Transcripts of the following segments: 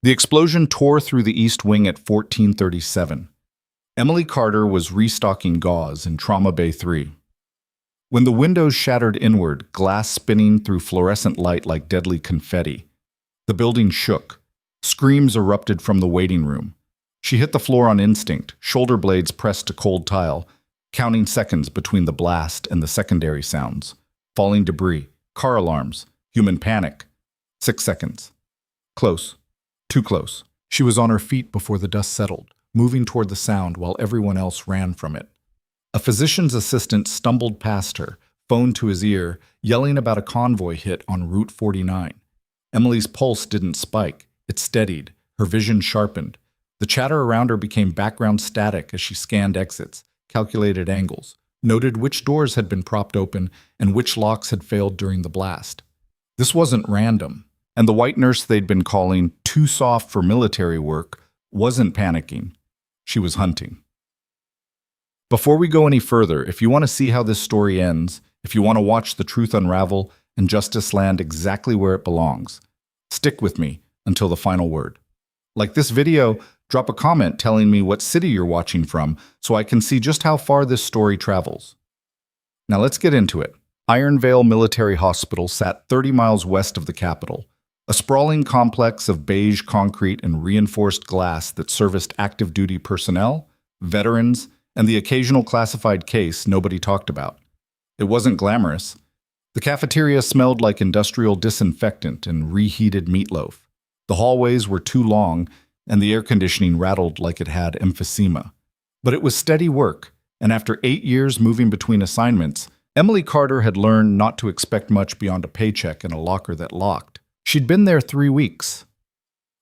The explosion tore through the East Wing at 1437. Emily Carter was restocking gauze in Trauma Bay 3. When the windows shattered inward, glass spinning through fluorescent light like deadly confetti, the building shook. Screams erupted from the waiting room. She hit the floor on instinct, shoulder blades pressed to cold tile, counting seconds between the blast and the secondary sounds. Falling debris, car alarms, human panic. 6 seconds. Close. Too close. She was on her feet before the dust settled, moving toward the sound while everyone else ran from it. A physician's assistant stumbled past her, phone to his ear, yelling about a convoy hit on Route 49. Emily's pulse didn't spike. It steadied. Her vision sharpened. The chatter around her became background static as she scanned exits, calculated angles, noted which doors had been propped open and which locks had failed during the blast. This wasn't random, and the white nurse they'd been calling too soft for military work wasn't panicking. She was hunting. Before we go any further, if you want to see how this story ends, if you want to watch the truth unravel and justice land exactly where it belongs, stick with me until the final word. Like this video, drop a comment telling me what city you're watching from so I can see just how far this story travels. Now let's get into it. Iron Vale Military Hospital sat 30 miles west of the capital, a sprawling complex of beige concrete and reinforced glass that serviced active duty personnel, veterans, and the occasional classified case nobody talked about. It wasn't glamorous. The cafeteria smelled like industrial disinfectant and reheated meatloaf. The hallways were too long, and the air conditioning rattled like it had emphysema. But it was steady work, and after 8 years moving between assignments, Emily Carter had learned not to expect much beyond a paycheck and a locker that locked. She'd been there 3 weeks.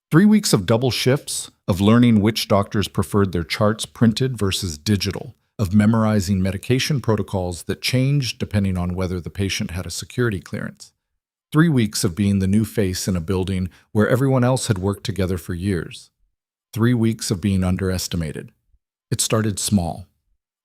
3 weeks of double shifts, of learning which doctors preferred their charts printed versus digital, of memorizing medication protocols that changed depending on whether the patient had a security clearance. 3 weeks of being the new face in a building where everyone else had worked together for years. 3 weeks of being underestimated. It started small.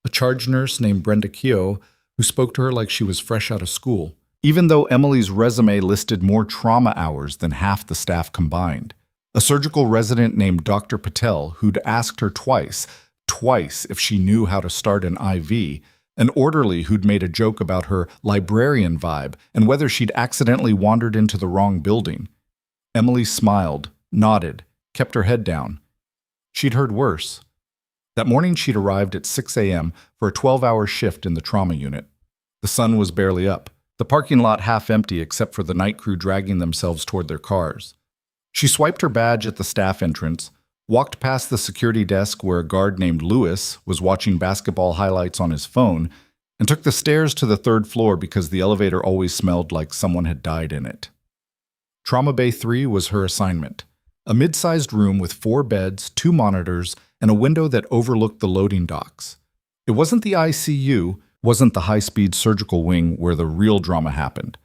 A charge nurse named Brenda Keogh, who spoke to her like she was fresh out of school, even though Emily's resume listed more trauma hours than half the staff combined. A surgical resident named Dr. Patel, who'd asked her twice if she knew how to start an IV, an orderly who'd made a joke about her librarian vibe and whether she'd accidentally wandered into the wrong building. Emily smiled, nodded, kept her head down. She'd heard worse. That morning she'd arrived at 6 a.m. for a 12-hour shift in the trauma unit. The sun was barely up, the parking lot half empty except for the night crew dragging themselves toward their cars. She swiped her badge at the staff entrance, walked past the security desk where a guard named Lewis was watching basketball highlights on his phone, and took the stairs to the 3rd floor because the elevator always smelled like someone had died in it. Trauma Bay 3 was her assignment, a mid-sized room with 4 beds, 2 monitors, and a window that overlooked the loading docks. It wasn't the ICU, wasn't the high-speed surgical wing where the real drama happened.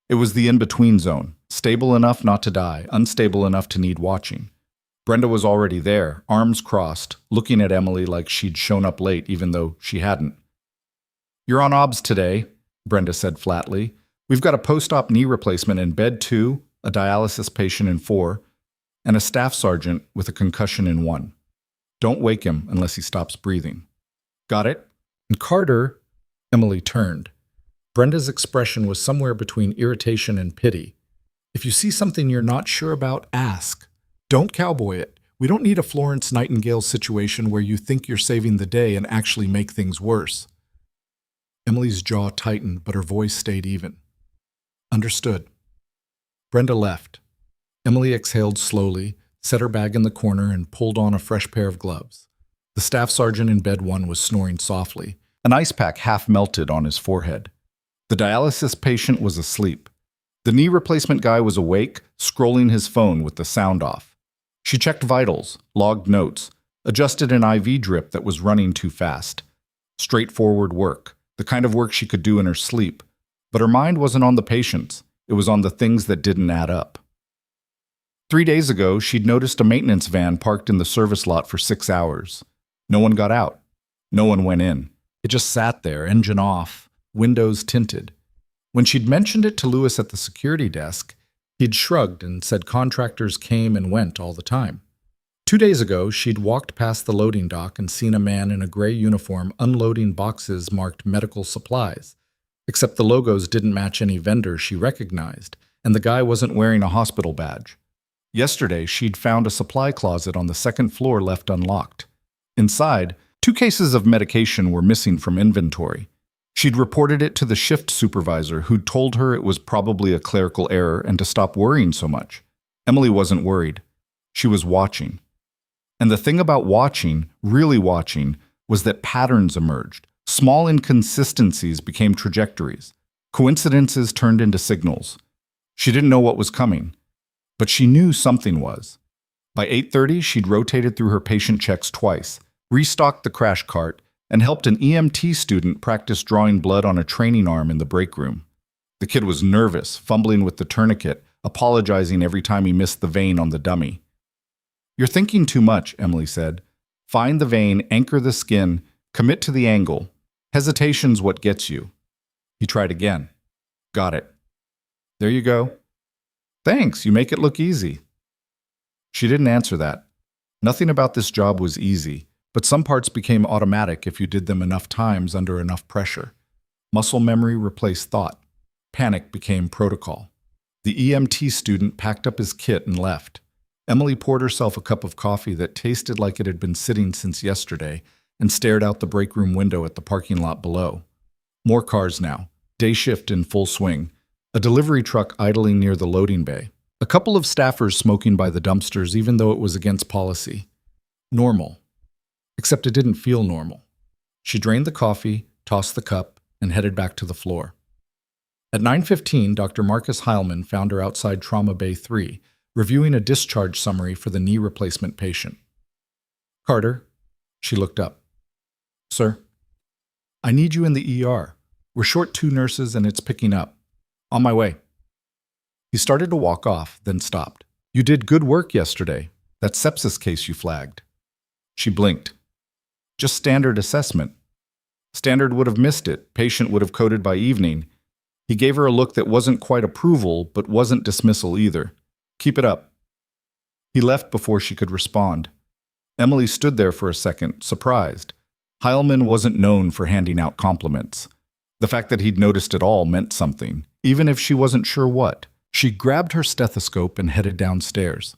It was the in-between zone, stable enough not to die, unstable enough to need watching. Brenda was already there, arms crossed, looking at Emily like she'd shown up late even though she hadn't. "You're on OBS today," Brenda said flatly. "We've got a post-op knee replacement in bed 2, a dialysis patient in 4, and a staff sergeant with a concussion in 1. Don't wake him unless he stops breathing." "Got it?" And Carter, Emily turned. Brenda's expression was somewhere between irritation and pity. "If you see something you're not sure about, ask. Don't cowboy it. We don't need a Florence Nightingale situation where you think you're saving the day and actually make things worse." Emily's jaw tightened, but her voice stayed even. "Understood." Brenda left. Emily exhaled slowly, set her bag in the corner, and pulled on a fresh pair of gloves. The staff sergeant in bed 1 was snoring softly, an ice pack half melted on his forehead. The dialysis patient was asleep. The knee replacement guy was awake, scrolling his phone with the sound off. She checked vitals, logged notes, adjusted an IV drip that was running too fast. Straightforward work, the kind of work she could do in her sleep. But her mind wasn't on the patients. It was on the things that didn't add up. 3 days ago, she'd noticed a maintenance van parked in the service lot for 6 hours. No one got out. No one went in. It just sat there, engine off, windows tinted. When she'd mentioned it to Lewis at the security desk, He'd shrugged and said contractors came and went all the time. 2 days ago, she'd walked past the loading dock and seen a man in a gray uniform unloading boxes marked medical supplies, except the logos didn't match any vendor she recognized, and the guy wasn't wearing a hospital badge. Yesterday, she'd found a supply closet on the second floor left unlocked. Inside, 2 cases of medication were missing from inventory. She'd reported it to the shift supervisor, who'd told her it was probably a clerical error and to stop worrying so much. Emily wasn't worried. She was watching. And the thing about watching, really watching, was that patterns emerged. Small inconsistencies became trajectories. Coincidences turned into signals. She didn't know what was coming, but she knew something was. By 8:30, she'd rotated through her patient checks twice, restocked the crash cart, and helped an EMT student practice drawing blood on a training arm in the break room. The kid was nervous, fumbling with the tourniquet, apologizing every time he missed the vein on the dummy. "You're thinking too much," Emily said. "Find the vein, anchor the skin, commit to the angle. Hesitation's what gets you." He tried again. "Got it. There you go." "Thanks, you make it look easy." She didn't answer that. Nothing about this job was easy, but some parts became automatic if you did them enough times under enough pressure. Muscle memory replaced thought. Panic became protocol. The EMT student packed up his kit and left. Emily poured herself a cup of coffee that tasted like it had been sitting since yesterday and stared out the break room window at the parking lot below. More cars now, day shift in full swing, a delivery truck idling near the loading bay, a couple of staffers smoking by the dumpsters even though it was against policy. Normal. Except it didn't feel normal. She drained the coffee, tossed the cup, and headed back to the floor. At 9:15, Dr. Marcus Heilman found her outside Trauma Bay 3, reviewing a discharge summary for the knee replacement patient. "Carter," she looked up. "Sir?" "I need you in the ER. We're short 2 nurses and it's picking up. On my way." He started to walk off, then stopped. "You did good work yesterday. That sepsis case you flagged." She blinked. "Just standard assessment." Standard would have missed it. Patient would have coded by evening. He gave her a look that wasn't quite approval, but wasn't dismissal either. "Keep it up." He left before she could respond. Emily stood there for a second, surprised. Heilman wasn't known for handing out compliments. The fact that he'd noticed it all meant something, even if she wasn't sure what. She grabbed her stethoscope and headed downstairs.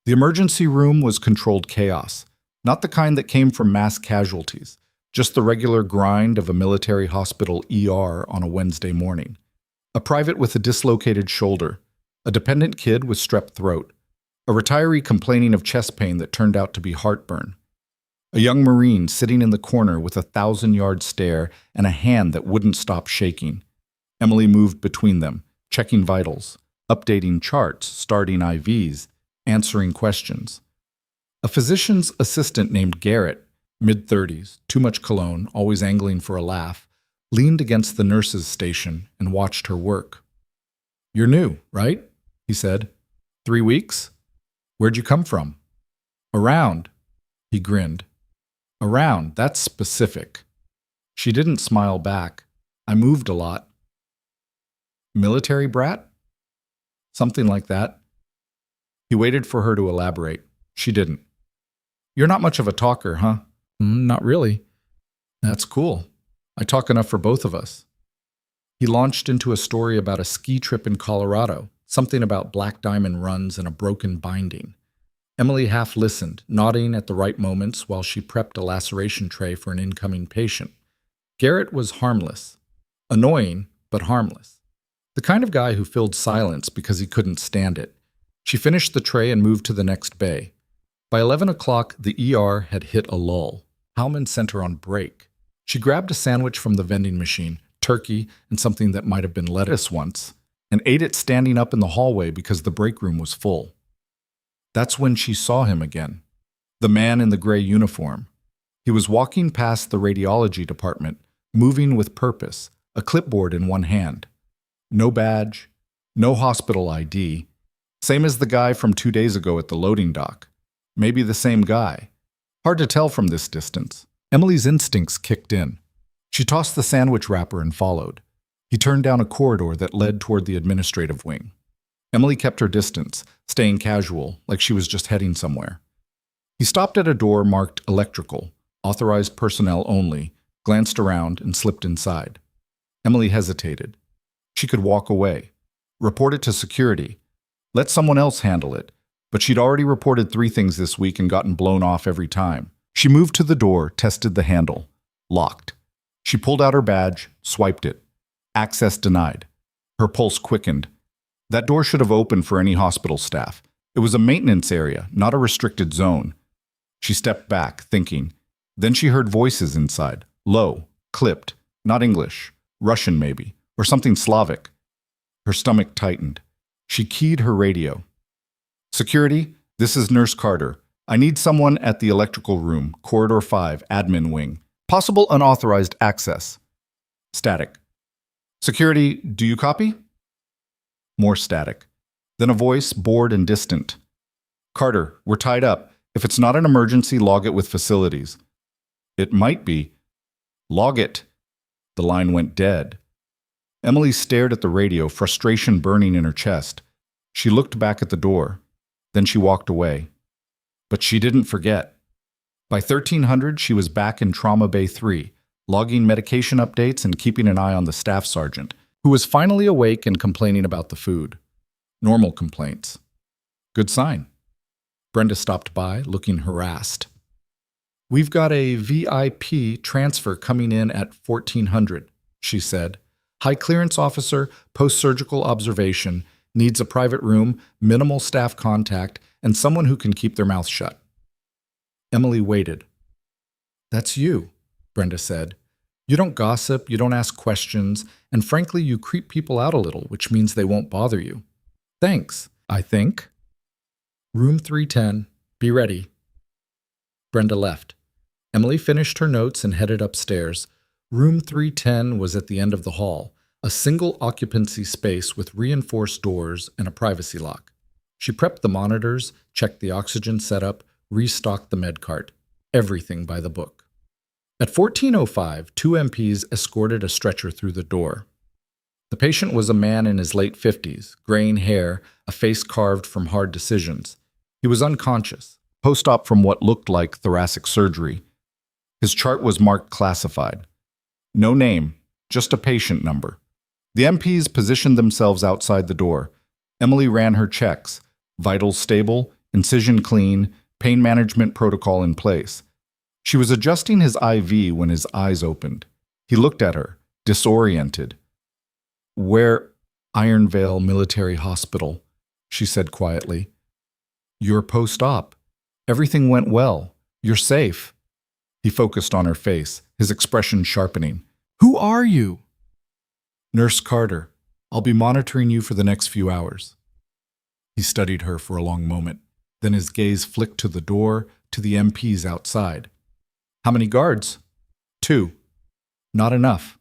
The emergency room was controlled chaos, not the kind that came from mass casualties, just the regular grind of a military hospital ER on a Wednesday morning. A private with a dislocated shoulder, a dependent kid with strep throat, a retiree complaining of chest pain that turned out to be heartburn, a young Marine sitting in the corner with a 1,000-yard stare and a hand that wouldn't stop shaking. Emily moved between them, checking vitals, updating charts, starting IVs, answering questions. A physician's assistant named Garrett, mid-30s, too much cologne, always angling for a laugh, leaned against the nurse's station and watched her work. "You're new, right?" he said. 3 weeks? Where'd you come from?" "Around." He grinned. "Around, that's specific." She didn't smile back. "I moved a lot." "Military brat?" "Something like that." He waited for her to elaborate. She didn't. "You're not much of a talker, huh?" "Not really." "That's cool. I talk enough for both of us." He launched into a story about a ski trip in Colorado, something about black diamond runs and a broken binding. Emily half listened, nodding at the right moments while she prepped a laceration tray for an incoming patient. Garrett was harmless. Annoying, but harmless. The kind of guy who filled silence because he couldn't stand it. She finished the tray and moved to the next bay. By 11 o'clock, the ER had hit a lull. Heilman sent her on break. She grabbed a sandwich from the vending machine, turkey and something that might have been lettuce once, and ate it standing up in the hallway because the break room was full. That's when she saw him again. The man in the gray uniform. He was walking past the radiology department, moving with purpose, a clipboard in one hand. No badge, no hospital ID. Same as the guy from 2 days ago at the loading dock. Maybe the same guy. Hard to tell from this distance. Emily's instincts kicked in. She tossed the sandwich wrapper and followed. He turned down a corridor that led toward the administrative wing. Emily kept her distance, staying casual, like she was just heading somewhere. He stopped at a door marked electrical, authorized personnel only, glanced around, and slipped inside. Emily hesitated. She could walk away, report it to security, let someone else handle it, but she'd already reported 3 things this week and gotten blown off every time. She moved to the door, tested the handle. Locked. She pulled out her badge, swiped it. Access denied. Her pulse quickened. That door should have opened for any hospital staff. It was a maintenance area, not a restricted zone. She stepped back, thinking. Then she heard voices inside, low, clipped, not English, Russian maybe, or something Slavic. Her stomach tightened. She keyed her radio. Security, this is Nurse Carter. I need someone at the electrical room, corridor 5, admin wing. Possible unauthorized access. Static. Security, do you copy? More static. Then a voice, bored and distant. Carter, we're tied up. If it's not an emergency, log it with facilities. It might be. Log it. The line went dead. Emily stared at the radio, frustration burning in her chest. She looked back at the door. Then she walked away. But she didn't forget. By 1300, she was back in Trauma Bay 3, logging medication updates and keeping an eye on the staff sergeant, who was finally awake and complaining about the food. Normal complaints. Good sign. Brenda stopped by, looking harassed. We've got a VIP transfer coming in at 1400, she said. High clearance officer, post-surgical observation, needs a private room, minimal staff contact, and someone who can keep their mouth shut. Emily waited. That's you, Brenda said. You don't gossip, you don't ask questions, and frankly, you creep people out a little, which means they won't bother you. Thanks, I think. Room 310, be ready. Brenda left. Emily finished her notes and headed upstairs. Room 310 was at the end of the hall, a single occupancy space with reinforced doors and a privacy lock. She prepped the monitors, checked the oxygen setup, restocked the med cart. Everything by the book. At 14:05, 2 MPs escorted a stretcher through the door. The patient was a man in his late 50s, graying hair, a face carved from hard decisions. He was unconscious, post-op from what looked like thoracic surgery. His chart was marked classified. No name, just a patient number. The MPs positioned themselves outside the door. Emily ran her checks. Vitals stable, incision clean, pain management protocol in place. She was adjusting his IV when his eyes opened. He looked at her, disoriented. Where? Ironvale Military Hospital, she said quietly. You're post-op. Everything went well. You're safe. He focused on her face, his expression sharpening. Who are you? Nurse Carter. I'll be monitoring you for the next few hours. He studied her for a long moment. Then his gaze flicked to the door, to the MPs outside. How many guards? 2. Not enough.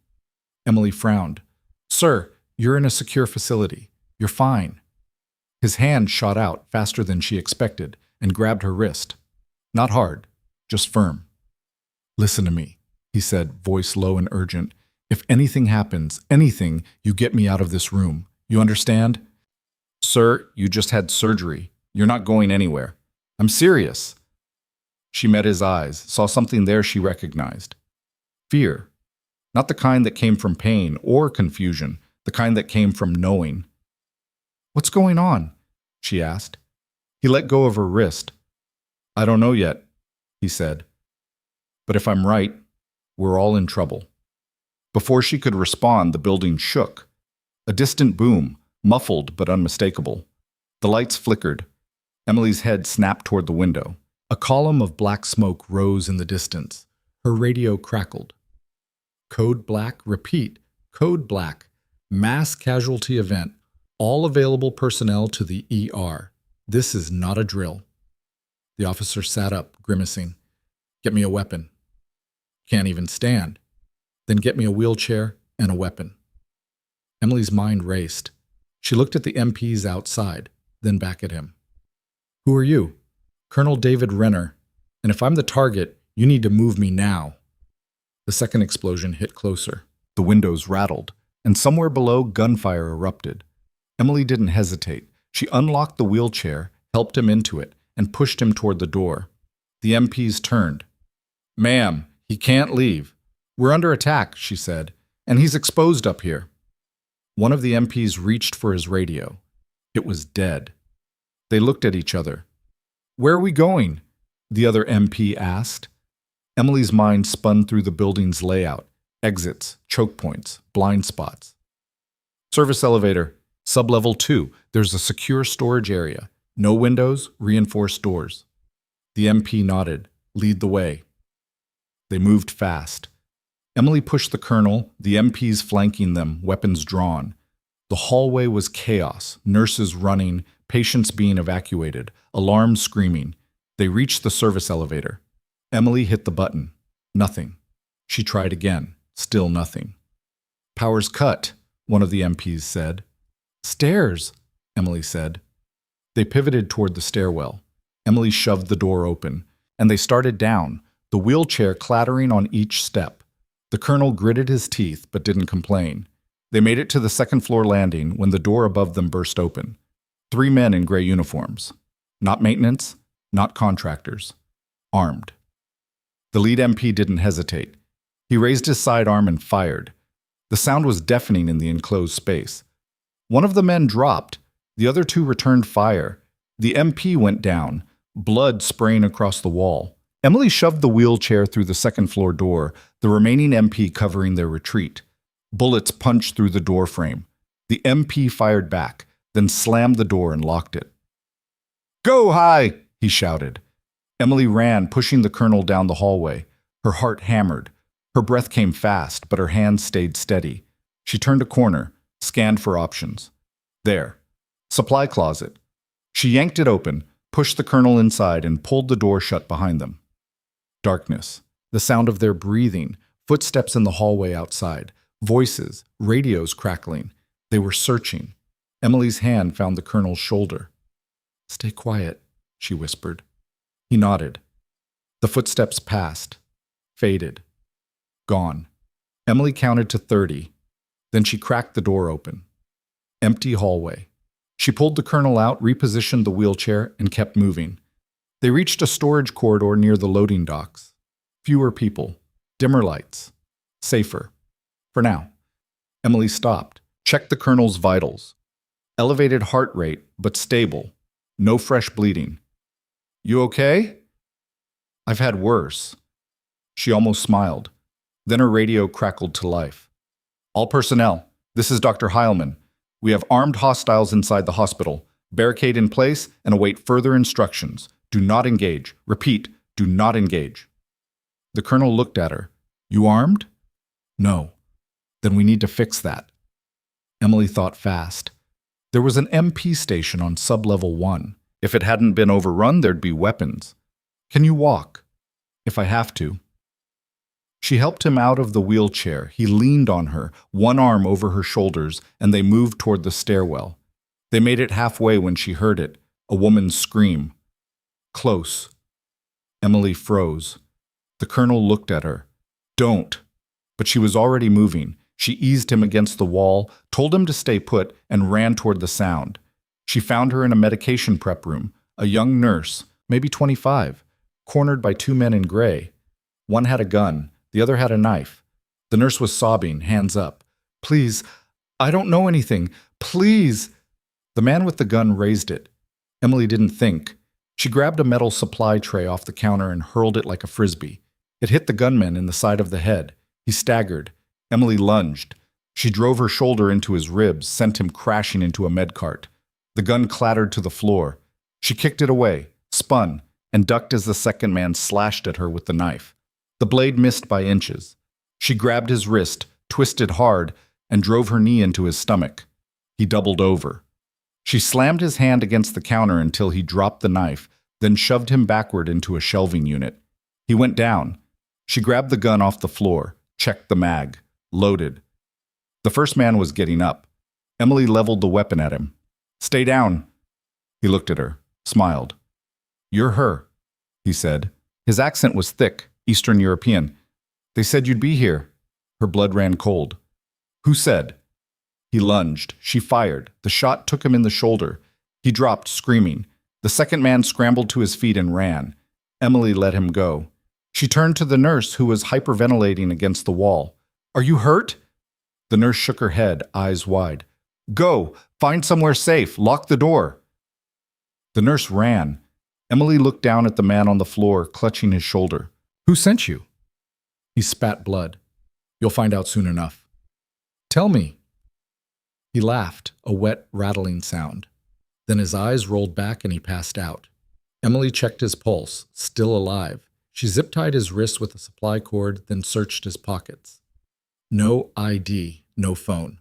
Emily frowned. Sir, you're in a secure facility. You're fine. His hand shot out faster than she expected and grabbed her wrist. Not hard, just firm. Listen to me, he said, voice low and urgent. If anything happens, anything, you get me out of this room. You understand? Sir, you just had surgery. You're not going anywhere. I'm serious. She met his eyes, saw something there she recognized. Fear. Not the kind that came from pain or confusion, the kind that came from knowing. What's going on? She asked. He let go of her wrist. I don't know yet, he said. But if I'm right, we're all in trouble. Before she could respond, the building shook. A distant boom, muffled but unmistakable. The lights flickered. Emily's head snapped toward the window. A column of black smoke rose in the distance. Her radio crackled. Code black, repeat. Code black. Mass casualty event. All available personnel to the ER. This is not a drill. The officer sat up, grimacing. Get me a weapon. Can't even stand. Then get me a wheelchair and a weapon. Emily's mind raced. She looked at the MPs outside, then back at him. Who are you? Colonel David Renner. And if I'm the target, you need to move me now. The second explosion hit closer. The windows rattled, and somewhere below, gunfire erupted. Emily didn't hesitate. She unlocked the wheelchair, helped him into it, and pushed him toward the door. The MPs turned. "Ma'am, he can't leave. We're under attack," she said, "and he's exposed up here." One of the MPs reached for his radio. It was dead. They looked at each other. "Where are we going?" the other MP asked. Emily's mind spun through the building's layout: exits, choke points, blind spots. "Service elevator, sublevel 2. There's a secure storage area. No windows, reinforced doors." The MP nodded. "Lead the way." They moved fast. Emily pushed the colonel, the MPs flanking them, weapons drawn. The hallway was chaos, nurses running, patients being evacuated, alarms screaming. They reached the service elevator. Emily hit the button. Nothing. She tried again. Still nothing. "Power's cut," one of the MPs said. "Stairs," Emily said. They pivoted toward the stairwell. Emily shoved the door open, and they started down, the wheelchair clattering on each step. The colonel gritted his teeth but didn't complain. They made it to the second-floor landing when the door above them burst open. 3 men in gray uniforms. Not maintenance, not contractors. Armed. The lead MP didn't hesitate. He raised his sidearm and fired. The sound was deafening in the enclosed space. One of the men dropped. The other 2 returned fire. The MP went down, blood spraying across the wall. Emily shoved the wheelchair through the second-floor door, the remaining MP covering their retreat. Bullets punched through the door frame. The MP fired back, then slammed the door and locked it. "Go high!" he shouted. Emily ran, pushing the colonel down the hallway. Her heart hammered. Her breath came fast, but her hands stayed steady. She turned a corner, scanned for options. There. Supply closet. She yanked it open, pushed the colonel inside, and pulled the door shut behind them. Darkness. The sound of their breathing, footsteps in the hallway outside, voices, radios crackling. They were searching. Emily's hand found the colonel's shoulder. "Stay quiet," she whispered. He nodded. The footsteps passed, faded, gone. Emily counted to 30. Then she cracked the door open. Empty hallway. She pulled the colonel out, repositioned the wheelchair, and kept moving. They reached a storage corridor near the loading docks. Fewer people, dimmer lights, safer. For now. Emily stopped, checked the colonel's vitals. Elevated heart rate, but stable. No fresh bleeding. "You okay?" "I've had worse." She almost smiled. Then her radio crackled to life. "All personnel, this is Dr. Heilman. We have armed hostiles inside the hospital. Barricade in place and await further instructions. Do not engage. Repeat, do not engage." The colonel looked at her. "You armed?" "No." "Then we need to fix that." Emily thought fast. There was an MP station on sublevel 1. If it hadn't been overrun, there'd be weapons. "Can you walk?" "If I have to." She helped him out of the wheelchair. He leaned on her, one arm over her shoulders, and they moved toward the stairwell. They made it halfway when she heard it, a woman's scream. Close. Emily froze. The colonel looked at her. "Don't." But she was already moving. She eased him against the wall, told him to stay put, and ran toward the sound. She found her in a medication prep room, a young nurse, maybe 25, cornered by 2 men in gray. One had a gun, the other had a knife. The nurse was sobbing, hands up. "Please, I don't know anything. Please." The man with the gun raised it. Emily didn't think. She grabbed a metal supply tray off the counter and hurled it like a frisbee. It hit the gunman in the side of the head. He staggered. Emily lunged. She drove her shoulder into his ribs, sent him crashing into a med cart. The gun clattered to the floor. She kicked it away, spun, and ducked as the second man slashed at her with the knife. The blade missed by inches. She grabbed his wrist, twisted hard, and drove her knee into his stomach. He doubled over. She slammed his hand against the counter until he dropped the knife, then shoved him backward into a shelving unit. He went down. She grabbed the gun off the floor, checked the mag, loaded. The first man was getting up. Emily leveled the weapon at him. "Stay down." He looked at her, smiled. "You're her," he said. His accent was thick, Eastern European. "They said you'd be here." Her blood ran cold. "Who said?" He lunged. She fired. The shot took him in the shoulder. He dropped, screaming. The second man scrambled to his feet and ran. Emily let him go. She turned to the nurse, who was hyperventilating against the wall. "Are you hurt?" The nurse shook her head, eyes wide. "Go! Find somewhere safe! Lock the door!" The nurse ran. Emily looked down at the man on the floor, clutching his shoulder. "Who sent you?" He spat blood. "You'll find out soon enough." "Tell me." He laughed, a wet, rattling sound. Then his eyes rolled back and he passed out. Emily checked his pulse, still alive. She zip-tied his wrists with a supply cord, then searched his pockets. No ID, no phone.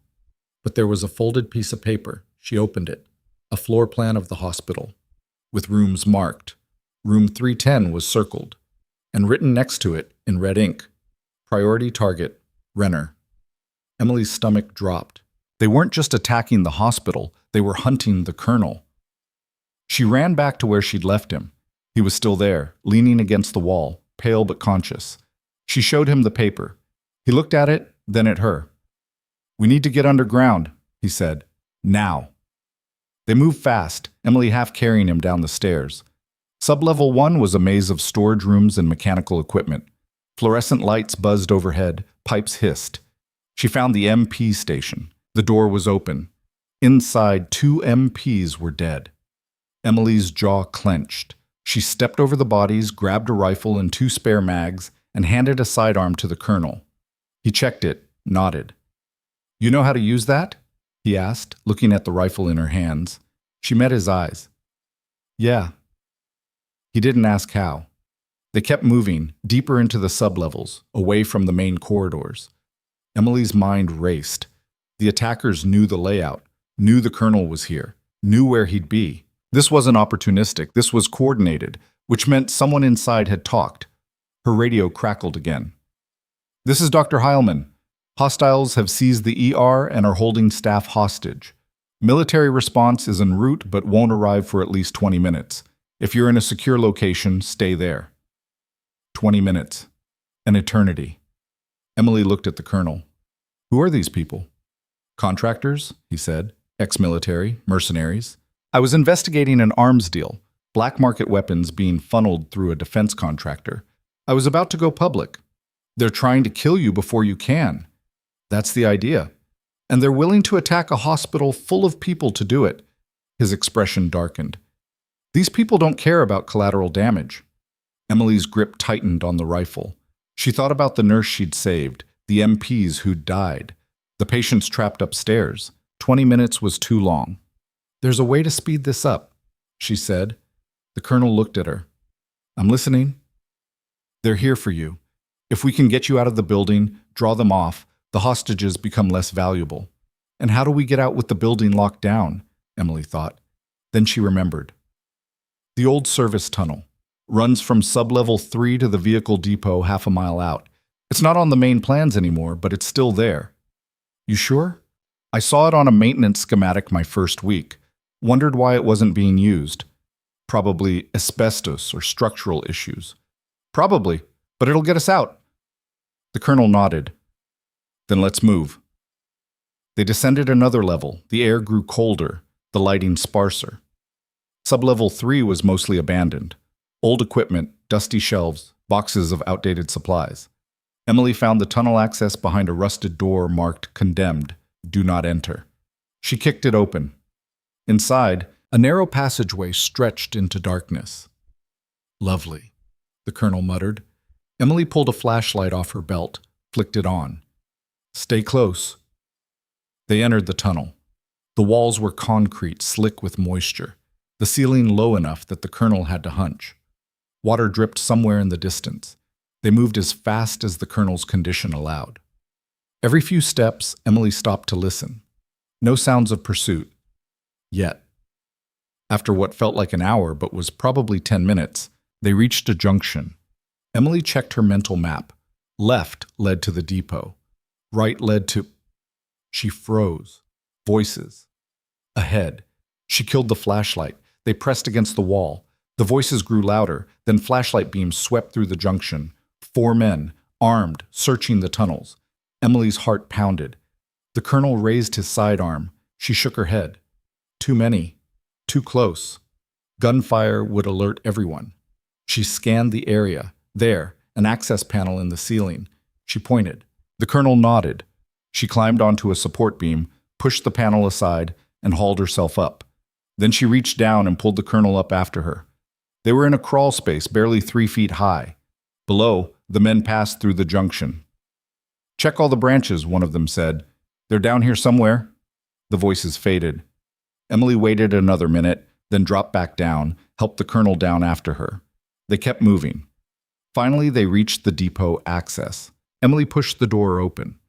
But there was a folded piece of paper. She opened it. A floor plan of the hospital, with rooms marked. Room 310 was circled, and written next to it, in red ink, "Priority target, Renner." Emily's stomach dropped. They weren't just attacking the hospital, they were hunting the colonel. She ran back to where she'd left him. He was still there, leaning against the wall, pale but conscious. She showed him the paper. He looked at it, then at her. "We need to get underground," he said. "Now." They moved fast, Emily half carrying him down the stairs. Sublevel 1 was a maze of storage rooms and mechanical equipment. Fluorescent lights buzzed overhead, pipes hissed. She found the MP station. The door was open. Inside, 2 MPs were dead. Emily's jaw clenched. She stepped over the bodies, grabbed a rifle and 2 spare mags, and handed a sidearm to the colonel. He checked it, nodded. "You know how to use that?" he asked, looking at the rifle in her hands. She met his eyes. "Yeah." He didn't ask how. They kept moving, deeper into the sublevels, away from the main corridors. Emily's mind raced. The attackers knew the layout, knew the colonel was here, knew where he'd be. This wasn't opportunistic, this was coordinated, which meant someone inside had talked. Her radio crackled again. "This is Dr. Heilman. Hostiles have seized the ER and are holding staff hostage. Military response is en route but won't arrive for at least 20 minutes. If you're in a secure location, stay there." 20 minutes. An eternity. Emily looked at the colonel. "Who are these people?" "Contractors," he said. "Ex-military, mercenaries. I was investigating an arms deal, black market weapons being funneled through a defense contractor. I was about to go public. They're trying to kill you before you can. That's the idea. And they're willing to attack a hospital full of people to do it." His expression darkened. "These people don't care about collateral damage." Emily's grip tightened on the rifle. She thought about the nurse she'd saved, the MPs who'd died, the patients trapped upstairs. 20 minutes was too long. "There's a way to speed this up," she said. The colonel looked at her. "I'm listening." "They're here for you. If we can get you out of the building, draw them off, the hostages become less valuable." "And how do we get out with the building locked down?" Emily thought. Then she remembered. The old service tunnel runs from sublevel 3 to the vehicle depot half a mile out. It's not on the main plans anymore, but it's still there. "You sure?" "I saw it on a maintenance schematic my first week. Wondered why it wasn't being used. Probably asbestos or structural issues." "Probably, but it'll get us out." The colonel nodded. "Then let's move." They descended another level. The air grew colder, the lighting sparser. Sublevel 3 was mostly abandoned. Old equipment, dusty shelves, boxes of outdated supplies. Emily found the tunnel access behind a rusted door marked "Condemned, Do Not Enter." She kicked it open. Inside, a narrow passageway stretched into darkness. "Lovely," the colonel muttered. Emily pulled a flashlight off her belt, flicked it on. "Stay close." They entered the tunnel. The walls were concrete, slick with moisture. The ceiling low enough that the colonel had to hunch. Water dripped somewhere in the distance. They moved as fast as the colonel's condition allowed. Every few steps, Emily stopped to listen. No sounds of pursuit. Yet. After what felt like an hour but was probably 10 minutes, they reached a junction. Emily checked her mental map. Left led to the depot. Right led to... She froze. Voices. Ahead. She killed the flashlight. They pressed against the wall. The voices grew louder, then flashlight beams swept through the junction. 4 men, armed, searching the tunnels. Emily's heart pounded. The colonel raised his sidearm. She shook her head. "Too many." Too close. Gunfire would alert everyone. She scanned the area. There, an access panel in the ceiling. She pointed. The colonel nodded. She climbed onto a support beam, pushed the panel aside, and hauled herself up. Then she reached down and pulled the colonel up after her. They were in a crawl space barely 3 feet high. Below, the men passed through the junction. "Check all the branches," one of them said. "They're down here somewhere." The voices faded. Emily waited another minute, then dropped back down, helped the colonel down after her. They kept moving. Finally, they reached the depot access. Emily pushed the door open.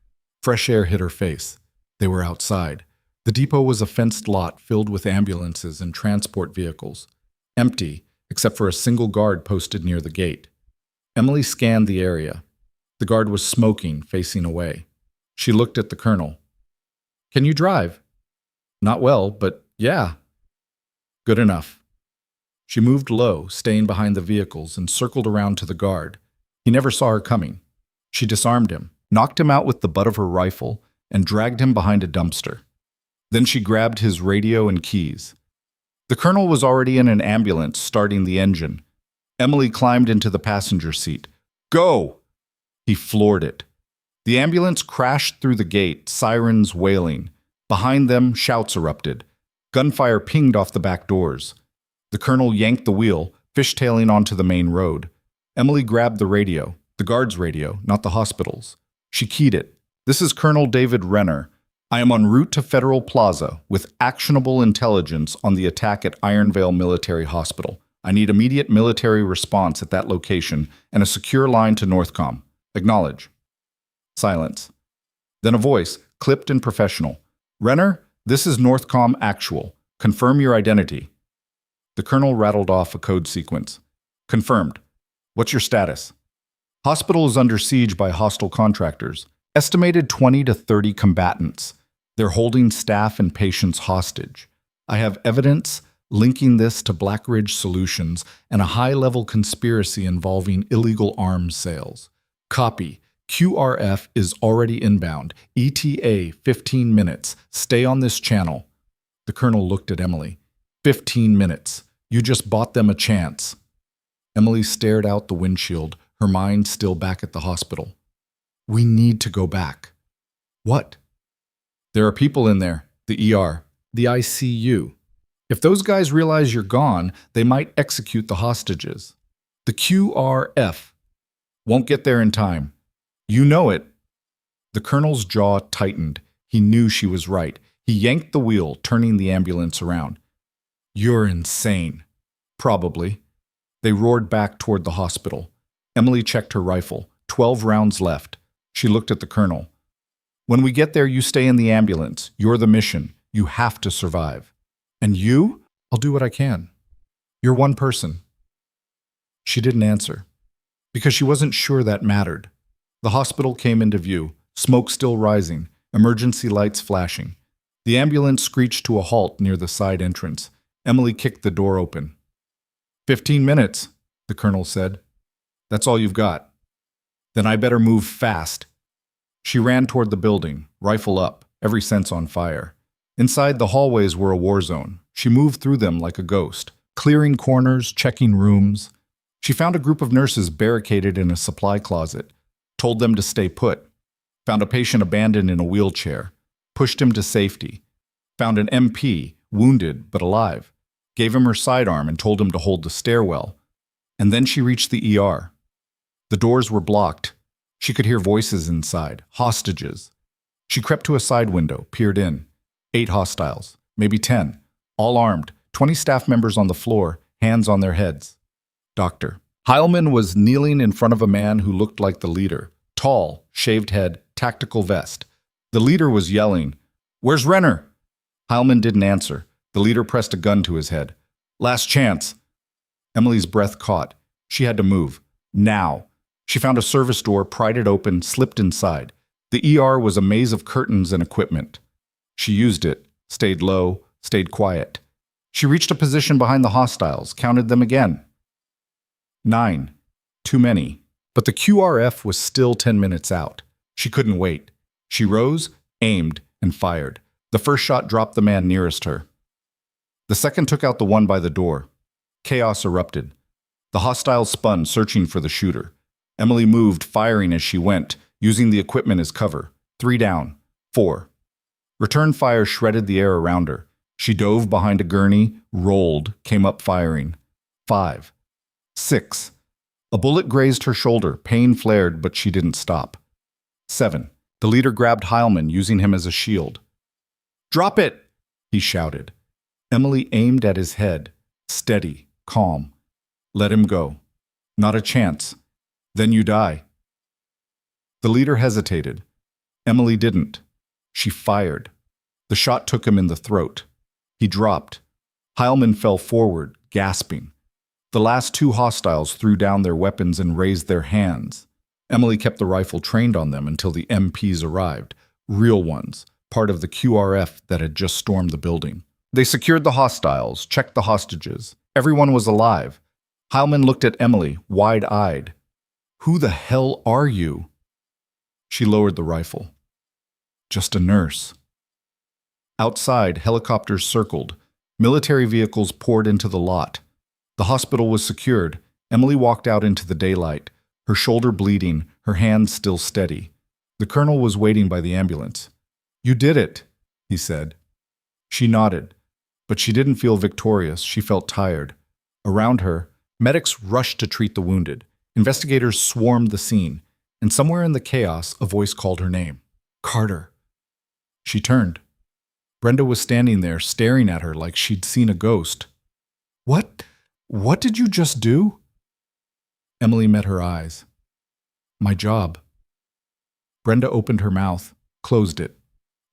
Fresh air hit her face. They were outside. The depot was a fenced lot filled with ambulances and transport vehicles. Empty, except for a single guard posted near the gate. Emily scanned the area. The guard was smoking, facing away. She looked at the colonel. "Can you drive?" "Not well, but yeah." "Good enough." She moved low, staying behind the vehicles, and circled around to the guard. He never saw her coming. She disarmed him, knocked him out with the butt of her rifle, and dragged him behind a dumpster. Then she grabbed his radio and keys. The colonel was already in an ambulance, starting the engine. Emily climbed into the passenger seat. "Go!" He floored it. The ambulance crashed through the gate, sirens wailing. Behind them, shouts erupted. Gunfire pinged off the back doors. The colonel yanked the wheel, fishtailing onto the main road. Emily grabbed the radio, the guard's radio, not the hospital's. She keyed it. "This is Colonel David Renner. I am en route to Federal Plaza with actionable intelligence on the attack at Ironvale Military Hospital. I need immediate military response at that location and a secure line to Northcom. Acknowledge." Silence. Then a voice, clipped and professional. "Renner, this is Northcom Actual. Confirm your identity." The colonel rattled off a code sequence. "Confirmed. What's your status?" "Hospital is under siege by hostile contractors. Estimated 20 to 30 combatants. They're holding staff and patients hostage. I have evidence linking this to Black Ridge Solutions and a high-level conspiracy involving illegal arms sales. Copy. QRF is already inbound. ETA 15 minutes. Stay on this channel." The colonel looked at Emily. 15 minutes. You just bought them a chance." Emily stared out the windshield, her mind still back at the hospital. "We need to go back." "What?" "There are people in there. The ER. The ICU. If those guys realize you're gone, they might execute the hostages. The QRF won't get there in time. You know it." The colonel's jaw tightened. He knew she was right. He yanked the wheel, turning the ambulance around. "You're insane." "Probably." They roared back toward the hospital. Emily checked her rifle. 12 rounds left. She looked at the colonel. "When we get there, you stay in the ambulance. You're the mission. You have to survive." "And you?" "I'll do what I can." "You're one person." She didn't answer, because she wasn't sure that mattered. The hospital came into view, smoke still rising, emergency lights flashing. The ambulance screeched to a halt near the side entrance. Emily kicked the door open. 15 minutes, the colonel said. "That's all you've got." "Then I better move fast." She ran toward the building, rifle up, every sense on fire. Inside, the hallways were a war zone. She moved through them like a ghost, clearing corners, checking rooms. She found a group of nurses barricaded in a supply closet, told them to stay put, found a patient abandoned in a wheelchair, pushed him to safety, found an MP, wounded but alive, gave him her sidearm and told him to hold the stairwell. And then she reached the ER. The doors were blocked. She could hear voices inside, hostages. She crept to a side window, peered in. 8 hostiles, maybe 10, all armed, 20 staff members on the floor, hands on their heads. Doctor. Heilman was kneeling in front of a man who looked like the leader. Tall, shaved head, tactical vest. The leader was yelling, "Where's Renner?" Heilman didn't answer. The leader pressed a gun to his head. "Last chance." Emily's breath caught. She had to move. Now. She found a service door, pried it open, slipped inside. The ER was a maze of curtains and equipment. She used it, stayed low, stayed quiet. She reached a position behind the hostiles, counted them again. 9. Too many. But the QRF was still 10 minutes out. She couldn't wait. She rose, aimed, and fired. The first shot dropped the man nearest her. The second took out the one by the door. Chaos erupted. The hostiles spun, searching for the shooter. Emily moved, firing as she went, using the equipment as cover. 3 down. 4. Return fire shredded the air around her. She dove behind a gurney, rolled, came up firing. 5. 6. A bullet grazed her shoulder. Pain flared, but she didn't stop. 7. The leader grabbed Heilman, using him as a shield. "Drop it!" he shouted. Emily aimed at his head. Steady, calm. "Let him go. Not a chance. Then you die." The leader hesitated. Emily didn't. She fired. The shot took him in the throat. He dropped. Heilman fell forward, gasping. The last 2 hostiles threw down their weapons and raised their hands. Emily kept the rifle trained on them until the MPs arrived, real ones, part of the QRF that had just stormed the building. They secured the hostiles, checked the hostages. Everyone was alive. Heilman looked at Emily, wide-eyed. "Who the hell are you?" She lowered the rifle. "Just a nurse." Outside, helicopters circled. Military vehicles poured into the lot. The hospital was secured. Emily walked out into the daylight, her shoulder bleeding, her hand still steady. The colonel was waiting by the ambulance. "You did it," he said. She nodded, but she didn't feel victorious. She felt tired. Around her, medics rushed to treat the wounded. Investigators swarmed the scene, and somewhere in the chaos, a voice called her name. "Carter." She turned. Brenda was standing there, staring at her like she'd seen a ghost. What did you just do?" Emily met her eyes. "My job." Brenda opened her mouth, closed it.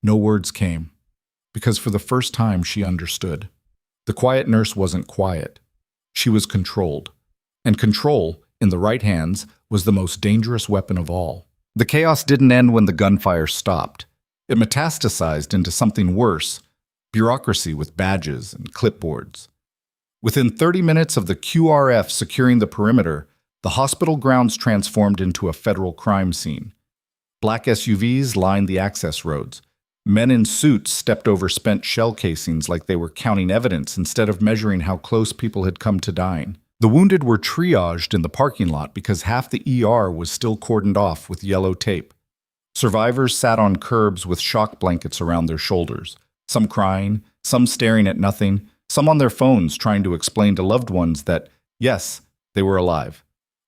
No words came, because for the first time she understood. The quiet nurse wasn't quiet. She was controlled. And control, in the right hands, was the most dangerous weapon of all. The chaos didn't end when the gunfire stopped. It metastasized into something worse, bureaucracy with badges and clipboards. Within 30 minutes of the QRF securing the perimeter, the hospital grounds transformed into a federal crime scene. Black SUVs lined the access roads. Men in suits stepped over spent shell casings like they were counting evidence instead of measuring how close people had come to dying. The wounded were triaged in the parking lot because half the ER was still cordoned off with yellow tape. Survivors sat on curbs with shock blankets around their shoulders, some crying, some staring at nothing, some on their phones trying to explain to loved ones that, yes, they were alive.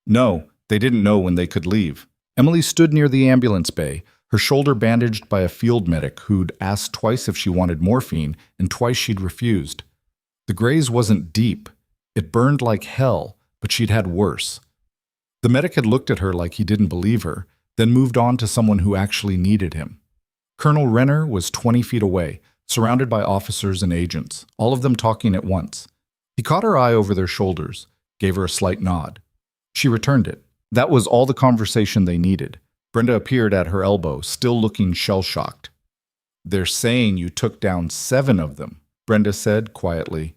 No, they didn't know when they could leave. Emily stood near the ambulance bay, her shoulder bandaged by a field medic who'd asked twice if she wanted morphine, and twice she'd refused. The graze wasn't deep. It burned like hell, but she'd had worse. The medic had looked at her like he didn't believe her, then moved on to someone who actually needed him. Colonel Renner was 20 feet away, surrounded by officers and agents, all of them talking at once. He caught her eye over their shoulders, gave her a slight nod. She returned it. That was all the conversation they needed. Brenda appeared at her elbow, still looking shell-shocked. "They're saying you took down 7 of them," Brenda said quietly.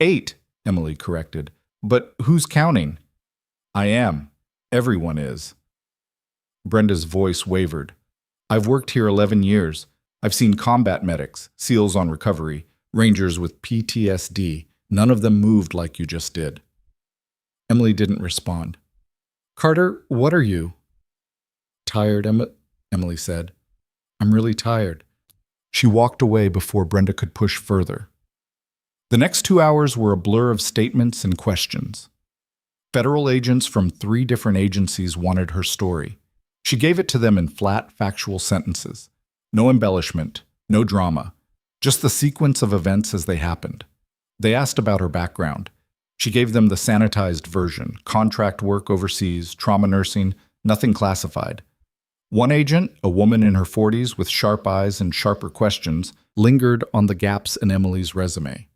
8, Emily corrected. "But who's counting?" "I am. Everyone is." Brenda's voice wavered. "I've worked here 11 years. I've seen combat medics, SEALs on recovery, Rangers with PTSD. None of them moved like you just did." Emily didn't respond. "Carter, what are you?" "Tired, Emily said. "I'm really tired." She walked away before Brenda could push further. The next 2 hours were a blur of statements and questions. Federal agents from 3 different agencies wanted her story. She gave it to them in flat, factual sentences. No embellishment, no drama, just the sequence of events as they happened. They asked about her background. She gave them the sanitized version, contract work overseas, trauma nursing, nothing classified. One agent, a woman in her 40s with sharp eyes and sharper questions, lingered on the gaps in Emily's resume.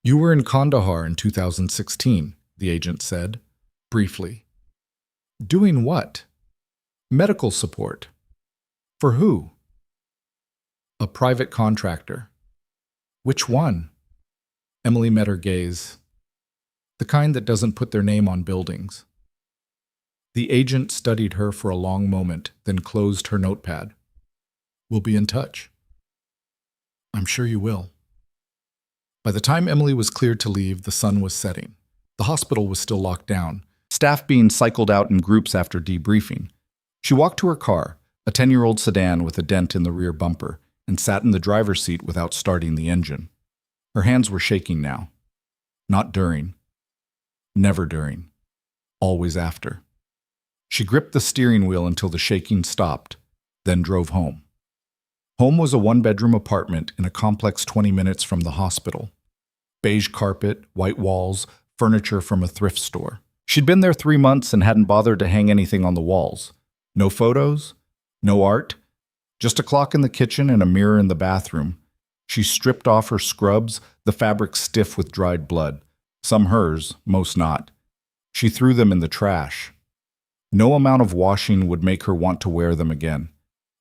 "You were in Kandahar in 2016, the agent said, briefly. "Doing what?" "Medical support." "For who?" "A private contractor." "Which one?" Emily met her gaze. "The kind that doesn't put their name on buildings." The agent studied her for a long moment, then closed her notepad. "We'll be in touch." "I'm sure you will." By the time Emily was cleared to leave, the sun was setting. The hospital was still locked down, staff being cycled out in groups after debriefing. She walked to her car, a 10-year-old sedan with a dent in the rear bumper, and sat in the driver's seat without starting the engine. Her hands were shaking now. Not during. Never during. Always after. She gripped the steering wheel until the shaking stopped, then drove home. Home was a one-bedroom apartment in a complex 20 minutes from the hospital. Beige carpet, white walls, furniture from a thrift store. She'd been there 3 months and hadn't bothered to hang anything on the walls. No photos, no art, just a clock in the kitchen and a mirror in the bathroom. She stripped off her scrubs, the fabric stiff with dried blood. Some hers, most not. She threw them in the trash. No amount of washing would make her want to wear them again.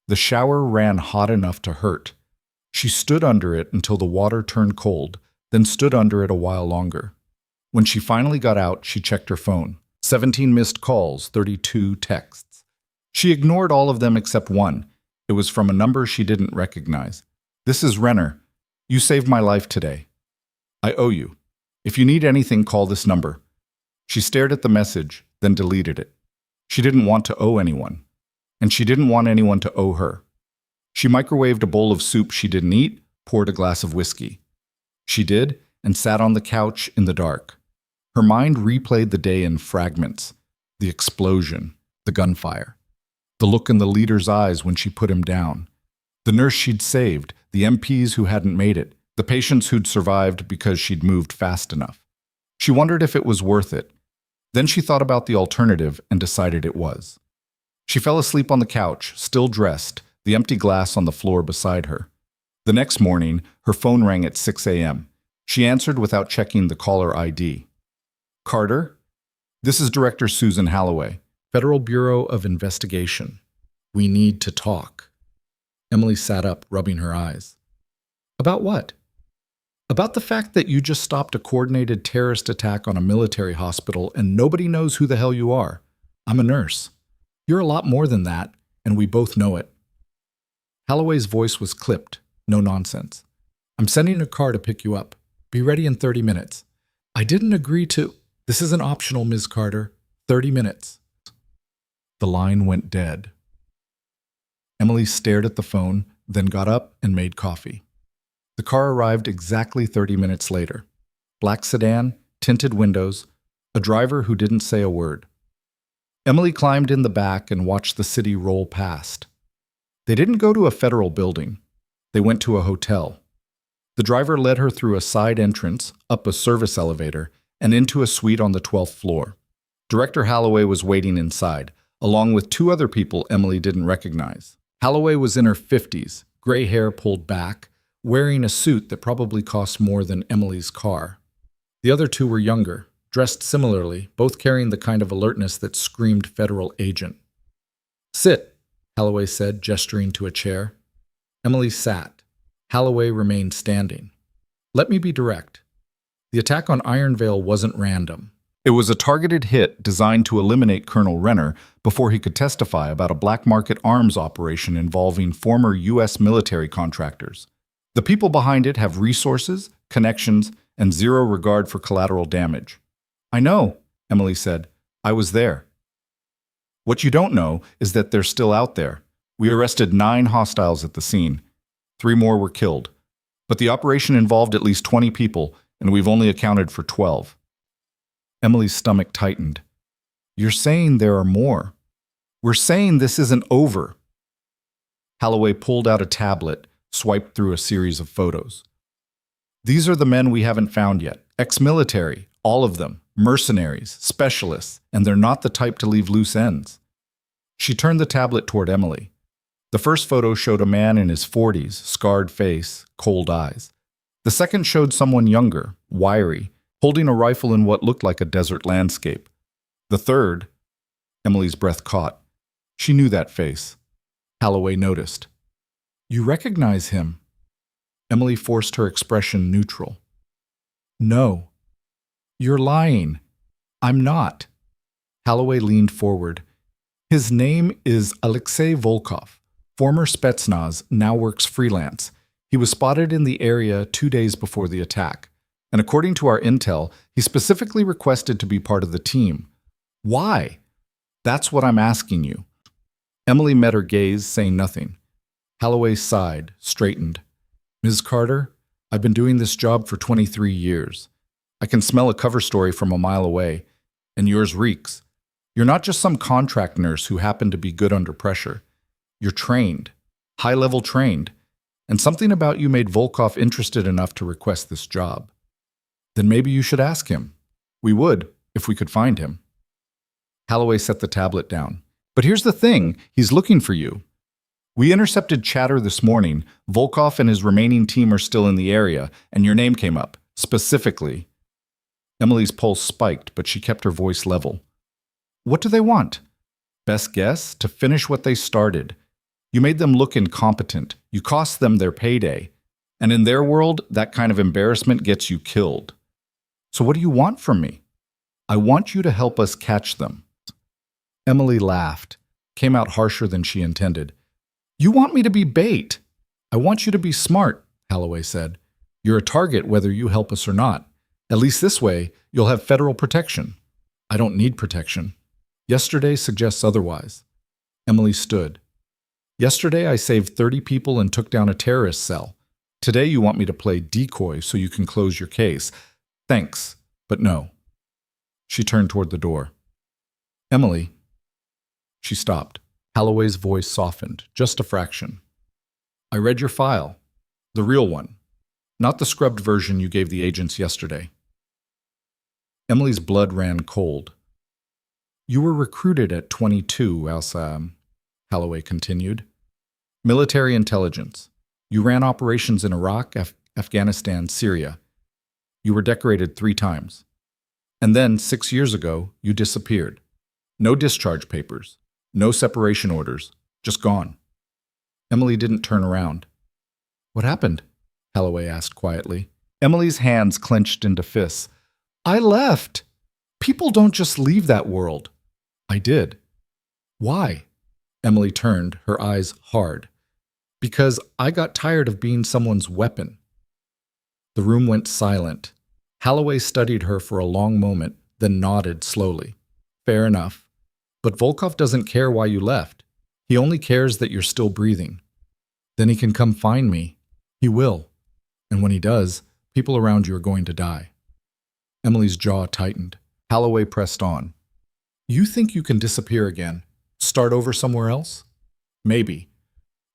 The shower ran hot enough to hurt. She stood under it until the water turned cold, then stood under it a while longer. When she finally got out, she checked her phone. 17 missed calls, 32 texts. She ignored all of them except one. It was from a number she didn't recognize. "This is Renner. You saved my life today. I owe you. If you need anything, call this number." She stared at the message, then deleted it. She didn't want to owe anyone, and she didn't want anyone to owe her. She microwaved a bowl of soup she didn't eat, poured a glass of whiskey. She did, and sat on the couch in the dark. Her mind replayed the day in fragments. The explosion, the gunfire, the look in the leader's eyes when she put him down, the nurse she'd saved, the MPs who hadn't made it, the patients who'd survived because she'd moved fast enough. She wondered if it was worth it. Then she thought about the alternative and decided it was. She fell asleep on the couch, still dressed, the empty glass on the floor beside her. The next morning, her phone rang at 6 a.m. She answered without checking the caller ID. "Carter? This is Director Susan Halloway, Federal Bureau of Investigation. We need to talk." Emily sat up, rubbing her eyes. "About what?" "About the fact that you just stopped a coordinated terrorist attack on a military hospital and nobody knows who the hell you are. I'm a nurse. You're a lot more than that, and we both know it." Halloway's voice was clipped, no nonsense. "I'm sending a car to pick you up. Be ready in 30 minutes. I didn't agree to—" "This isn't optional, Ms. Carter. 30 minutes. The line went dead. Emily stared at the phone, then got up and made coffee. The car arrived exactly 30 minutes later. Black sedan, tinted windows, a driver who didn't say a word. Emily climbed in the back and watched the city roll past. They didn't go to a federal building. They went to a hotel. The driver led her through a side entrance, up a service elevator, and into a suite on the 12th floor. Director Halloway was waiting inside, along with two other people Emily didn't recognize. Halloway was in her 50s, gray hair pulled back, wearing a suit that probably cost more than Emily's car. The other two were younger, dressed similarly, both carrying the kind of alertness that screamed federal agent. "Sit," Halloway said, gesturing to a chair. Emily sat. Halloway remained standing. "Let me be direct. The attack on Ironvale wasn't random. It was a targeted hit designed to eliminate Colonel Renner before he could testify about a black market arms operation involving former U.S. military contractors. The people behind it have resources, connections, and zero regard for collateral damage." "I know," Emily said. "I was there." "What you don't know is that they're still out there. We arrested 9 hostiles at the scene. 3 more were killed. But the operation involved at least 20 people, and we've only accounted for 12. Emily's stomach tightened. "You're saying there are more. We're saying this isn't over." Halloway pulled out a tablet, swiped through a series of photos. "These are the men we haven't found yet. Ex-military, all of them. Mercenaries, specialists, and they're not the type to leave loose ends." She turned the tablet toward Emily. The first photo showed a man in his 40s, scarred face, cold eyes. The second showed someone younger, wiry, holding a rifle in what looked like a desert landscape. The third, Emily's breath caught. She knew that face. Halloway noticed. "You recognize him?" Emily forced her expression neutral. "No." "You're lying." "I'm not." Halloway leaned forward. "His name is Alexei Volkov, former Spetsnaz, now works freelance. He was spotted in the area 2 days before the attack. And according to our intel, he specifically requested to be part of the team. Why? That's what I'm asking you. Emily met her gaze, saying nothing. Holloway sighed, straightened. Ms. Carter, I've been doing this job for 23 years. I can smell a cover story from a mile away, and yours reeks. You're not just some contract nurse who happened to be good under pressure. You're trained, high-level trained, and something about you made Volkov interested enough to request this job. Then maybe you should ask him. We would, if we could find him. Holloway set the tablet down. But here's the thing, he's looking for you. We intercepted chatter this morning. Volkov and his remaining team are still in the area, and your name came up, specifically. Emily's pulse spiked, but she kept her voice level. What do they want? Best guess, to finish what they started. You made them look incompetent. You cost them their payday. And in their world, that kind of embarrassment gets you killed. So what do you want from me? I want you to help us catch them. Emily laughed, came out harsher than she intended. You want me to be bait? I want you to be smart, Holloway said. You're a target whether you help us or not. At least this way, you'll have federal protection. I don't need protection. Yesterday suggests otherwise. Emily stood. Yesterday I saved 30 people and took down a terrorist cell. Today you want me to play decoy so you can close your case. Thanks, but no. She turned toward the door. Emily. She stopped. Holloway's voice softened, just a fraction. I read your file. The real one. Not the scrubbed version you gave the agents yesterday. Emily's blood ran cold. You were recruited at 22, Elsa, Holloway continued. Military intelligence. You ran operations in Iraq, Afghanistan, Syria. You were decorated 3 times. And then, 6 years ago, you disappeared. No discharge papers. No separation orders. Just gone. Emily didn't turn around. What happened? Holloway asked quietly. Emily's hands clenched into fists. I left. People don't just leave that world. I did. Why? Emily turned, her eyes hard. Because I got tired of being someone's weapon. The room went silent. Holloway studied her for a long moment, then nodded slowly. Fair enough. But Volkov doesn't care why you left. He only cares that you're still breathing. Then he can come find me. He will. And when he does, people around you are going to die. Emily's jaw tightened. Holloway pressed on. You think you can disappear again? Start over somewhere else? Maybe.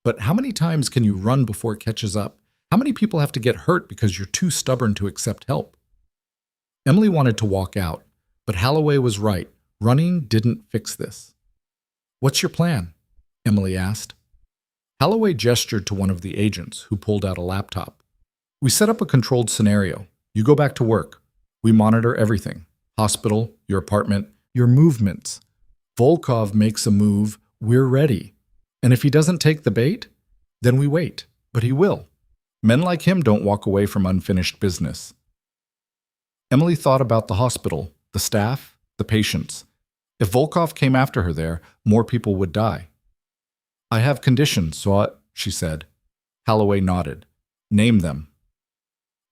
But how many times can you run before it catches up? How many people have to get hurt because you're too stubborn to accept help? Emily wanted to walk out, but Holloway was right. Running didn't fix this. What's your plan? Emily asked. Holloway gestured to one of the agents, who pulled out a laptop. We set up a controlled scenario. You go back to work. We monitor everything. Hospital, your apartment, your movements. Volkov makes a move, we're ready. And if he doesn't take the bait, then we wait. But he will. Men like him don't walk away from unfinished business. Emily thought about the hospital, the staff, the patients. If Volkov came after her there, more people would die. I have conditions, she said. Holloway nodded. Name them.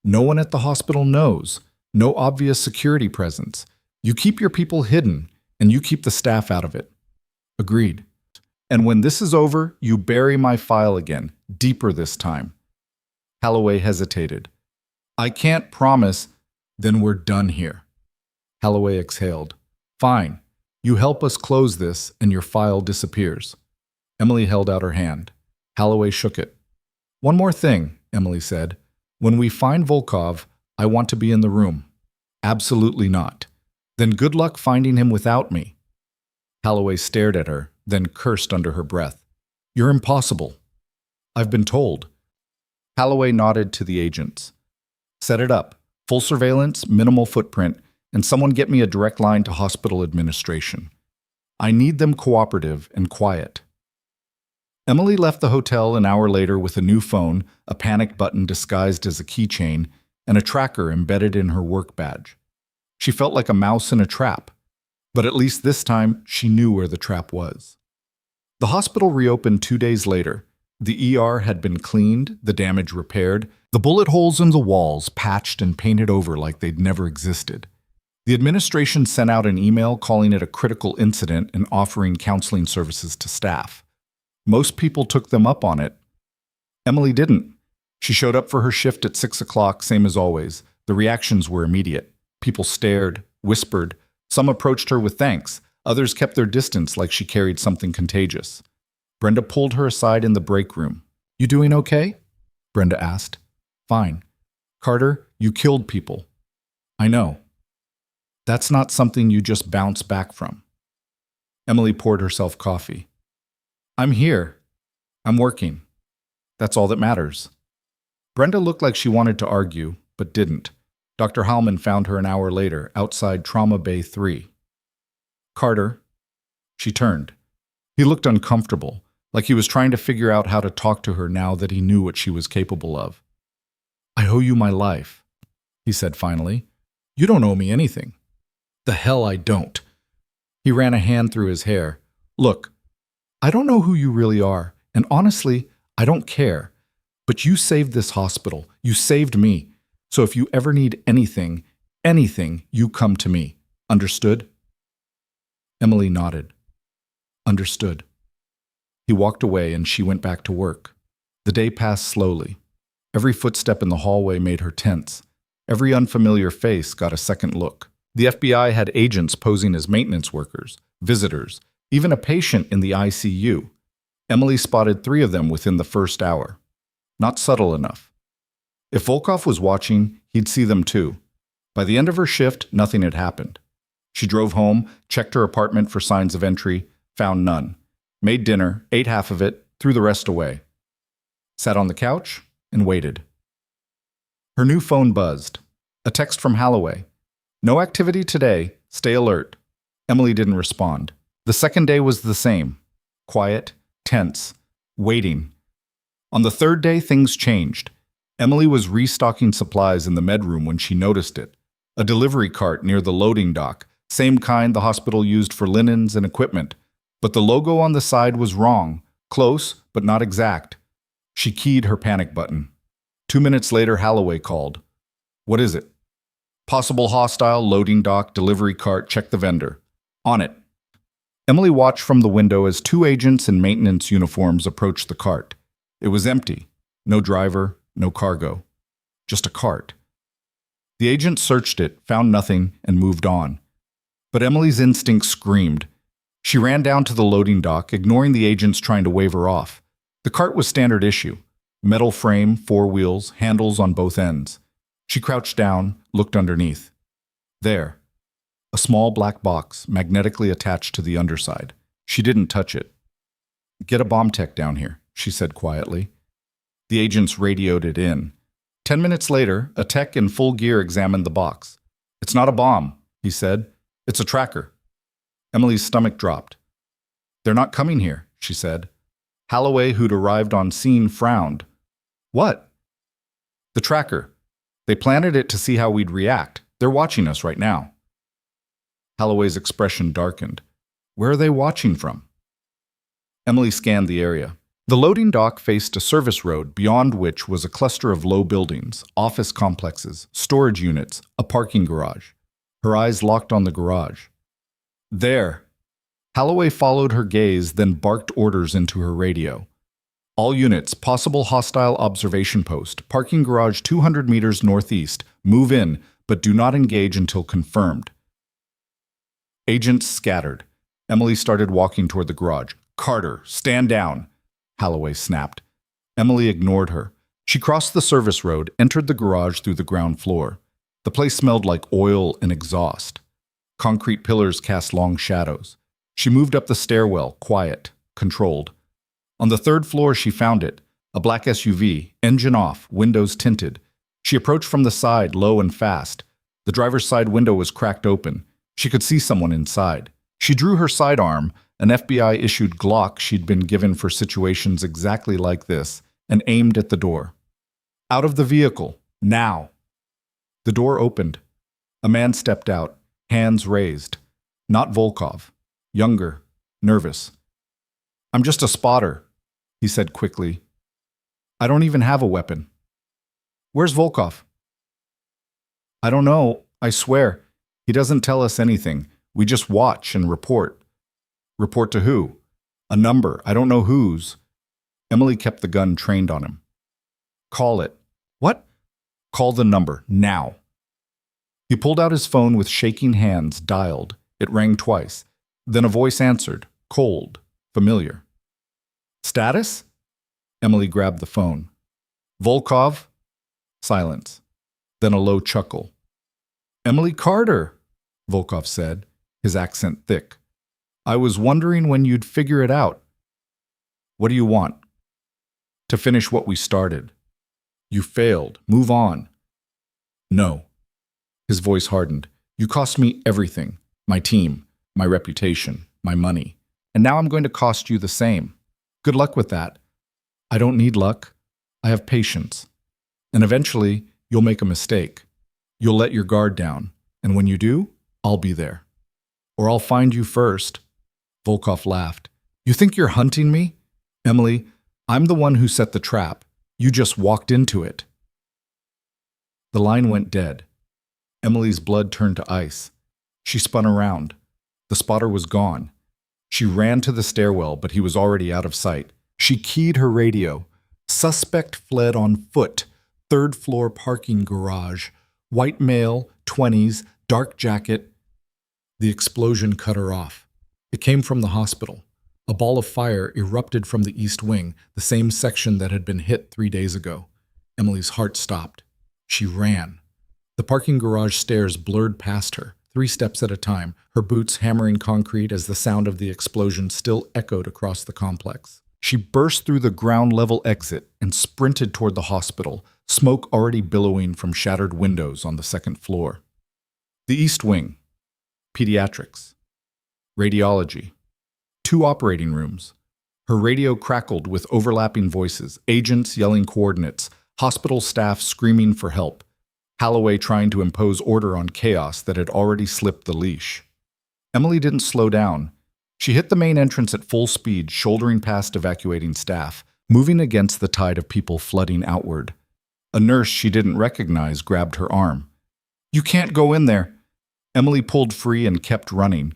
No one at the hospital knows. No obvious security presence. You keep your people hidden, and you keep the staff out of it. Agreed. And when this is over, you bury my file again, deeper this time. Holloway hesitated. I can't promise. Then we're done here. Holloway exhaled. Fine. You help us close this, and your file disappears. Emily held out her hand. Holloway shook it. One more thing, Emily said. When we find Volkov, I want to be in the room. Absolutely not. Then good luck finding him without me. Holloway stared at her, then cursed under her breath. You're impossible. I've been told. Holloway nodded to the agents. Set it up. Full surveillance, minimal footprint, and someone get me a direct line to hospital administration. I need them cooperative and quiet. Emily left the hotel an hour later with a new phone, a panic button disguised as a keychain, and a tracker embedded in her work badge. She felt like a mouse in a trap, but at least this time she knew where the trap was. The hospital reopened 2 days later. The ER had been cleaned, the damage repaired, the bullet holes in the walls patched and painted over like they'd never existed. The administration sent out an email calling it a critical incident and offering counseling services to staff. Most people took them up on it. Emily didn't. She showed up for her shift at 6 o'clock, same as always. The reactions were immediate. People stared, whispered. Some approached her with thanks. Others kept their distance like she carried something contagious. Brenda pulled her aside in the break room. "You doing okay?" Brenda asked. "Fine." "Carter, you killed people." "I know." "That's not something you just bounce back from." Emily poured herself coffee. "I'm here. I'm working. That's all that matters." Brenda looked like she wanted to argue, but didn't. Dr. Hallman found her an hour later, outside Trauma Bay 3. "Carter." She turned. He looked uncomfortable, like he was trying to figure out how to talk to her now that he knew what she was capable of. "I owe you my life," he said finally. "You don't owe me anything." "The hell I don't." He ran a hand through his hair. "Look, I don't know who you really are, and honestly, I don't care. But you saved this hospital. You saved me. So if you ever need anything, you come to me. Understood?" Emily nodded. "Understood." He walked away and she went back to work. The day passed slowly. Every footstep in the hallway made her tense. Every unfamiliar face got a second look. The FBI had agents posing as maintenance workers, visitors, even a patient in the ICU. Emily spotted 3 of them within the first hour. Not subtle enough. If Volkov was watching, he'd see them too. By the end of her shift, nothing had happened. She drove home, checked her apartment for signs of entry, found none. Made dinner, ate half of it, threw the rest away. Sat on the couch and waited. Her new phone buzzed. A text from Holloway. "No activity today. Stay alert." Emily didn't respond. The second day was the same. Quiet, tense, waiting. On the third day, things changed. Emily was restocking supplies in the medroom when she noticed it. A delivery cart near the loading dock, same kind the hospital used for linens and equipment. But the logo on the side was wrong, close, but not exact. She keyed her panic button. 2 minutes later, Holloway called. "What is it?" "Possible hostile, loading dock, delivery cart, check the vendor." "On it." Emily watched from the window as 2 agents in maintenance uniforms approached the cart. It was empty. No driver, no cargo. Just a cart. The agent searched it, found nothing, and moved on. But Emily's instinct screamed. She ran down to the loading dock, ignoring the agents trying to wave her off. The cart was standard issue. Metal frame, 4 wheels, handles on both ends. She crouched down, looked underneath. There. A small black box, magnetically attached to the underside. She didn't touch it. "Get a bomb tech down here," she said quietly. The agents radioed it in. 10 minutes later, a tech in full gear examined the box. "It's not a bomb," he said. "It's a tracker." Emily's stomach dropped. "They're not coming here," she said. Holloway, who'd arrived on scene, frowned. "What?" "The tracker. They planted it to see how we'd react. They're watching us right now." Holloway's expression darkened. "Where are they watching from?" Emily scanned the area. The loading dock faced a service road beyond which was a cluster of low buildings, office complexes, storage units, a parking garage. Her eyes locked on the garage. "There." Holloway followed her gaze, then barked orders into her radio. "All units, possible hostile observation post, parking garage 200 meters northeast. Move in, but do not engage until confirmed." Agents scattered. Emily started walking toward the garage. "Carter, stand down," Holloway snapped. Emily ignored her. She crossed the service road, entered the garage through the ground floor. The place smelled like oil and exhaust. Concrete pillars cast long shadows. She moved up the stairwell, quiet, controlled. On the 3rd floor, she found it. A black SUV, engine off, windows tinted. She approached from the side, low and fast. The driver's side window was cracked open. She could see someone inside. She drew her sidearm, an FBI-issued Glock she'd been given for situations exactly like this, and aimed at the door. "Out of the vehicle, now!" The door opened. A man stepped out, hands raised. Not Volkov. Younger, nervous. "I'm just a spotter," he said quickly, I don't even have a weapon. Where's Volkov? I don't know, I swear. He doesn't tell us anything. We just watch and report. Report to who? A number. I don't know whose. Emily kept the gun trained on him. Call it. What? Call the number, now. He pulled out his phone with shaking hands, dialed. It rang twice. Then a voice answered, cold, familiar. Status? Emily grabbed the phone. Volkov? Silence. Then a low chuckle. Emily Carter, Volkov said, his accent thick. I was wondering when you'd figure it out. What do you want? To finish what we started. You failed. Move on. No. His voice hardened. You cost me everything. My team, my reputation, my money. And now I'm going to cost you the same. Good luck with that. I don't need luck. I have patience. And eventually, you'll make a mistake. You'll let your guard down. And when you do, I'll be there. Or I'll find you first. Volkov laughed. You think you're hunting me? Emily, I'm the one who set the trap. You just walked into it. The line went dead. Emily's blood turned to ice. She spun around. The spotter was gone. She ran to the stairwell, but he was already out of sight. She keyed her radio. Suspect fled on foot. Third floor parking garage. White male, 20s, dark jacket. The explosion cut her off. It came from the hospital. A ball of fire erupted from the east wing, the same section that had been hit 3 days ago. Emily's heart stopped. She ran. The parking garage stairs blurred past her, 3 steps at a time, her boots hammering concrete as the sound of the explosion still echoed across the complex. She burst through the ground-level exit and sprinted toward the hospital, smoke already billowing from shattered windows on the 2nd floor. The East Wing. Pediatrics. Radiology. 2 operating rooms. Her radio crackled with overlapping voices, agents yelling coordinates, hospital staff screaming for help, Holloway trying to impose order on chaos that had already slipped the leash. Emily didn't slow down. She hit the main entrance at full speed, shouldering past evacuating staff, moving against the tide of people flooding outward. A nurse she didn't recognize grabbed her arm. You can't go in there. Emily pulled free and kept running.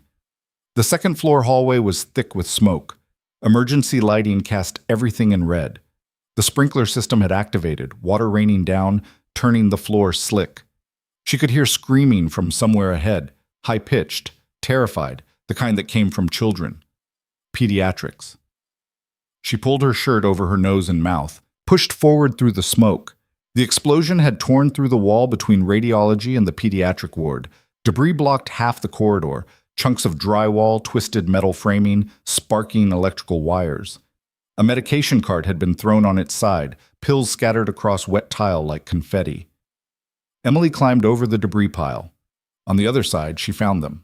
The 2nd floor hallway was thick with smoke. Emergency lighting cast everything in red. The sprinkler system had activated, water raining down, turning the floor slick. She could hear screaming from somewhere ahead, high-pitched, terrified, the kind that came from children. Pediatrics. She pulled her shirt over her nose and mouth, pushed forward through the smoke. The explosion had torn through the wall between radiology and the pediatric ward. Debris blocked half the corridor, chunks of drywall, twisted metal framing, sparking electrical wires. A medication cart had been thrown on its side, pills scattered across wet tile like confetti. Emily climbed over the debris pile. On the other side, she found them.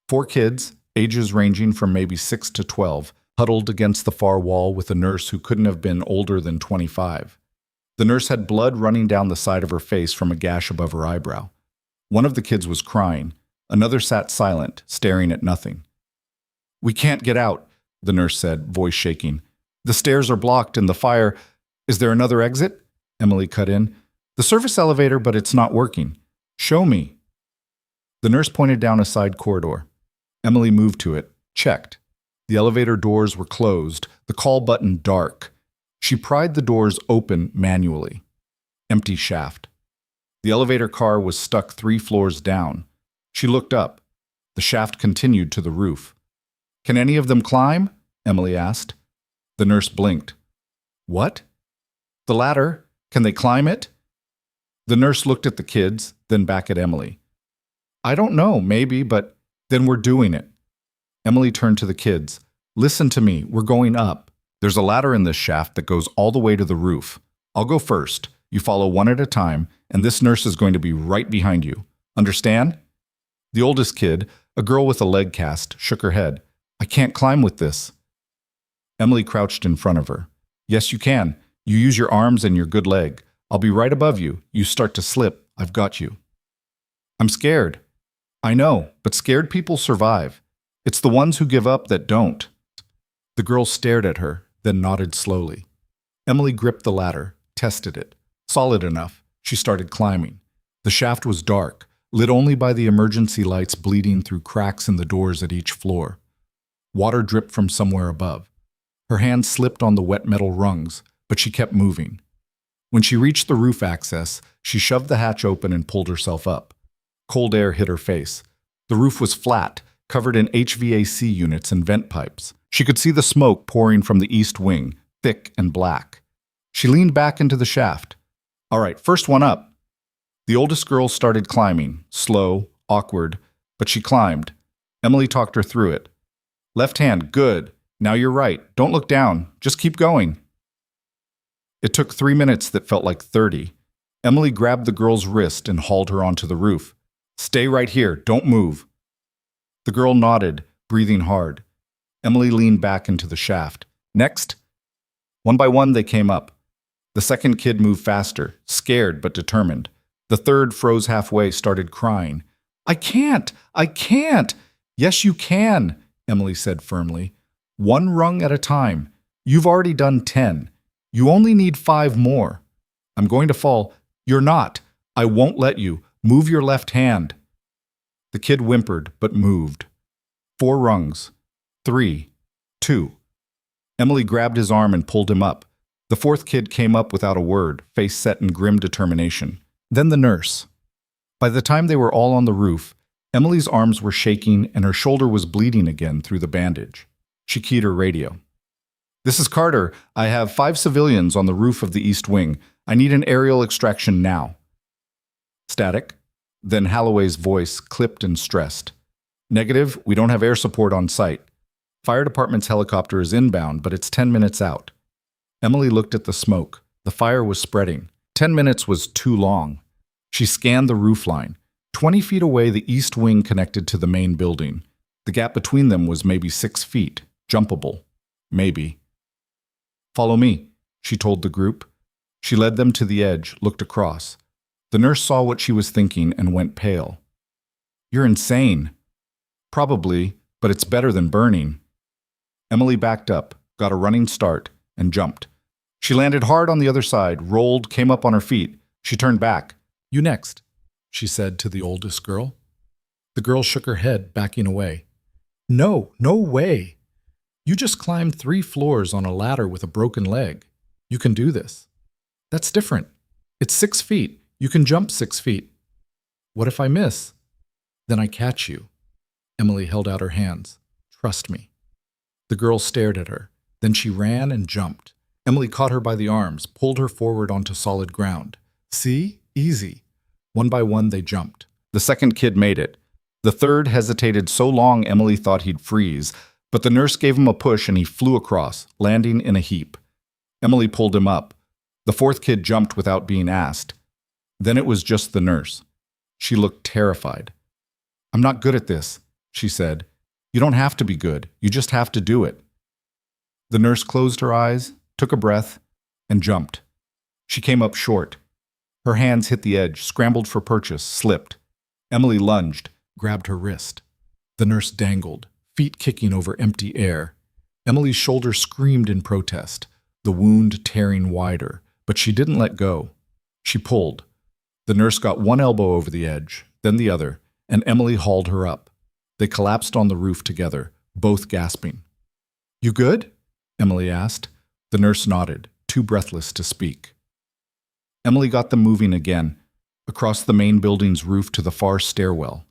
4 kids, ages ranging from maybe 6 to 12, huddled against the far wall with a nurse who couldn't have been older than 25. The nurse had blood running down the side of her face from a gash above her eyebrow. One of the kids was crying. Another sat silent, staring at nothing. We can't get out, the nurse said, voice shaking. The stairs are blocked and the fire... Is there another exit? Emily cut in. The service elevator, but it's not working. Show me. The nurse pointed down a side corridor. Emily moved to it, checked. The elevator doors were closed, the call button dark. She pried the doors open manually. Empty shaft. The elevator car was stuck 3 floors down. She looked up. The shaft continued to the roof. Can any of them climb? Emily asked. The nurse blinked. What? The ladder. Can they climb it? The nurse looked at the kids, then back at Emily. I don't know, maybe, but then we're doing it. Emily turned to the kids. Listen to me, we're going up. There's a ladder in this shaft that goes all the way to the roof. I'll go first. You follow one at a time, and this nurse is going to be right behind you. Understand? The oldest kid, a girl with a leg cast, shook her head. I can't climb with this. Emily crouched in front of her. Yes, you can. You use your arms and your good leg. I'll be right above you. You start to slip. I've got you. I'm scared. I know, but scared people survive. It's the ones who give up that don't. The girl stared at her, then nodded slowly. Emily gripped the ladder, tested it. Solid enough. She started climbing. The shaft was dark, lit only by the emergency lights bleeding through cracks in the doors at each floor. Water dripped from somewhere above. Her hand slipped on the wet metal rungs, but she kept moving. When she reached the roof access, she shoved the hatch open and pulled herself up. Cold air hit her face. The roof was flat, covered in HVAC units and vent pipes. She could see the smoke pouring from the east wing, thick and black. She leaned back into the shaft. All right, first one up. The oldest girl started climbing, slow, awkward, but she climbed. Emily talked her through it. Left hand, good. Now you're right. Don't look down. Just keep going. It took 3 minutes that felt like 30. Emily grabbed the girl's wrist and hauled her onto the roof. Stay right here. Don't move. The girl nodded, breathing hard. Emily leaned back into the shaft. Next. One by one, they came up. The second kid moved faster, scared but determined. The third froze halfway, started crying. I can't! I can't! Yes, you can, Emily said firmly. One rung at a time. You've already done 10. You only need 5 more. I'm going to fall. You're not. I won't let you. Move your left hand. The kid whimpered, but moved. 4 rungs. 3. 2. Emily grabbed his arm and pulled him up. The fourth kid came up without a word, face set in grim determination. Then the nurse. By the time they were all on the roof, Emily's arms were shaking and her shoulder was bleeding again through the bandage. She keyed her radio. This is Carter. I have 5 civilians on the roof of the east wing. I need an aerial extraction now. Static. Then Holloway's voice clipped and stressed. Negative, we don't have air support on site. Fire department's helicopter is inbound, but it's 10 minutes out. Emily looked at the smoke. The fire was spreading. 10 minutes was too long. She scanned the roofline. 20 feet away, the east wing connected to the main building. The gap between them was maybe 6 feet. Jumpable. Maybe. Follow me, she told the group. She led them to the edge, looked across. The nurse saw what she was thinking and went pale. You're insane. Probably, but it's better than burning. Emily backed up, got a running start, and jumped. She landed hard on the other side, rolled, came up on her feet. She turned back. You next, she said to the oldest girl. The girl shook her head, backing away. No way. You just climbed 3 floors on a ladder with a broken leg. You can do this. That's different. It's 6 feet. You can jump 6 feet. What if I miss? Then I catch you. Emily held out her hands. Trust me. The girl stared at her. Then she ran and jumped. Emily caught her by the arms, pulled her forward onto solid ground. See? Easy. One by one, they jumped. The second kid made it. The third hesitated so long Emily thought he'd freeze, but the nurse gave him a push and he flew across, landing in a heap. Emily pulled him up. The fourth kid jumped without being asked. Then it was just the nurse. She looked terrified. I'm not good at this, she said. You don't have to be good. You just have to do it. The nurse closed her eyes, took a breath, and jumped. She came up short. Her hands hit the edge, scrambled for purchase, slipped. Emily lunged, grabbed her wrist. The nurse dangled, feet kicking over empty air. Emily's shoulder screamed in protest, the wound tearing wider, but she didn't let go. She pulled. The nurse got one elbow over the edge, then the other, and Emily hauled her up. They collapsed on the roof together, both gasping. You good? Emily asked. The nurse nodded, too breathless to speak. Emily got them moving again, across the main building's roof to the far stairwell.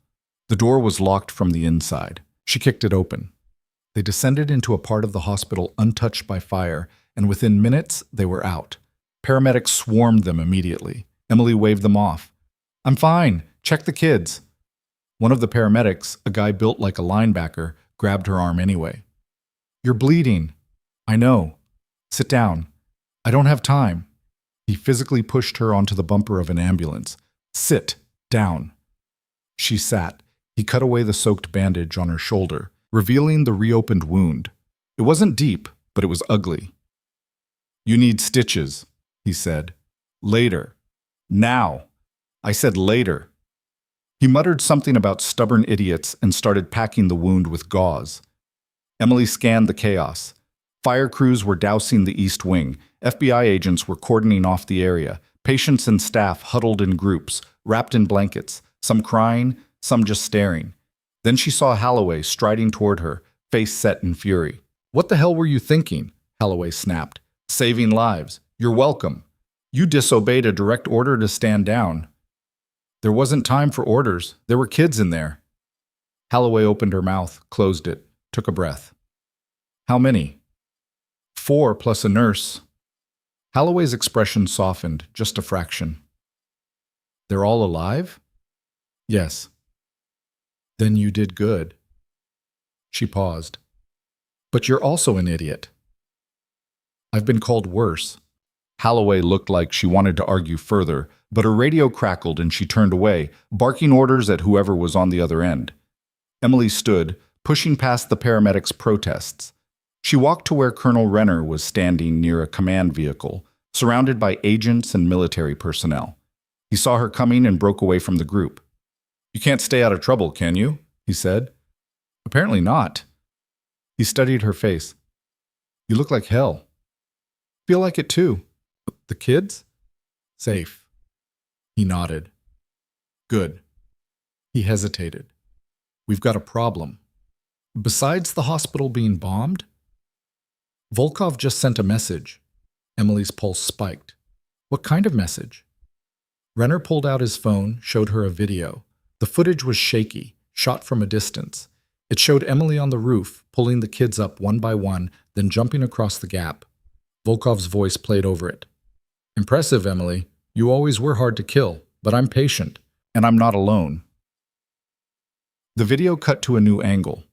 The door was locked from the inside. She kicked it open. They descended into a part of the hospital untouched by fire, and within minutes they were out. Paramedics swarmed them immediately. Emily waved them off. I'm fine. Check the kids. One of the paramedics, a guy built like a linebacker, grabbed her arm anyway. You're bleeding. I know. Sit down. I don't have time. He physically pushed her onto the bumper of an ambulance. Sit down. She sat. He cut away the soaked bandage on her shoulder, revealing the reopened wound. It wasn't deep, but it was ugly. You need stitches, he said. Later. Now. I said later. He muttered something about stubborn idiots and started packing the wound with gauze. Emily scanned the chaos. Fire crews were dousing the east wing. FBI agents were cordoning off the area. Patients and staff huddled in groups, wrapped in blankets, some crying, some just staring. Then she saw Holloway striding toward her, face set in fury. "What the hell were you thinking?" Holloway snapped. "Saving lives. You're welcome. You disobeyed a direct order to stand down." "There wasn't time for orders. There were kids in there." Holloway opened her mouth, closed it, took a breath. "How many?" "4 plus a nurse." Holloway's expression softened, just a fraction. "They're all alive?" "Yes." "Then you did good." She paused. "But you're also an idiot." "I've been called worse." Holloway looked like she wanted to argue further, but her radio crackled and she turned away, barking orders at whoever was on the other end. Emily stood, pushing past the paramedics' protests. She walked to where Colonel Renner was standing near a command vehicle, surrounded by agents and military personnel. He saw her coming and broke away from the group. "You can't stay out of trouble, can you?" he said. "Apparently not." He studied her face. "You look like hell." "Feel like it too." "The kids?" "Safe." He nodded. "Good." He hesitated. "We've got a problem." "Besides the hospital being bombed?" "Volkov just sent a message." Emily's pulse spiked. "What kind of message?" Renner pulled out his phone, showed her a video. The footage was shaky, shot from a distance. It showed Emily on the roof, pulling the kids up one by one, then jumping across the gap. Volkov's voice played over it. "Impressive, Emily. You always were hard to kill, but I'm patient, and I'm not alone." The video cut to a new angle.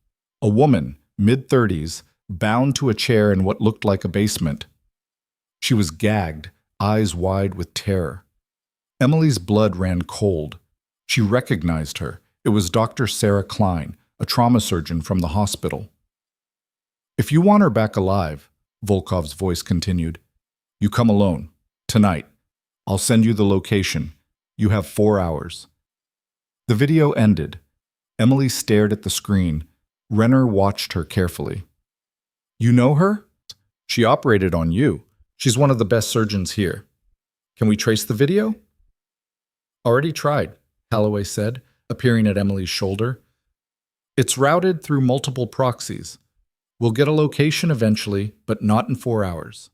A woman, mid-30s, bound to a chair in what looked like a basement. She was gagged, eyes wide with terror. Emily's blood ran cold. She recognized her. It was Dr. Sarah Klein, a trauma surgeon from the hospital. "If you want her back alive," Volkov's voice continued, "you come alone. Tonight. I'll send you the location. You have 4 hours." The video ended. Emily stared at the screen. Renner watched her carefully. "You know her?" "She operated on you. She's one of the best surgeons here." "Can we trace the video?" "Already tried," Holloway said, appearing at Emily's shoulder. "It's routed through multiple proxies. We'll get a location eventually, but not in 4 hours."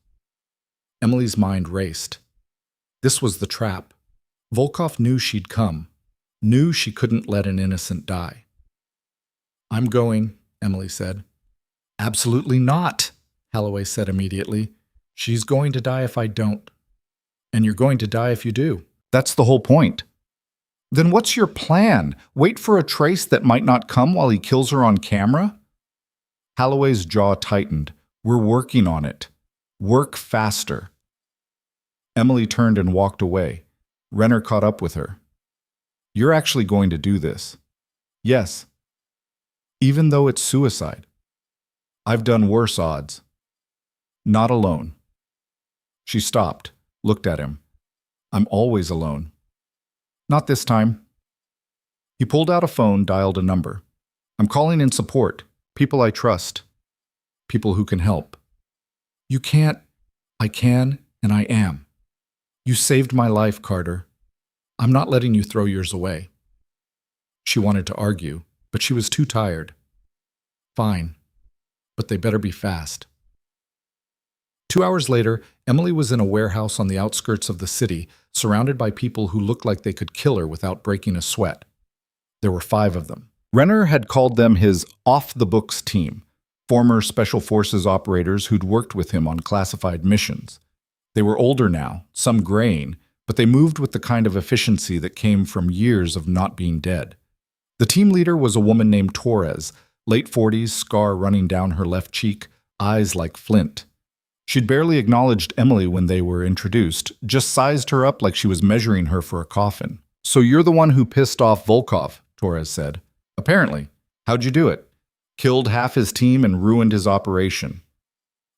Emily's mind raced. This was the trap. Volkov knew she'd come, knew she couldn't let an innocent die. "I'm going," Emily said. "Absolutely not," Holloway said immediately. "She's going to die if I don't. And you're going to die if you do." "That's the whole point." "Then what's your plan? Wait for a trace that might not come while he kills her on camera?" Holloway's jaw tightened. "We're working on it. Work faster." Emily turned and walked away. Renner caught up with her. "You're actually going to do this?" "Yes." "Even though it's suicide?" "I've done worse odds." "Not alone." She stopped, looked at him. "I'm always alone." "Not this time." He pulled out a phone, dialed a number. "I'm calling in support. People I trust. People who can help." "You can't." "I can, and I am. You saved my life, Carter. I'm not letting you throw yours away." She wanted to argue, but she was too tired. "Fine, but they better be fast." 2 hours later, Emily was in a warehouse on the outskirts of the city, surrounded by people who looked like they could kill her without breaking a sweat. There were 5 of them. Renner had called them his off-the-books team, former Special Forces operators who'd worked with him on classified missions. They were older now, some graying, but they moved with the kind of efficiency that came from years of not being dead. The team leader was a woman named Torres, late 40s, scar running down her left cheek, eyes like flint. She'd barely acknowledged Emily when they were introduced, just sized her up like she was measuring her for a coffin. "So you're the one who pissed off Volkov," Torres said. "Apparently. How'd you do it?" "Killed half his team and ruined his operation."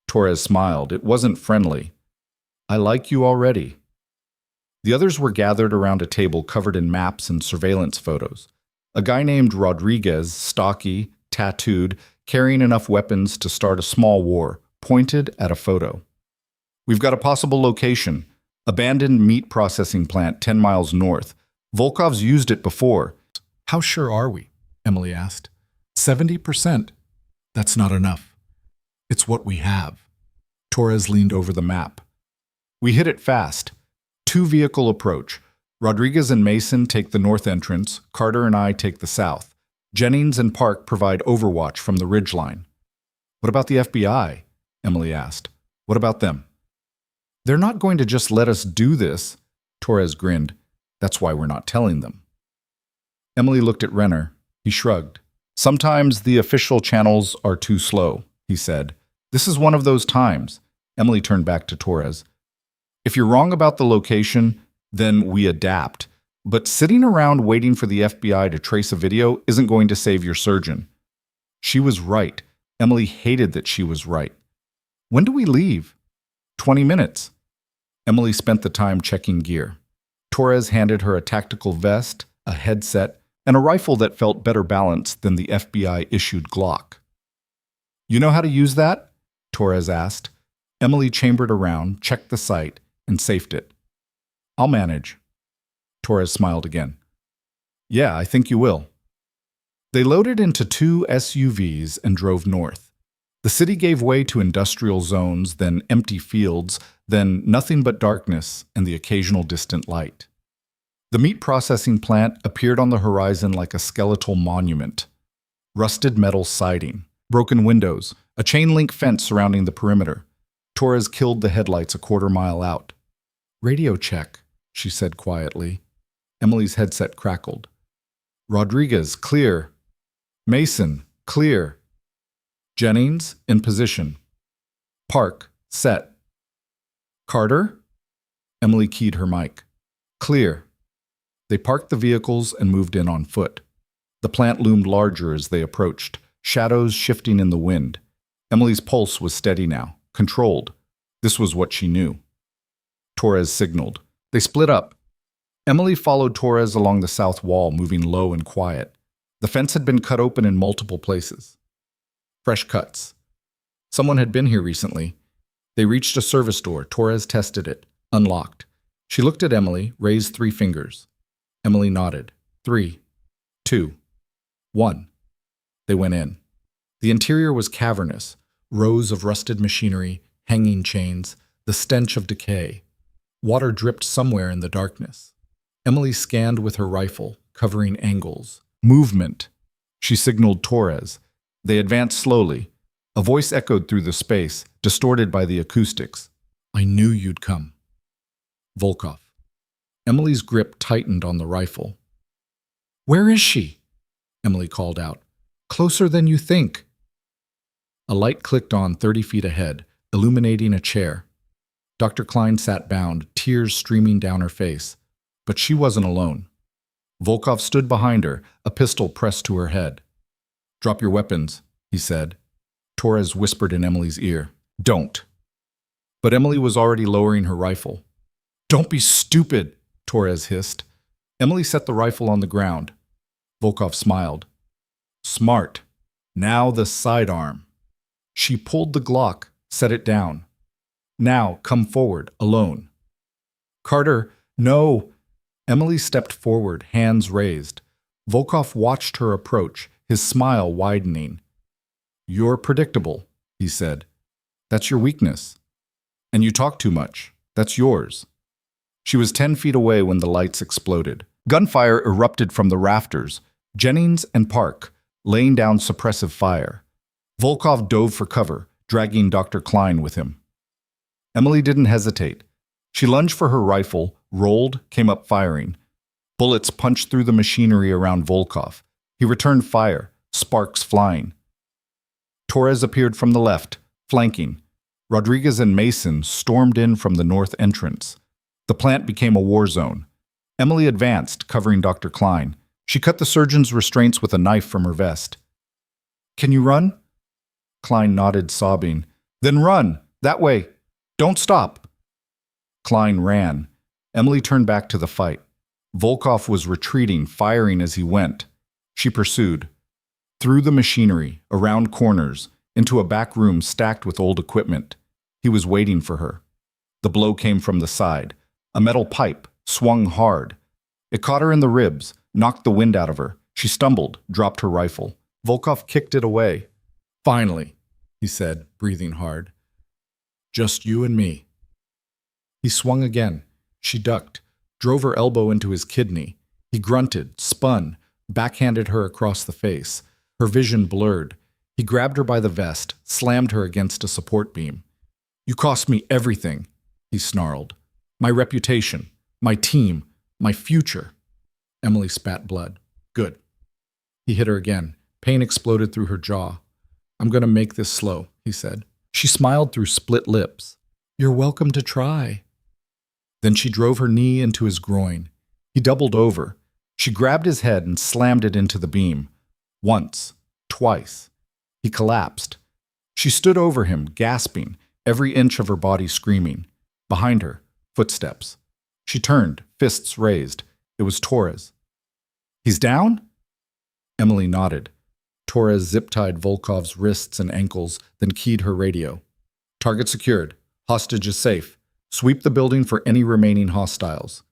Torres smiled. It wasn't friendly. "I like you already." The others were gathered around a table covered in maps and surveillance photos. A guy named Rodriguez, stocky, tattooed, carrying enough weapons to start a small war, pointed at a photo. We've got a possible location. Abandoned meat processing plant 10 miles north. Volkov's used it before. How sure are we? Emily asked. 70%. That's not enough. It's what we have. Torres leaned over the map. We hit it fast. 2-vehicle approach. Rodriguez and Mason take the north entrance. Carter and I take the south. Jennings and Park provide overwatch from the ridgeline. What about the FBI? Emily asked. What about them? They're not going to just let us do this. Torres grinned. That's why we're not telling them. Emily looked at Renner. He shrugged. Sometimes the official channels are too slow, he said. This is one of those times. Emily turned back to Torres. If you're wrong about the location, then we adapt. But sitting around waiting for the FBI to trace a video isn't going to save your surgeon. She was right. Emily hated that she was right. When do we leave? 20 minutes. Emily spent the time checking gear. Torres handed her a tactical vest, a headset, and a rifle that felt better balanced than the FBI-issued Glock. You know how to use that? Torres asked. Emily chambered around, checked the sight, and safed it. I'll manage. Torres smiled again. Yeah, I think you will. They loaded into 2 SUVs and drove north. The city gave way to industrial zones, then empty fields, then nothing but darkness and the occasional distant light. The meat processing plant appeared on the horizon like a skeletal monument. Rusted metal siding, broken windows, a chain-link fence surrounding the perimeter. Torres killed the headlights a quarter-mile out. Radio check, she said quietly. Emily's headset crackled. Rodriguez, clear. Mason, clear. Jennings, in position. Park, set. Carter? Emily keyed her mic. Clear. They parked the vehicles and moved in on foot. The plant loomed larger as they approached, shadows shifting in the wind. Emily's pulse was steady now, controlled. This was what she knew. Torres signaled. They split up. Emily followed Torres along the south wall, moving low and quiet. The fence had been cut open in multiple places. Fresh cuts. Someone had been here recently. They reached a service door. Torres tested it. Unlocked. She looked at Emily, raised 3 fingers. Emily nodded. 3, 2, 1. They went in. The interior was cavernous. Rows of rusted machinery, hanging chains, the stench of decay. Water dripped somewhere in the darkness. Emily scanned with her rifle, covering angles. Movement. She signaled Torres. They advanced slowly. A voice echoed through the space, distorted by the acoustics. I knew you'd come. Volkov. Emily's grip tightened on the rifle. Where is she? Emily called out. Closer than you think. A light clicked on 30 feet ahead, illuminating a chair. Dr. Klein sat bound, tears streaming down her face. But she wasn't alone. Volkov stood behind her, a pistol pressed to her head. Drop your weapons, he said. Torres whispered in Emily's ear. Don't. But Emily was already lowering her rifle. Don't be stupid, Torres hissed. Emily set the rifle on the ground. Volkov smiled. Smart. Now the sidearm. She pulled the Glock, set it down. Now come forward, alone. Carter, no. Emily stepped forward, hands raised. Volkov watched her approach, his smile widening. You're predictable, he said. That's your weakness. And you talk too much. That's yours. She was 10 feet away when the lights exploded. Gunfire erupted from the rafters. Jennings and Park, laying down suppressive fire. Volkov dove for cover, dragging Dr. Klein with him. Emily didn't hesitate. She lunged for her rifle, rolled, came up firing. Bullets punched through the machinery around Volkov. He returned fire, sparks flying. Torres appeared from the left, flanking. Rodriguez and Mason stormed in from the north entrance. The plant became a war zone. Emily advanced, covering Dr. Klein. She cut the surgeon's restraints with a knife from her vest. Can you run? Klein nodded, sobbing. Then run, that way. Don't stop. Klein ran. Emily turned back to the fight. Volkov was retreating, firing as he went. She pursued. Through the machinery, around corners, into a back room stacked with old equipment. He was waiting for her. The blow came from the side. A metal pipe swung hard. It caught her in the ribs, knocked the wind out of her. She stumbled, dropped her rifle. Volkov kicked it away. "Finally," he said, breathing hard. "Just you and me." He swung again. She ducked, drove her elbow into his kidney. He grunted, spun, backhanded her across the face. Her vision blurred. He grabbed her by the vest, slammed her against a support beam. "You cost me everything," he snarled. "My reputation, my team, my future." Emily spat blood. "Good." He hit her again. Pain exploded through her jaw. "I'm going to make this slow," he said. She smiled through split lips. "You're welcome to try." Then she drove her knee into his groin. He doubled over. She grabbed his head and slammed it into the beam. Once, twice. He collapsed. She stood over him, gasping, every inch of her body screaming. Behind her, footsteps. She turned, fists raised. It was Torres. "He's down?" Emily nodded. Torres zip-tied Volkov's wrists and ankles, then keyed her radio. "Target secured. Hostage is safe. Sweep the building for any remaining hostiles."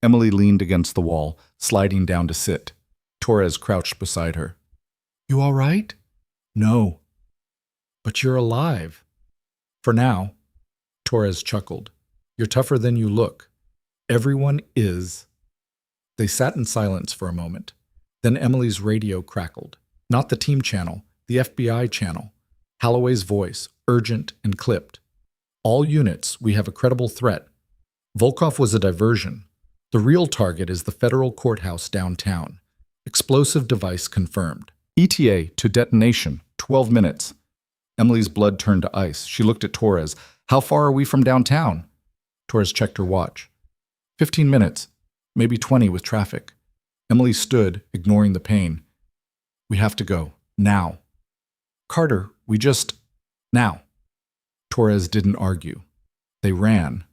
Emily leaned against the wall, sliding down to sit. Torres crouched beside her. "You all right?" "No." "But you're alive." "For now." Torres chuckled. "You're tougher than you look. Everyone is." They sat in silence for a moment. Then Emily's radio crackled. Not the team channel, the FBI channel. Holloway's voice, urgent and clipped. "All units, we have a credible threat. Volkov was a diversion. The real target is the federal courthouse downtown. Explosive device confirmed. ETA to detonation, 12 minutes. Emily's blood turned to ice. She looked at Torres. "How far are we from downtown?" Torres checked her watch. 15 minutes, maybe 20 with traffic. Emily stood, ignoring the pain. "We have to go. Now." "Carter, we just... now." Torres didn't argue. They ran.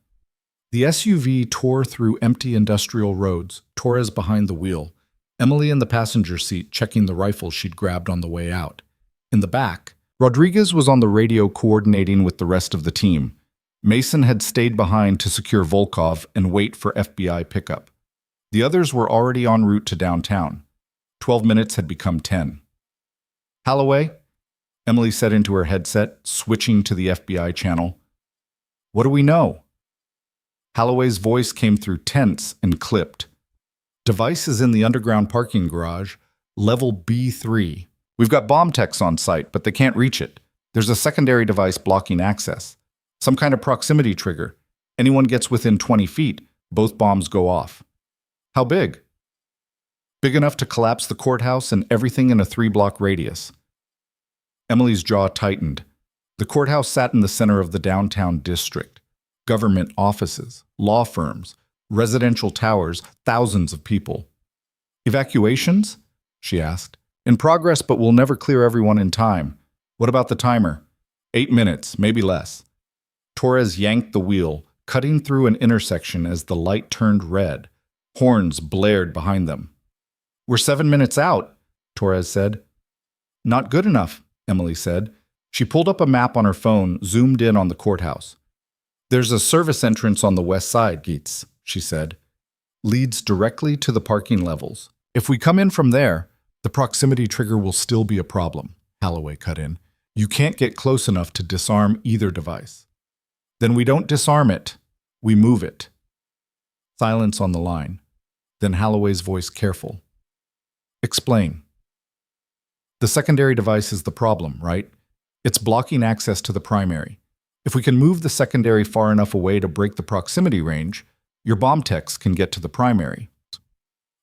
The SUV tore through empty industrial roads, Torres behind the wheel, Emily in the passenger seat checking the rifle she'd grabbed on the way out. In the back, Rodriguez was on the radio coordinating with the rest of the team. Mason had stayed behind to secure Volkov and wait for FBI pickup. The others were already en route to downtown. 12 minutes had become 10. "Holloway," Emily said into her headset, switching to the FBI channel. "What do we know?" Holloway's voice came through tense and clipped. "Device is in the underground parking garage, level B3. We've got bomb techs on site, but they can't reach it. There's a secondary device blocking access. Some kind of proximity trigger. Anyone gets within 20 feet, both bombs go off." "How big?" "Big enough to collapse the courthouse and everything in a 3-block radius." Emily's jaw tightened. The courthouse sat in the center of the downtown district. Government offices, law firms, residential towers, thousands of people. "Evacuations?" she asked. "In progress, but we'll never clear everyone in time. What about the timer?" 8 minutes, maybe less." Torres yanked the wheel, cutting through an intersection as the light turned red. Horns blared behind them. "We're 7 minutes out," Torres said. "Not good enough," Emily said. She pulled up a map on her phone, zoomed in on the courthouse. "There's a service entrance on the west side, Geets," she said. "Leads directly to the parking levels. If we come in from there, the proximity trigger will still be a problem," Holloway cut in. "You can't get close enough to disarm either device." "Then we don't disarm it. We move it." Silence on the line. Then Holloway's voice careful. "Explain." "The secondary device is the problem, right? It's blocking access to the primary. If we can move the secondary far enough away to break the proximity range, your bomb techs can get to the primary."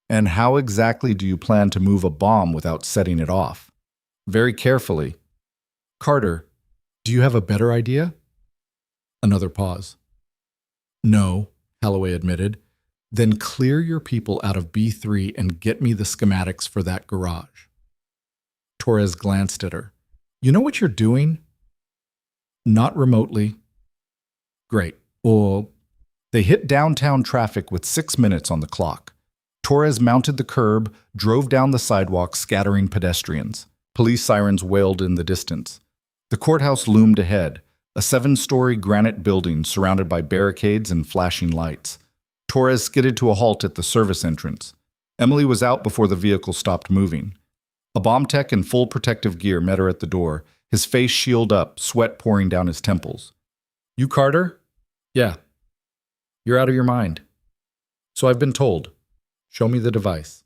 "And how exactly do you plan to move a bomb without setting it off?" "Very carefully." "Carter, do you have a better idea?" Another pause. "No," Holloway admitted. "Then clear your people out of B3 and get me the schematics for that garage." Torres glanced at her. "You know what you're doing?" "Not remotely." "Great. Well, they hit downtown traffic with 6 minutes on the clock. Torres mounted the curb, drove down the sidewalk, scattering pedestrians. Police sirens wailed in the distance. The courthouse loomed ahead, A 7-story granite building surrounded by barricades and flashing lights. Torres skidded to a halt at the service entrance. Emily was out before the vehicle stopped moving. A bomb tech in full protective gear met her at the door, his face shield up, sweat pouring down his temples. You Carter? Yeah. You're out of your mind. So I've been told. Show me the device.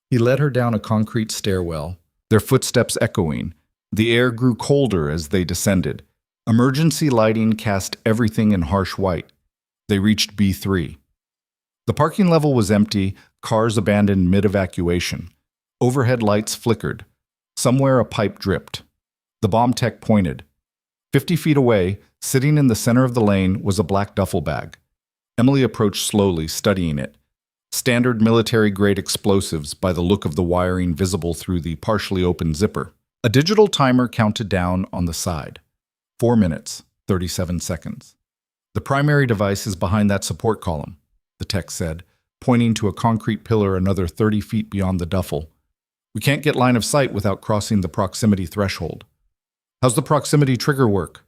He led her down a concrete stairwell, Their footsteps echoing. The air grew colder as they descended. Emergency lighting cast everything in harsh white. They reached B3. The parking level was empty, cars abandoned mid-evacuation. Overhead lights flickered. Somewhere a pipe dripped. The bomb tech pointed. 50 feet away, sitting in the center of the lane, was a black duffel bag. Emily approached slowly, studying it. Standard military-grade explosives by the look of the wiring visible through the partially open zipper. A digital timer counted down on the side. 4 minutes, 37 seconds. The primary device is behind that support column, the tech said, pointing to a concrete pillar another 30 feet beyond the duffel. We can't get line of sight without crossing the proximity threshold. How's the proximity trigger work?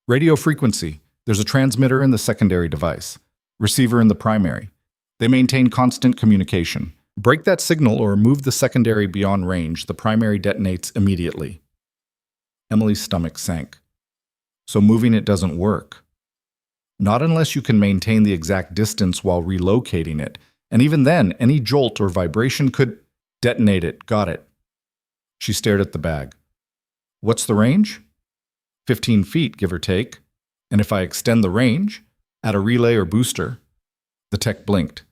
Radio frequency. There's a transmitter in the secondary device, receiver in the primary. They maintain constant communication. Break that signal or move the secondary beyond range, the primary detonates immediately. Emily's stomach sank. So moving it doesn't work. Not unless you can maintain the exact distance while relocating it, and even then, any jolt or vibration could detonate it. Got it. She stared at the bag. What's the range? 15 feet, give or take. And if I extend the range, add a relay or booster? The tech blinked.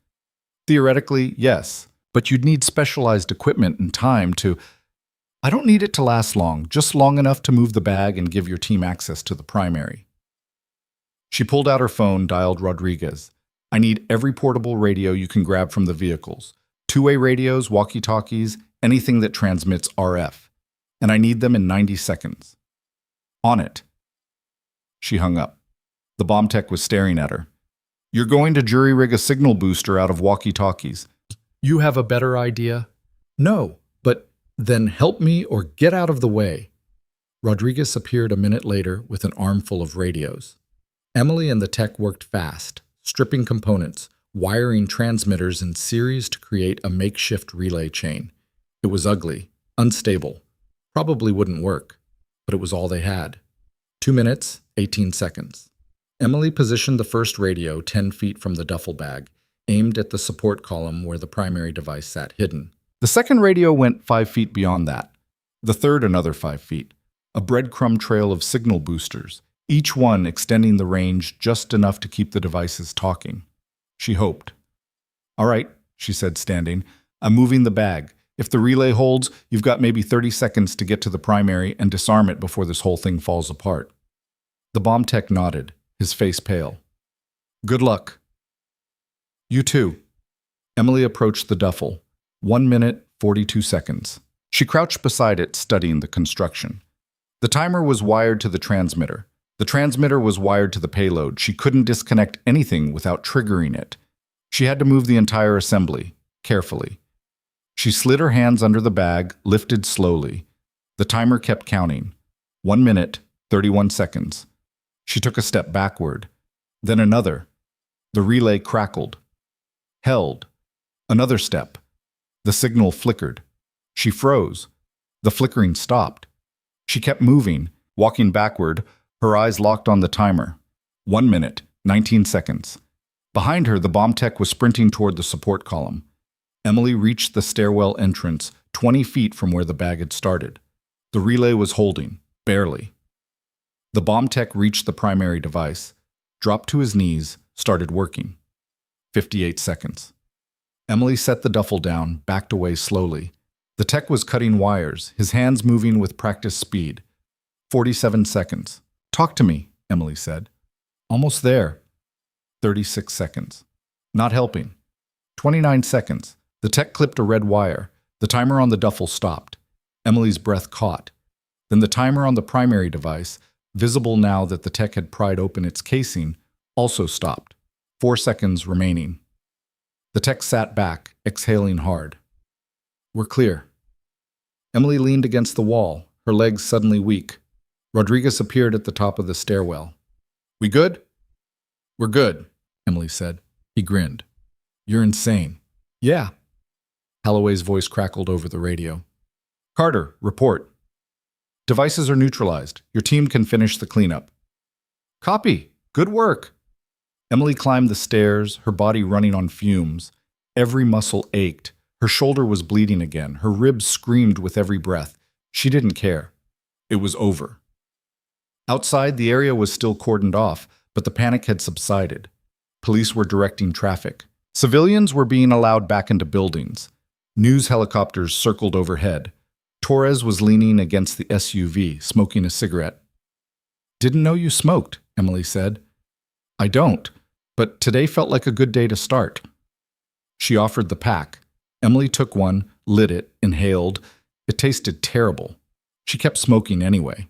Theoretically, yes, but you'd need specialized equipment and time to... I don't need it to last long, just long enough to move the bag and give your team access to the primary. She pulled out her phone, dialed Rodriguez. I need every portable radio you can grab from the vehicles. Two-way radios, walkie-talkies, anything that transmits RF. And I need them in 90 seconds. On it. She hung up. The bomb tech was staring at her. You're going to jury-rig a signal booster out of walkie-talkies. You have a better idea? No, but then help me or get out of the way. Rodriguez appeared a minute later with an armful of radios. Emily and the tech worked fast, stripping components, wiring transmitters in series to create a makeshift relay chain. It was ugly, unstable, probably wouldn't work, but it was all they had. 2 minutes, 18 seconds. Emily positioned the first radio 10 feet from the duffel bag, aimed at the support column where the primary device sat hidden. The second radio went 5 feet beyond that. The third another 5 feet. A breadcrumb trail of signal boosters, each one extending the range just enough to keep the devices talking. She hoped. All right, she said, standing. I'm moving the bag. If the relay holds, you've got maybe 30 seconds to get to the primary and disarm it before this whole thing falls apart. The bomb tech nodded, his face pale. Good luck. You too. Emily approached the duffel. 1 minute, 42 seconds. She crouched beside it, studying the construction. The timer was wired to the transmitter. The transmitter was wired to the payload. She couldn't disconnect anything without triggering it. She had to move the entire assembly, carefully. She slid her hands under the bag, lifted slowly. The timer kept counting. 1 minute, 31 seconds. She took a step backward, then another. The relay crackled. Held. Another step. The signal flickered. She froze. The flickering stopped. She kept moving, walking backward, her eyes locked on the timer. 1 minute, 19 seconds. Behind her, the bomb tech was sprinting toward the support column. Emily reached the stairwell entrance, 20 feet from where the bag had started. The relay was holding, barely. The bomb tech reached the primary device, dropped to his knees, started working. 58 seconds. Emily set the duffel down, backed away slowly. The tech was cutting wires, his hands moving with practiced speed. 47 seconds. Talk to me, Emily said. Almost there. 36 seconds. Not helping. 29 seconds. The tech clipped a red wire. The timer on the duffel stopped. Emily's breath caught. Then the timer on the primary device, visible now that the tech had pried open its casing, also stopped. 4 seconds remaining. The tech sat back, exhaling hard. We're clear. Emily leaned against the wall, her legs suddenly weak. Rodriguez appeared at the top of the stairwell. "We good?" "We're good," Emily said. He grinned. "You're insane." "Yeah." Holloway's voice crackled over the radio. "Carter, report. Devices are neutralized. Your team can finish the cleanup." "Copy. Good work." Emily climbed the stairs, her body running on fumes. Every muscle ached. Her shoulder was bleeding again. Her ribs screamed with every breath. She didn't care. It was over. Outside, the area was still cordoned off, but the panic had subsided. Police were directing traffic. Civilians were being allowed back into buildings. News helicopters circled overhead. Torres was leaning against the SUV, smoking a cigarette. "Didn't know you smoked," Emily said. "I don't, but today felt like a good day to start." She offered the pack. Emily took one, lit it, inhaled. It tasted terrible. She kept smoking anyway.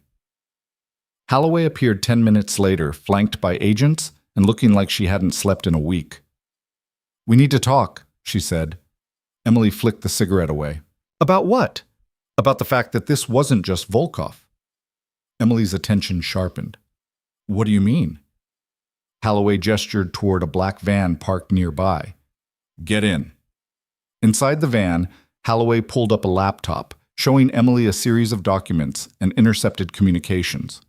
Holloway appeared 10 minutes later, flanked by agents and looking like she hadn't slept in a week. "We need to talk," she said. Emily flicked the cigarette away. "About what?" "About the fact that this wasn't just Volkov." Emily's attention sharpened. "What do you mean?" Holloway gestured toward a black van parked nearby. "Get in." Inside the van, Holloway pulled up a laptop, showing Emily a series of documents and intercepted communications.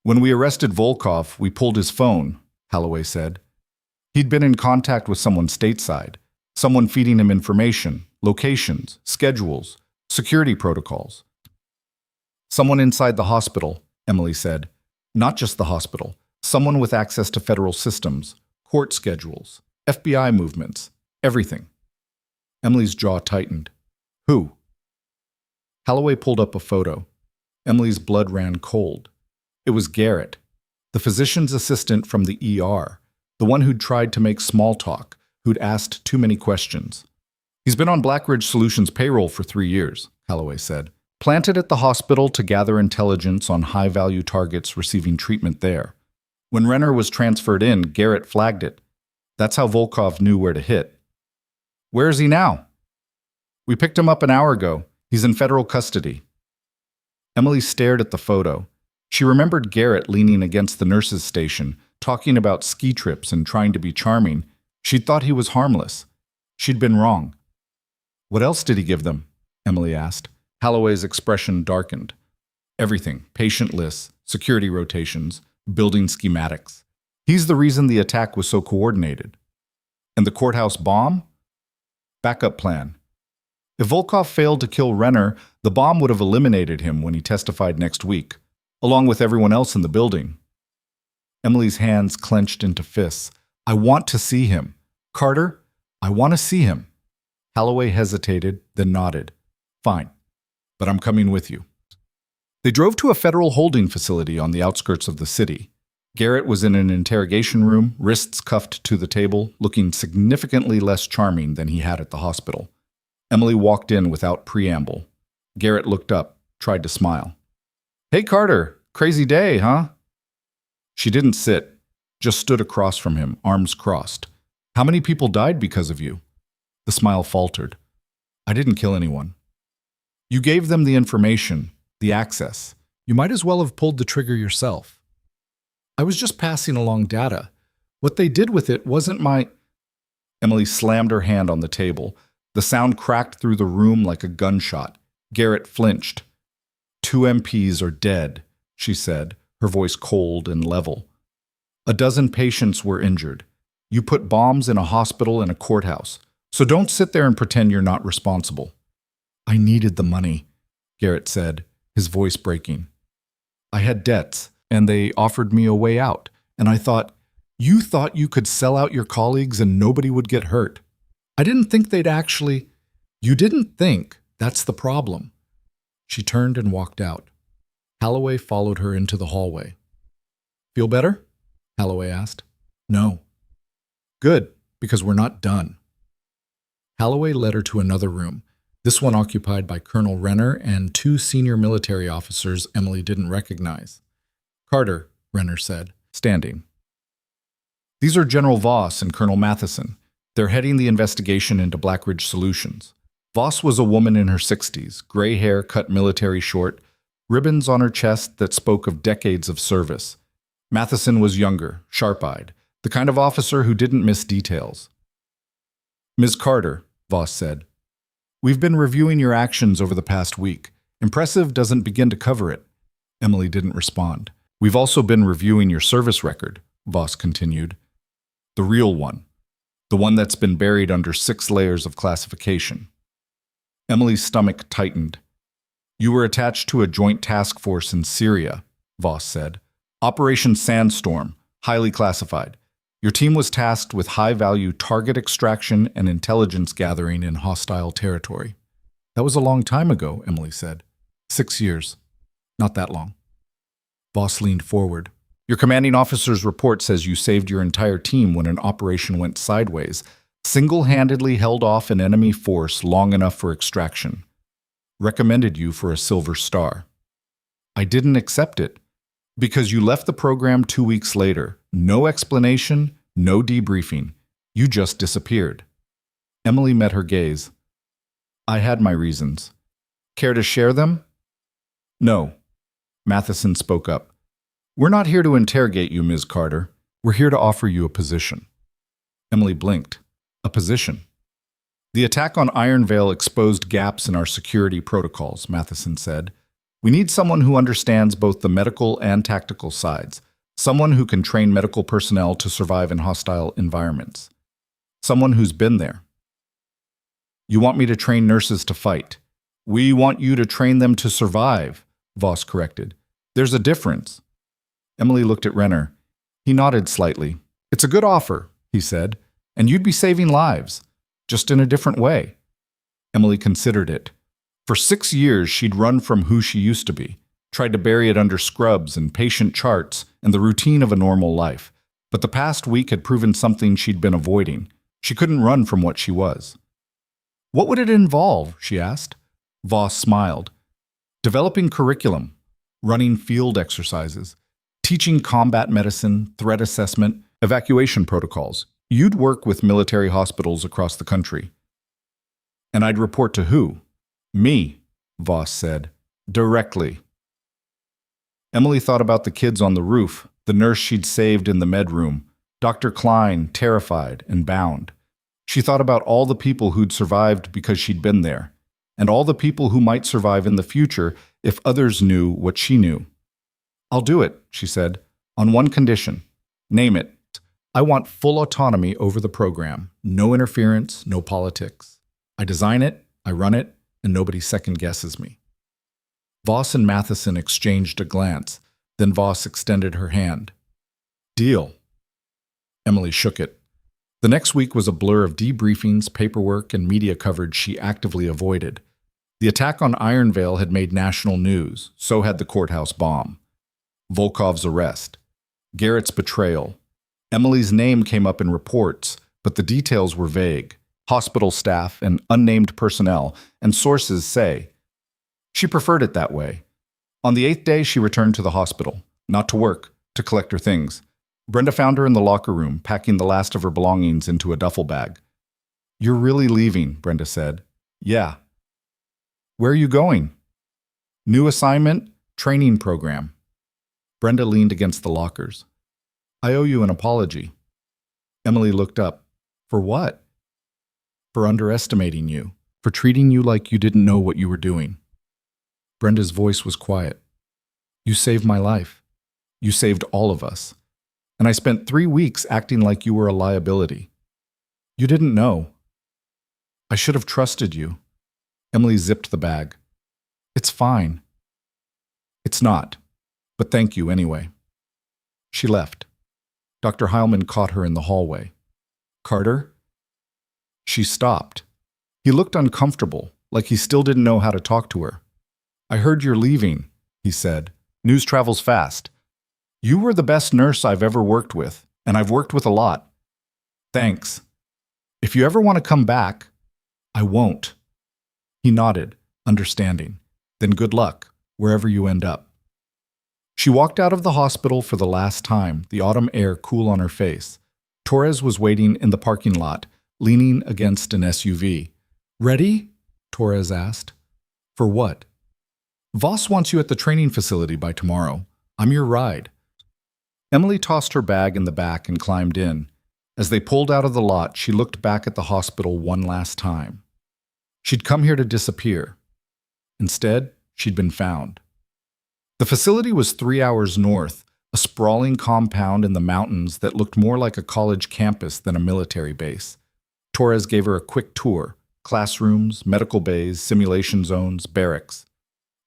"When we arrested Volkov, we pulled his phone," Holloway said. "He'd been in contact with someone stateside, someone feeding him information, locations, schedules, security protocols." "Someone inside the hospital," Emily said. "Not just the hospital. Someone with access to federal systems, court schedules, FBI movements, everything." Emily's jaw tightened. "Who?" Holloway pulled up a photo. Emily's blood ran cold. It was Garrett, the physician's assistant from the ER, the one who'd tried to make small talk, who'd asked too many questions. "He's been on Blackridge Solutions' payroll for 3 years, Holloway said. "Planted at the hospital to gather intelligence on high-value targets receiving treatment there. When Renner was transferred in, Garrett flagged it. That's how Volkov knew where to hit." "Where is he now?" "We picked him up an hour ago. He's in federal custody." Emily stared at the photo. She remembered Garrett leaning against the nurse's station, talking about ski trips and trying to be charming. She'd thought he was harmless. She'd been wrong. "What else did he give them?" Emily asked. Holloway's expression darkened. "Everything. Patient lists, security rotations, building schematics. He's the reason the attack was so coordinated." "And the courthouse bomb?" "Backup plan. If Volkov failed to kill Renner, the bomb would have eliminated him when he testified next week, along with everyone else in the building." Emily's hands clenched into fists. "I want to see him. Carter, I want to see him." Holloway hesitated, then nodded. "Fine, but I'm coming with you." They drove to a federal holding facility on the outskirts of the city. Garrett was in an interrogation room, wrists cuffed to the table, looking significantly less charming than he had at the hospital. Emily walked in without preamble. Garrett looked up, tried to smile. "Hey, Carter, crazy day, huh?" She didn't sit, just stood across from him, arms crossed. "How many people died because of you?" The smile faltered. "I didn't kill anyone." "You gave them the information, the access. You might as well have pulled the trigger yourself." "I was just passing along data. What they did with it wasn't my—" Emily slammed her hand on the table. The sound cracked through the room like a gunshot. Garrett flinched. "2 MPs are dead," she said, her voice cold and level. "A dozen patients were injured. You put bombs in a hospital and a courthouse. So don't sit there and pretend you're not responsible." "I needed the money," Garrett said, his voice breaking. "I had debts, and they offered me a way out. And I thought, you thought you could sell out your colleagues and nobody would get hurt. I didn't think they'd actually—" "You didn't think. That's the problem." She turned and walked out. Holloway followed her into the hallway. "Feel better?" Holloway asked. "No." "Good, because we're not done." Holloway led her to another room, this one occupied by Colonel Renner and 2 senior military officers Emily didn't recognize. "Carter," Renner said, standing. "These are General Voss and Colonel Matheson. They're heading the investigation into Blackridge Solutions." Voss was a woman in her 60s, gray hair cut military short, ribbons on her chest that spoke of decades of service. Matheson was younger, sharp-eyed, the kind of officer who didn't miss details. "Ms. Carter," Voss said, "we've been reviewing your actions over the past week. Impressive doesn't begin to cover it." Emily didn't respond. "We've also been reviewing your service record," Voss continued. "The real one. The one that's been buried under 6 layers of classification." Emily's stomach tightened. "You were attached to a joint task force in Syria," Voss said. "Operation Sandstorm, highly classified. Your team was tasked with high-value target extraction and intelligence gathering in hostile territory." "That was a long time ago," Emily said. 6 years. Not that long. Voss leaned forward. "Your commanding officer's report says you saved your entire team when an operation went sideways, single-handedly held off an enemy force long enough for extraction. Recommended you for a Silver Star. I didn't accept it, because you left the program 2 weeks later. No explanation, no debriefing. You just disappeared." Emily met her gaze. "I had my reasons. Care to share them?" "No." Matheson spoke up. "We're not here to interrogate you, Ms. Carter. We're here to offer you a position." Emily blinked. "A position?" "The attack on Iron Vale exposed gaps in our security protocols," Matheson said. "We need someone who understands both the medical and tactical sides. Someone who can train medical personnel to survive in hostile environments. Someone who's been there." "You want me to train nurses to fight?" "We want you to train them to survive," Voss corrected. "There's a difference." Emily looked at Renner. He nodded slightly. "It's a good offer," he said, "and you'd be saving lives, just in a different way." Emily considered it. For 6 years, she'd run from who she used to be, tried to bury it under scrubs and patient charts and the routine of a normal life. But the past week had proven something she'd been avoiding. She couldn't run from what she was. "What would it involve?" she asked. Voss smiled. "Developing curriculum, running field exercises, teaching combat medicine, threat assessment, evacuation protocols. You'd work with military hospitals across the country." "And I'd report to who?" "Me," Voss said. "Directly." Emily thought about the kids on the roof, the nurse she'd saved in the med room, Dr. Klein, terrified and bound. She thought about all the people who'd survived because she'd been there, and all the people who might survive in the future if others knew what she knew. "I'll do it," she said, "on one condition. Name it. I want full autonomy over the program. No interference, no politics. I design it, I run it, and nobody second-guesses me." Voss and Matheson exchanged a glance. Then Voss extended her hand. "Deal." Emily shook it. The next week was a blur of debriefings, paperwork, and media coverage she actively avoided. The attack on Iron Vale had made national news. So had the courthouse bomb. Volkov's arrest. Garrett's betrayal. Emily's name came up in reports, but the details were vague. Hospital staff and unnamed personnel, and sources say. She preferred it that way. On the 8th day, she returned to the hospital, not to work, to collect her things. Brenda found her in the locker room, packing the last of her belongings into a duffel bag. "You're really leaving," Brenda said. "Yeah." "Where are you going?" "New assignment, training program." Brenda leaned against the lockers. "I owe you an apology." Emily looked up. "For what?" "For underestimating you, for treating you like you didn't know what you were doing." Brenda's voice was quiet. "You saved my life. You saved all of us. And I spent 3 weeks acting like you were a liability. You didn't know. I should have trusted you." Emily zipped the bag. "It's fine." "It's not. But thank you anyway." She left. Dr. Heilman caught her in the hallway. "Carter?" She stopped. He looked uncomfortable, like he still didn't know how to talk to her. "I heard you're leaving," he said. "News travels fast. You were the best nurse I've ever worked with, and I've worked with a lot. Thanks. If you ever want to come back, I won't." He nodded, understanding. "Then good luck, wherever you end up." She walked out of the hospital for the last time, the autumn air cool on her face. Torres was waiting in the parking lot, leaning against an SUV. "Ready?" Torres asked. "For what?" Voss wants you at the training facility by tomorrow. I'm your ride. Emily tossed her bag in the back and climbed in. As they pulled out of the lot, she looked back at the hospital one last time. She'd come here to disappear. Instead, she'd been found. The facility was 3 hours north, a sprawling compound in the mountains that looked more like a college campus than a military base. Torres gave her a quick tour: classrooms, medical bays, simulation zones, barracks.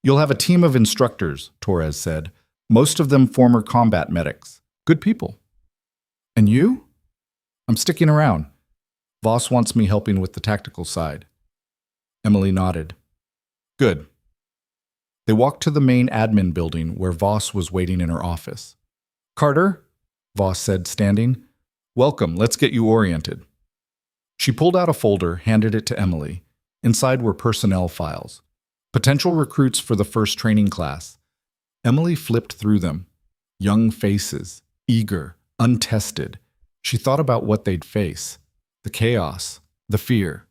"You'll have a team of instructors," Torres said. "Most of them former combat medics. Good people." And you? "I'm sticking around. Voss wants me helping with the tactical side." Emily nodded. "Good." They walked to the main admin building where Voss was waiting in her office. "Carter," Voss said, standing. "Welcome, let's get you oriented." She pulled out a folder, handed it to Emily. Inside were personnel files. Potential recruits for the first training class. Emily flipped through them. Young faces, eager, untested. She thought about what they'd face. The chaos, the fear,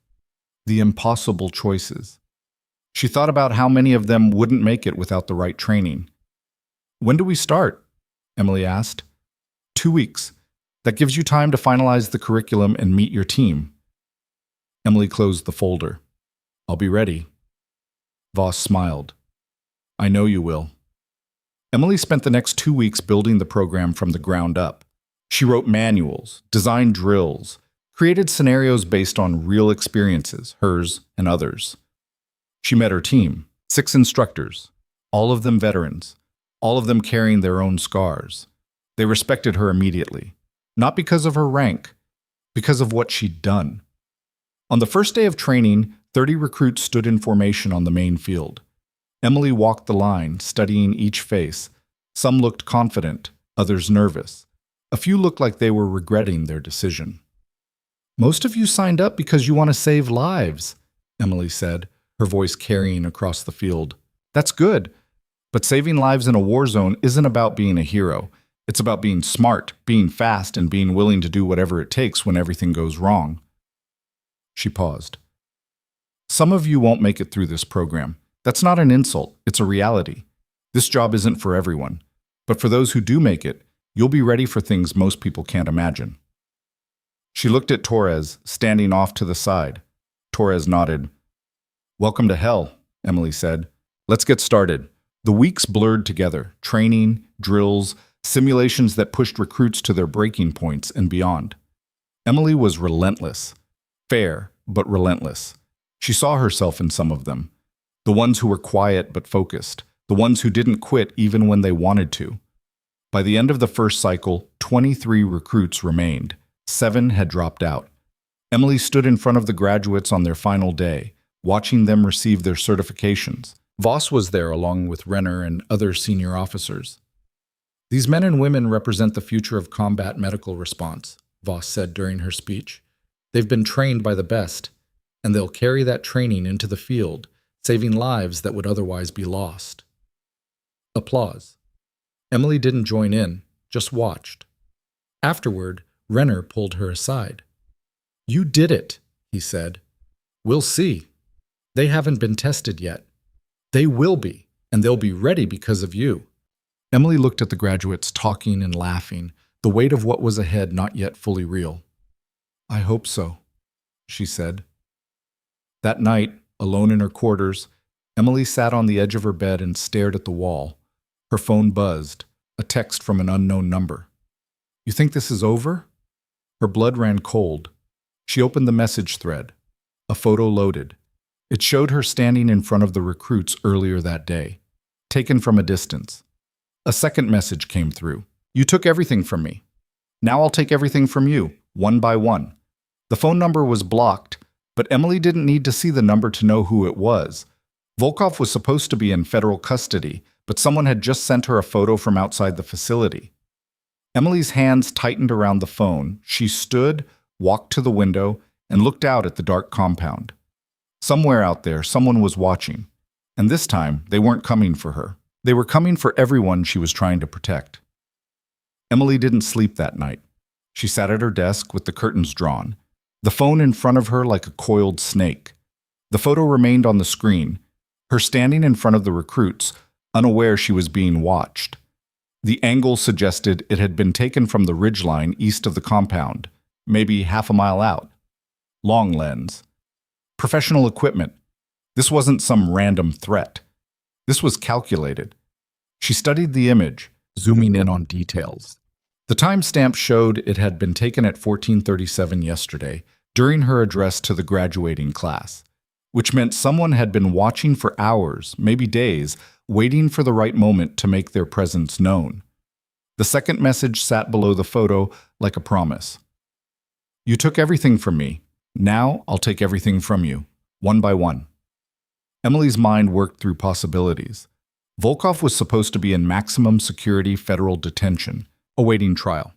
the impossible choices. She thought about how many of them wouldn't make it without the right training. "When do we start?" Emily asked. 2 weeks. That gives you time to finalize the curriculum and meet your team." Emily closed the folder. "I'll be ready." Voss smiled. "I know you will." Emily spent the next 2 weeks building the program from the ground up. She wrote manuals, designed drills, created scenarios based on real experiences, hers and others. She met her team, 6 instructors, all of them veterans, all of them carrying their own scars. They respected her immediately, not because of her rank, because of what she'd done. On the first day of training, 30 recruits stood in formation on the main field. Emily walked the line, studying each face. Some looked confident, others nervous. A few looked like they were regretting their decision. "Most of you signed up because you want to save lives," Emily said, her voice carrying across the field. "That's good, but saving lives in a war zone isn't about being a hero. It's about being smart, being fast, and being willing to do whatever it takes when everything goes wrong." She paused. "Some of you won't make it through this program. That's not an insult, it's a reality. This job isn't for everyone. But for those who do make it, you'll be ready for things most people can't imagine." She looked at Torres, standing off to the side. Torres nodded. "Welcome to hell," Emily said. "Let's get started." The weeks blurred together: training, drills, simulations that pushed recruits to their breaking points and beyond. Emily was relentless. Fair, but relentless. She saw herself in some of them. The ones who were quiet but focused. The ones who didn't quit even when they wanted to. By the end of the first cycle, 23 recruits remained. 7 had dropped out. Emily stood in front of the graduates on their final day, watching them receive their certifications. Voss was there along with Renner and other senior officers. "These men and women represent the future of combat medical response," Voss said during her speech. "They've been trained by the best, and they'll carry that training into the field, saving lives that would otherwise be lost." Applause. Emily didn't join in, just watched. Afterward, Renner pulled her aside. "You did it," he said. "We'll see. They haven't been tested yet. They will be, and they'll be ready because of you." Emily looked at the graduates talking and laughing, the weight of what was ahead not yet fully real. "I hope so," she said. That night, alone in her quarters, Emily sat on the edge of her bed and stared at the wall. Her phone buzzed, a text from an unknown number. "You think this is over?" Her blood ran cold. She opened the message thread. A photo loaded. It showed her standing in front of the recruits earlier that day, taken from a distance. A second message came through. "You took everything from me. Now I'll take everything from you, one by one." The phone number was blocked, but Emily didn't need to see the number to know who it was. Volkov was supposed to be in federal custody, but someone had just sent her a photo from outside the facility. Emily's hands tightened around the phone. She stood, walked to the window, and looked out at the dark compound. Somewhere out there, someone was watching. And this time, they weren't coming for her. They were coming for everyone she was trying to protect. Emily didn't sleep that night. She sat at her desk with the curtains drawn, the phone in front of her like a coiled snake. The photo remained on the screen. her standing in front of the recruits, unaware she was being watched. The angle suggested it had been taken from the ridgeline east of the compound, maybe half a mile out. Long lens. Professional equipment. This wasn't some random threat. This was calculated. She studied the image, zooming in on details. The timestamp showed it had been taken at 14:37 yesterday, during her address to the graduating class, which meant someone had been watching for hours, maybe days, waiting for the right moment to make their presence known. The second message sat below the photo like a promise. You took everything from me. Now I'll take everything from you, one by one. Emily's mind worked through possibilities. Volkov was supposed to be in maximum security federal detention, awaiting trial.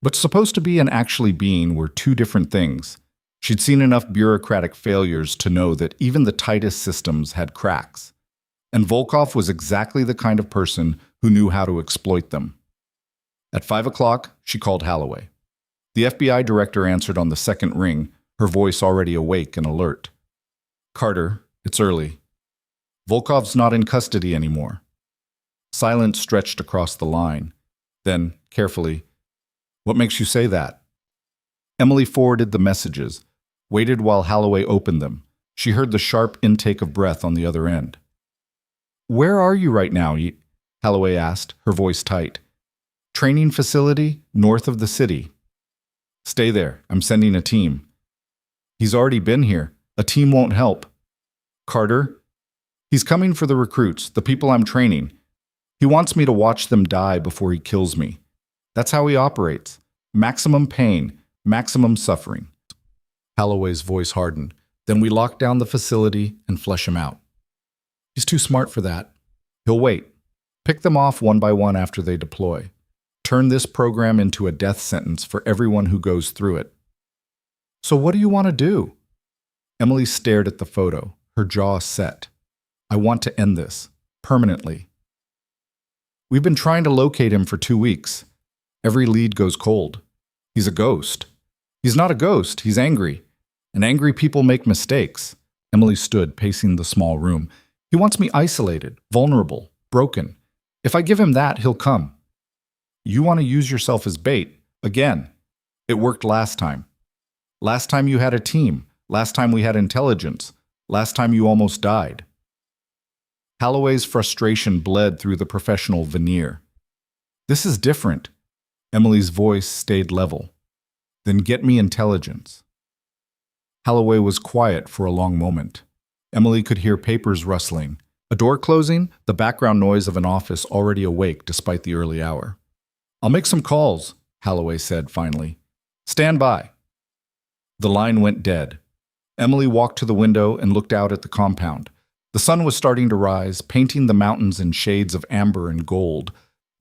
But supposed to be and actually being were two different things. She'd seen enough bureaucratic failures to know that even the tightest systems had cracks. And Volkov was exactly the kind of person who knew how to exploit them. At 5 o'clock, she called Holloway. The FBI director answered on the second ring, her voice already awake and alert. Carter, it's early. Volkov's not in custody anymore. Silence stretched across the line. Then, carefully, what makes you say that? Emily forwarded the messages, waited while Holloway opened them. She heard the sharp intake of breath on the other end. Where are you right now? Holloway asked, her voice tight. Training facility, north of the city. Stay there. I'm sending a team. He's already been here. A team won't help. Carter? He's coming for the recruits, the people I'm training. He wants me to watch them die before he kills me. That's how he operates. Maximum pain, maximum suffering. Holloway's voice hardened. Then we lock down the facility and flush him out. He's too smart for that. He'll wait. Pick them off one by one after they deploy. Turn this program into a death sentence for everyone who goes through it. So what do you want to do? Emily stared at the photo, her jaw set. I want to end this, permanently. We've been trying to locate him for 2 weeks. Every lead goes cold. He's a ghost. He's not a ghost, he's angry. And angry people make mistakes. Emily stood, pacing the small room. He wants me isolated, vulnerable, broken. If I give him that, he'll come. You want to use yourself as bait, again. It worked last time. Last time you had a team. Last time we had intelligence. Last time you almost died. Holloway's frustration bled through the professional veneer. This is different. Emily's voice stayed level. Then get me intelligence. Holloway was quiet for a long moment. Emily could hear papers rustling. A door closing, the background noise of an office already awake despite the early hour. I'll make some calls, Holloway said finally. Stand by. The line went dead. Emily walked to the window and looked out at the compound. The sun was starting to rise, painting the mountains in shades of amber and gold.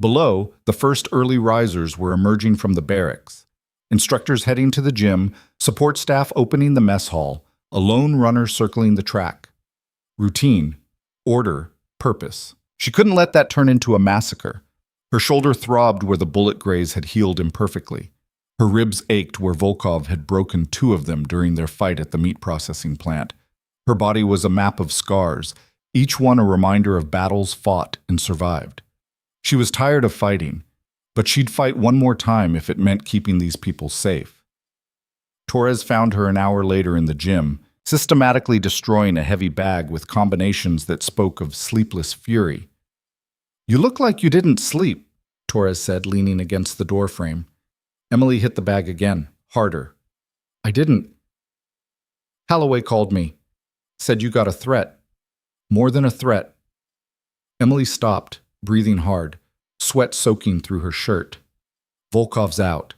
Below, the first early risers were emerging from the barracks. Instructors heading to the gym, support staff opening the mess hall, a lone runner circling the track. Routine, order, purpose. She couldn't let that turn into a massacre. Her shoulder throbbed where the bullet graze had healed imperfectly. Her ribs ached where Volkov had broken 2 of them during their fight at the meat processing plant. Her body was a map of scars, each one a reminder of battles fought and survived. She was tired of fighting, but she'd fight one more time if it meant keeping these people safe. Torres found her an hour later in the gym, systematically destroying a heavy bag with combinations that spoke of sleepless fury. You look like you didn't sleep, Torres said, leaning against the doorframe. Emily hit the bag again, harder. I didn't. Holloway called me. Said you got a threat. More than a threat. Emily stopped, breathing hard, sweat soaking through her shirt. Volkov's out,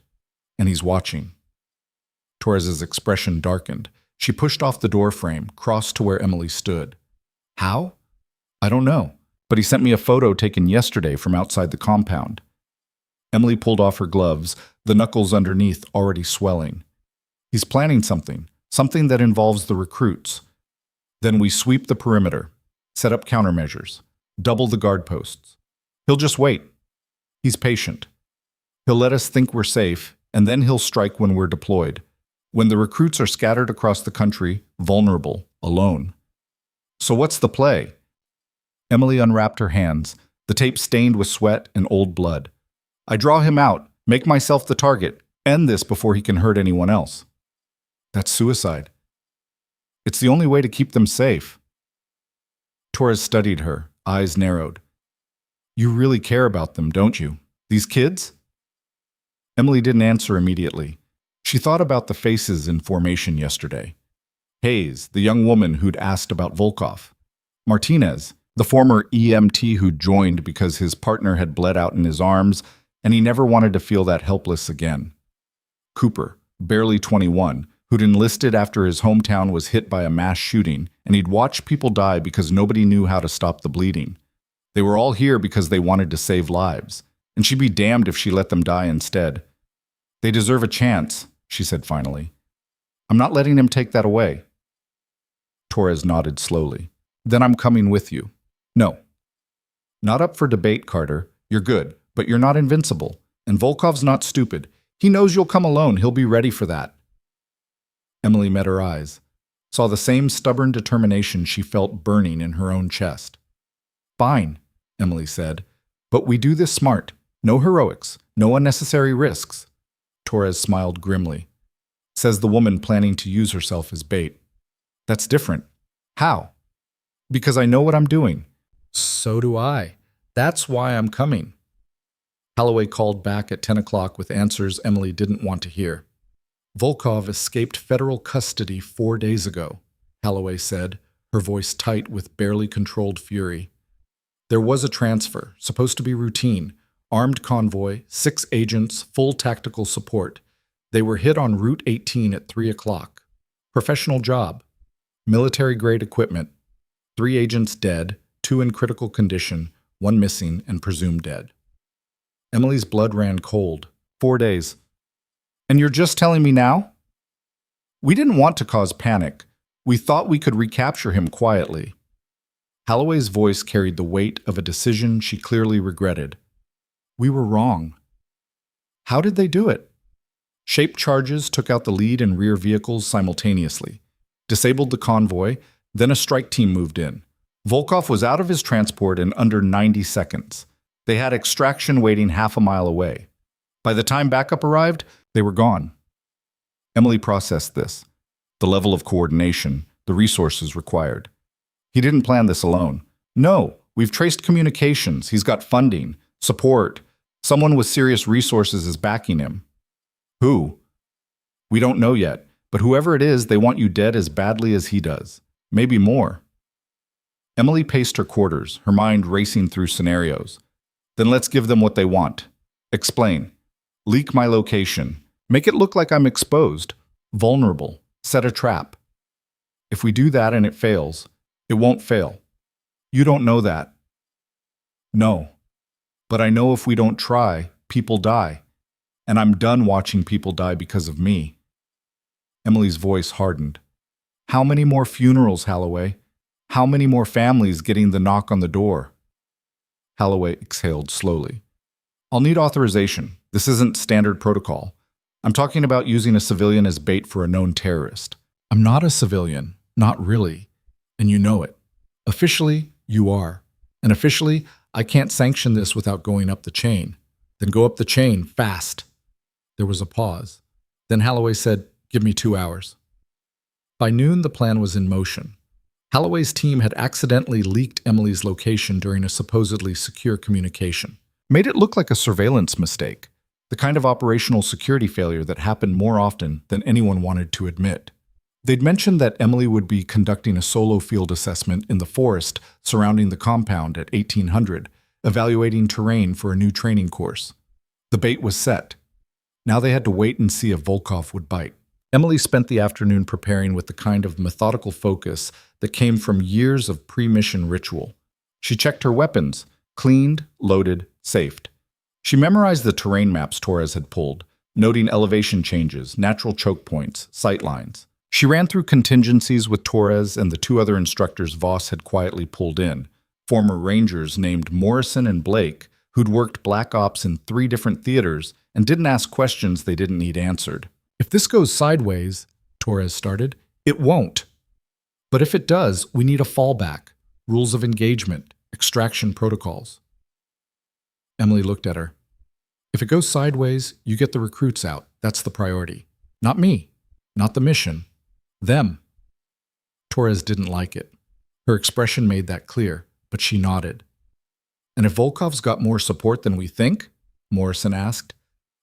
and he's watching. Torres's expression darkened. She pushed off the doorframe, crossed to where Emily stood. How? I don't know, but he sent me a photo taken yesterday from outside the compound. Emily pulled off her gloves, the knuckles underneath already swelling. He's planning something that involves the recruits. Then we sweep the perimeter, set up countermeasures, double the guard posts. He'll just wait. He's patient. He'll let us think we're safe, and then he'll strike when we're deployed, when the recruits are scattered across the country, vulnerable, alone. So what's the play? Emily unwrapped her hands, the tape stained with sweat and old blood. I draw him out, make myself the target, end this before he can hurt anyone else. That's suicide. It's the only way to keep them safe. Torres studied her, eyes narrowed. You really care about them, don't you? These kids? Emily didn't answer immediately. She thought about the faces in formation yesterday. Hayes, the young woman who'd asked about Volkov. Martinez, the former EMT who'd joined because his partner had bled out in his arms and he never wanted to feel that helpless again. Cooper, barely 21, who'd enlisted after his hometown was hit by a mass shooting and he'd watched people die because nobody knew how to stop the bleeding. They were all here because they wanted to save lives, and she'd be damned if she let them die instead. They deserve a chance, she said finally. I'm not letting him take that away. Torres nodded slowly. Then I'm coming with you. No. Not up for debate, Carter. You're good, but you're not invincible. And Volkov's not stupid. He knows you'll come alone. He'll be ready for that. Emily met her eyes, saw the same stubborn determination she felt burning in her own chest. Fine, Emily said, but we do this smart. No heroics, no unnecessary risks. Torres smiled grimly. Says the woman planning to use herself as bait. That's different. How? Because I know what I'm doing. So do I. That's why I'm coming. Holloway called back at 10 o'clock with answers Emily didn't want to hear. Volkov escaped federal custody 4 days ago, Holloway said, her voice tight with barely controlled fury. There was a transfer, supposed to be routine, armed convoy, 6 agents, full tactical support. They were hit on Route 18 at 3 o'clock. Professional job. Military-grade equipment. 3 agents dead, 2 in critical condition, 1 missing and presumed dead. Emily's blood ran cold. 4 days. And you're just telling me now? We didn't want to cause panic. We thought we could recapture him quietly. Holloway's voice carried the weight of a decision she clearly regretted. We were wrong. How did they do it? Shaped charges took out the lead and rear vehicles simultaneously, disabled the convoy, then a strike team moved in. Volkov was out of his transport in under 90 seconds. They had extraction waiting half a mile away. By the time backup arrived, they were gone. Emily processed this, the level of coordination, the resources required. He didn't plan this alone. No, we've traced communications. He's got funding, support. Someone with serious resources is backing him. Who? We don't know yet, but whoever it is, they want you dead as badly as he does. Maybe more. Emily paced her quarters, her mind racing through scenarios. Then let's give them what they want. Explain. Leak my location. Make it look like I'm exposed, vulnerable, set a trap. If we do that and it fails, it won't fail. You don't know that. No. But I know if we don't try, people die. And I'm done watching people die because of me. Emily's voice hardened. How many more funerals, Holloway? How many more families getting the knock on the door? Holloway exhaled slowly. I'll need authorization. This isn't standard protocol. I'm talking about using a civilian as bait for a known terrorist. I'm not a civilian. Not really. And you know it. Officially, you are. And officially, I can't sanction this without going up the chain. Then go up the chain, fast. There was a pause. Then Holloway said, give me 2 hours. By noon, the plan was in motion. Holloway's team had accidentally leaked Emily's location during a supposedly secure communication. Made it look like a surveillance mistake, the kind of operational security failure that happened more often than anyone wanted to admit. They'd mentioned that Emily would be conducting a solo field assessment in the forest surrounding the compound at 1800, evaluating terrain for a new training course. The bait was set. Now they had to wait and see if Volkov would bite. Emily spent the afternoon preparing with the kind of methodical focus that came from years of pre-mission ritual. She checked her weapons, cleaned, loaded, safed. She memorized the terrain maps Torres had pulled, noting elevation changes, natural choke points, sight lines. She ran through contingencies with Torres and the 2 other instructors Voss had quietly pulled in, former rangers named Morrison and Blake, who'd worked black ops in 3 different theaters and didn't ask questions they didn't need answered. If this goes sideways, Torres started, it won't. But if it does, we need a fallback, rules of engagement, extraction protocols. Emily looked at her. If it goes sideways, you get the recruits out. That's the priority. Not me. Not the mission. Them. Torres didn't like it. Her expression made that clear, but she nodded. And if Volkov's got more support than we think? Morrison asked.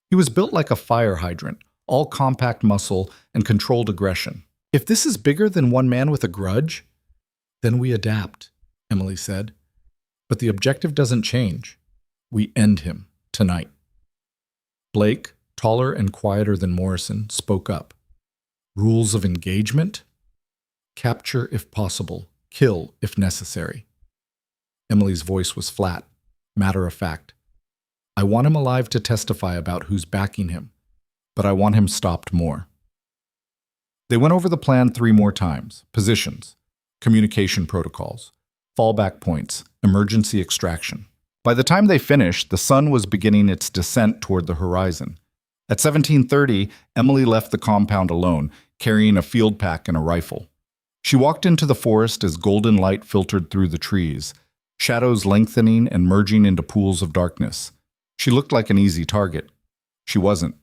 He was built like a fire hydrant, all compact muscle and controlled aggression. If this is bigger than one man with a grudge, then we adapt, Emily said. But the objective doesn't change. We end him tonight. Blake, taller and quieter than Morrison, spoke up. Rules of engagement? Capture if possible, kill if necessary. Emily's voice was flat, matter of fact. I want him alive to testify about who's backing him, but I want him stopped more. They went over the plan 3 more times: positions, communication protocols, fallback points, emergency extraction. By the time they finished, the sun was beginning its descent toward the horizon. At 17:30, Emily left the compound alone, carrying a field pack and a rifle. She walked into the forest as golden light filtered through the trees, shadows lengthening and merging into pools of darkness. She looked like an easy target. She wasn't.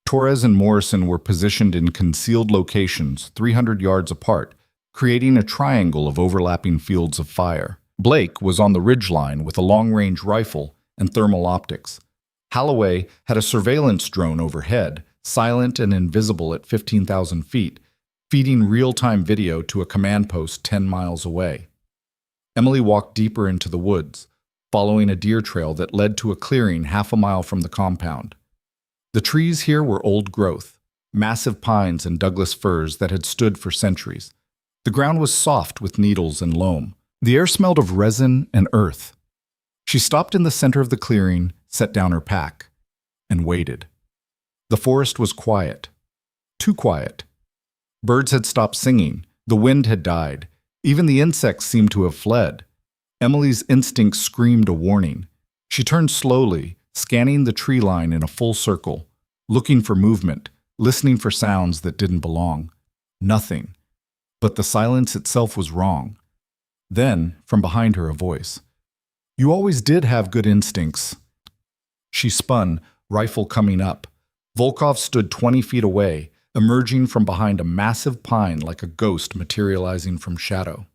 Torres and Morrison were positioned in concealed locations 300 yards apart, creating a triangle of overlapping fields of fire. Blake was on the ridgeline with a long-range rifle and thermal optics. Holloway had a surveillance drone overhead, silent and invisible at 15,000 feet, feeding real-time video to a command post 10 miles away. Emily walked deeper into the woods, following a deer trail that led to a clearing half a mile from the compound. The trees here were old growth, massive pines and Douglas firs that had stood for centuries. The ground was soft with needles and loam. The air smelled of resin and earth. She stopped in the center of the clearing, set down her pack, and waited. The forest was quiet. Too quiet. Birds had stopped singing. The wind had died. Even the insects seemed to have fled. Emily's instincts screamed a warning. She turned slowly, scanning the tree line in a full circle, looking for movement, listening for sounds that didn't belong. Nothing. But the silence itself was wrong. Then, from behind her, a voice. You always did have good instincts. She spun, rifle coming up. Volkov stood 20 feet away, emerging from behind a massive pine like a ghost materializing from shadow.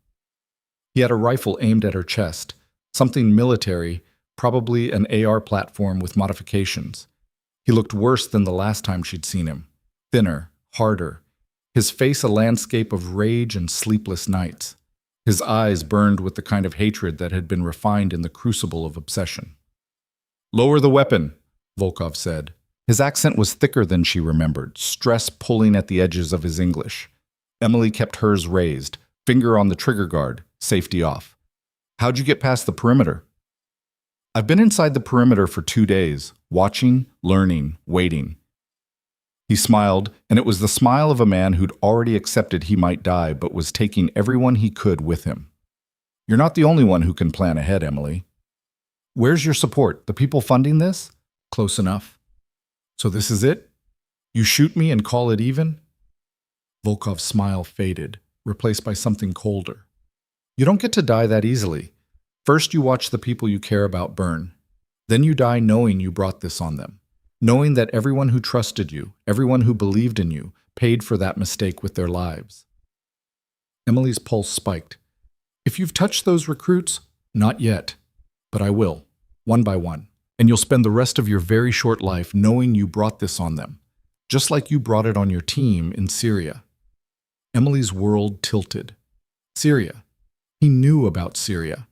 He had a rifle aimed at her chest, something military, probably an AR platform with modifications. He looked worse than the last time she'd seen him. Thinner, harder. His face a landscape of rage and sleepless nights. His eyes burned with the kind of hatred that had been refined in the crucible of obsession. Lower the weapon, Volkov said. His accent was thicker than she remembered, stress pulling at the edges of his English. Emily kept hers raised, finger on the trigger guard, safety off. How'd you get past the perimeter? I've been inside the perimeter for 2 days, watching, learning, waiting. He smiled, and it was the smile of a man who'd already accepted he might die but was taking everyone he could with him. You're not the only one who can plan ahead, Emily. Where's your support? The people funding this? Close enough. So this is it? You shoot me and call it even? Volkov's smile faded, replaced by something colder. You don't get to die that easily. First you watch the people you care about burn. Then you die knowing you brought this on them. Knowing that everyone who trusted you, everyone who believed in you, paid for that mistake with their lives. Emily's pulse spiked. If you've touched those recruits, not yet, but I will, one by one. And you'll spend the rest of your very short life knowing you brought this on them, just like you brought it on your team in Syria. Emily's world tilted. Syria. He knew about Syria.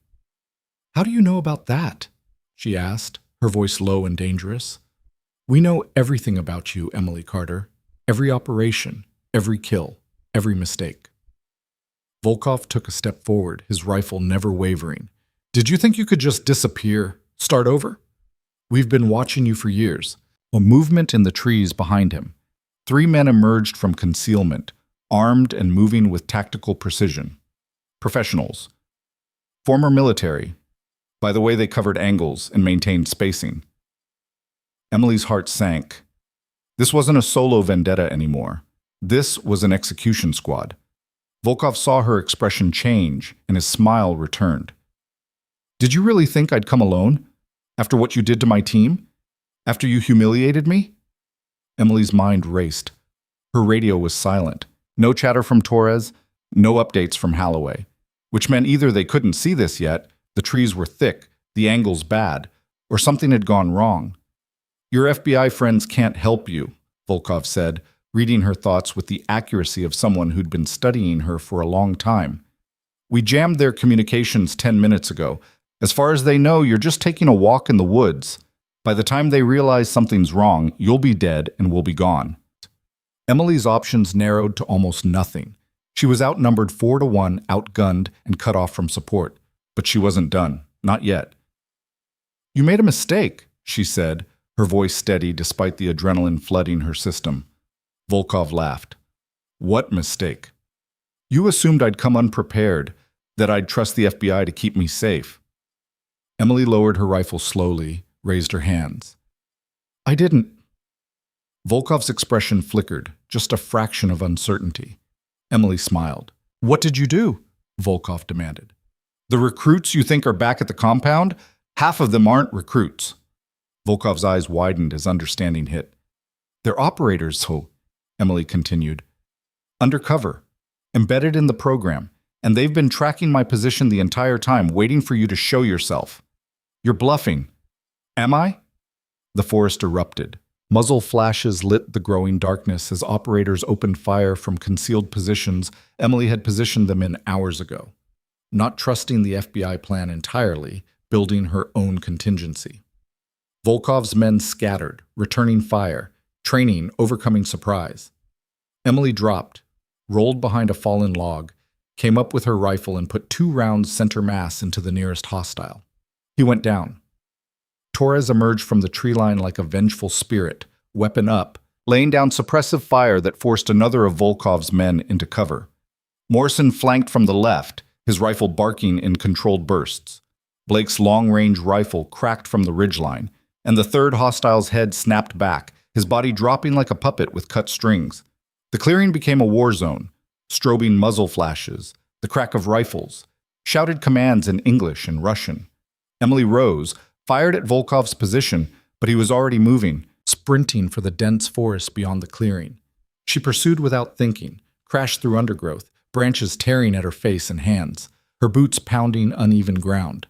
How do you know about that? She asked, her voice low and dangerous. We know everything about you, Emily Carter. Every operation, every kill, every mistake. Volkov took a step forward, his rifle never wavering. Did you think you could just disappear, start over? We've been watching you for years. A movement in the trees behind him. 3 men emerged from concealment, armed and moving with tactical precision. Professionals. Former military. By the way they covered angles and maintained spacing. Emily's heart sank. This wasn't a solo vendetta anymore. This was an execution squad. Volkov saw her expression change, and his smile returned. Did you really think I'd come alone? After what you did to my team? After you humiliated me? Emily's mind raced. Her radio was silent. No chatter from Torres, no updates from Holloway, which meant either they couldn't see this yet, the trees were thick, the angles bad, or something had gone wrong. Your FBI friends can't help you, Volkov said, reading her thoughts with the accuracy of someone who'd been studying her for a long time. We jammed their communications 10 minutes ago. As far as they know, you're just taking a walk in the woods. By the time they realize something's wrong, you'll be dead and we'll be gone. Emily's options narrowed to almost nothing. She was outnumbered 4-1, outgunned, and cut off from support. But she wasn't done. Not yet. You made a mistake, she said, her voice steady despite the adrenaline flooding her system. Volkov laughed. What mistake? You assumed I'd come unprepared, that I'd trust the FBI to keep me safe. Emily lowered her rifle slowly, raised her hands. I didn't. Volkov's expression flickered, just a fraction of uncertainty. Emily smiled. What did you do? Volkov demanded. The recruits you think are back at the compound? Half of them aren't recruits. Volkov's eyes widened as understanding hit. They're operators, so, Emily continued. Undercover, embedded in the program, and they've been tracking my position the entire time, waiting for you to show yourself. You're bluffing. Am I? The forest erupted. Muzzle flashes lit the growing darkness as operators opened fire from concealed positions Emily had positioned them in hours ago. Not trusting the FBI plan entirely, building her own contingency. Volkov's men scattered, returning fire, training, overcoming surprise. Emily dropped, rolled behind a fallen log, came up with her rifle and put 2 rounds center mass into the nearest hostile. He went down. Torres emerged from the tree line like a vengeful spirit, weapon up, laying down suppressive fire that forced another of Volkov's men into cover. Morrison flanked from the left, his rifle barking in controlled bursts. Blake's long-range rifle cracked from the ridgeline, and the third hostile's head snapped back, his body dropping like a puppet with cut strings. The clearing became a war zone, strobing muzzle flashes, the crack of rifles, shouted commands in English and Russian. Emily rose, fired at Volkov's position, but he was already moving, sprinting for the dense forest beyond the clearing. She pursued without thinking, crashed through undergrowth, branches tearing at her face and hands, her boots pounding uneven ground.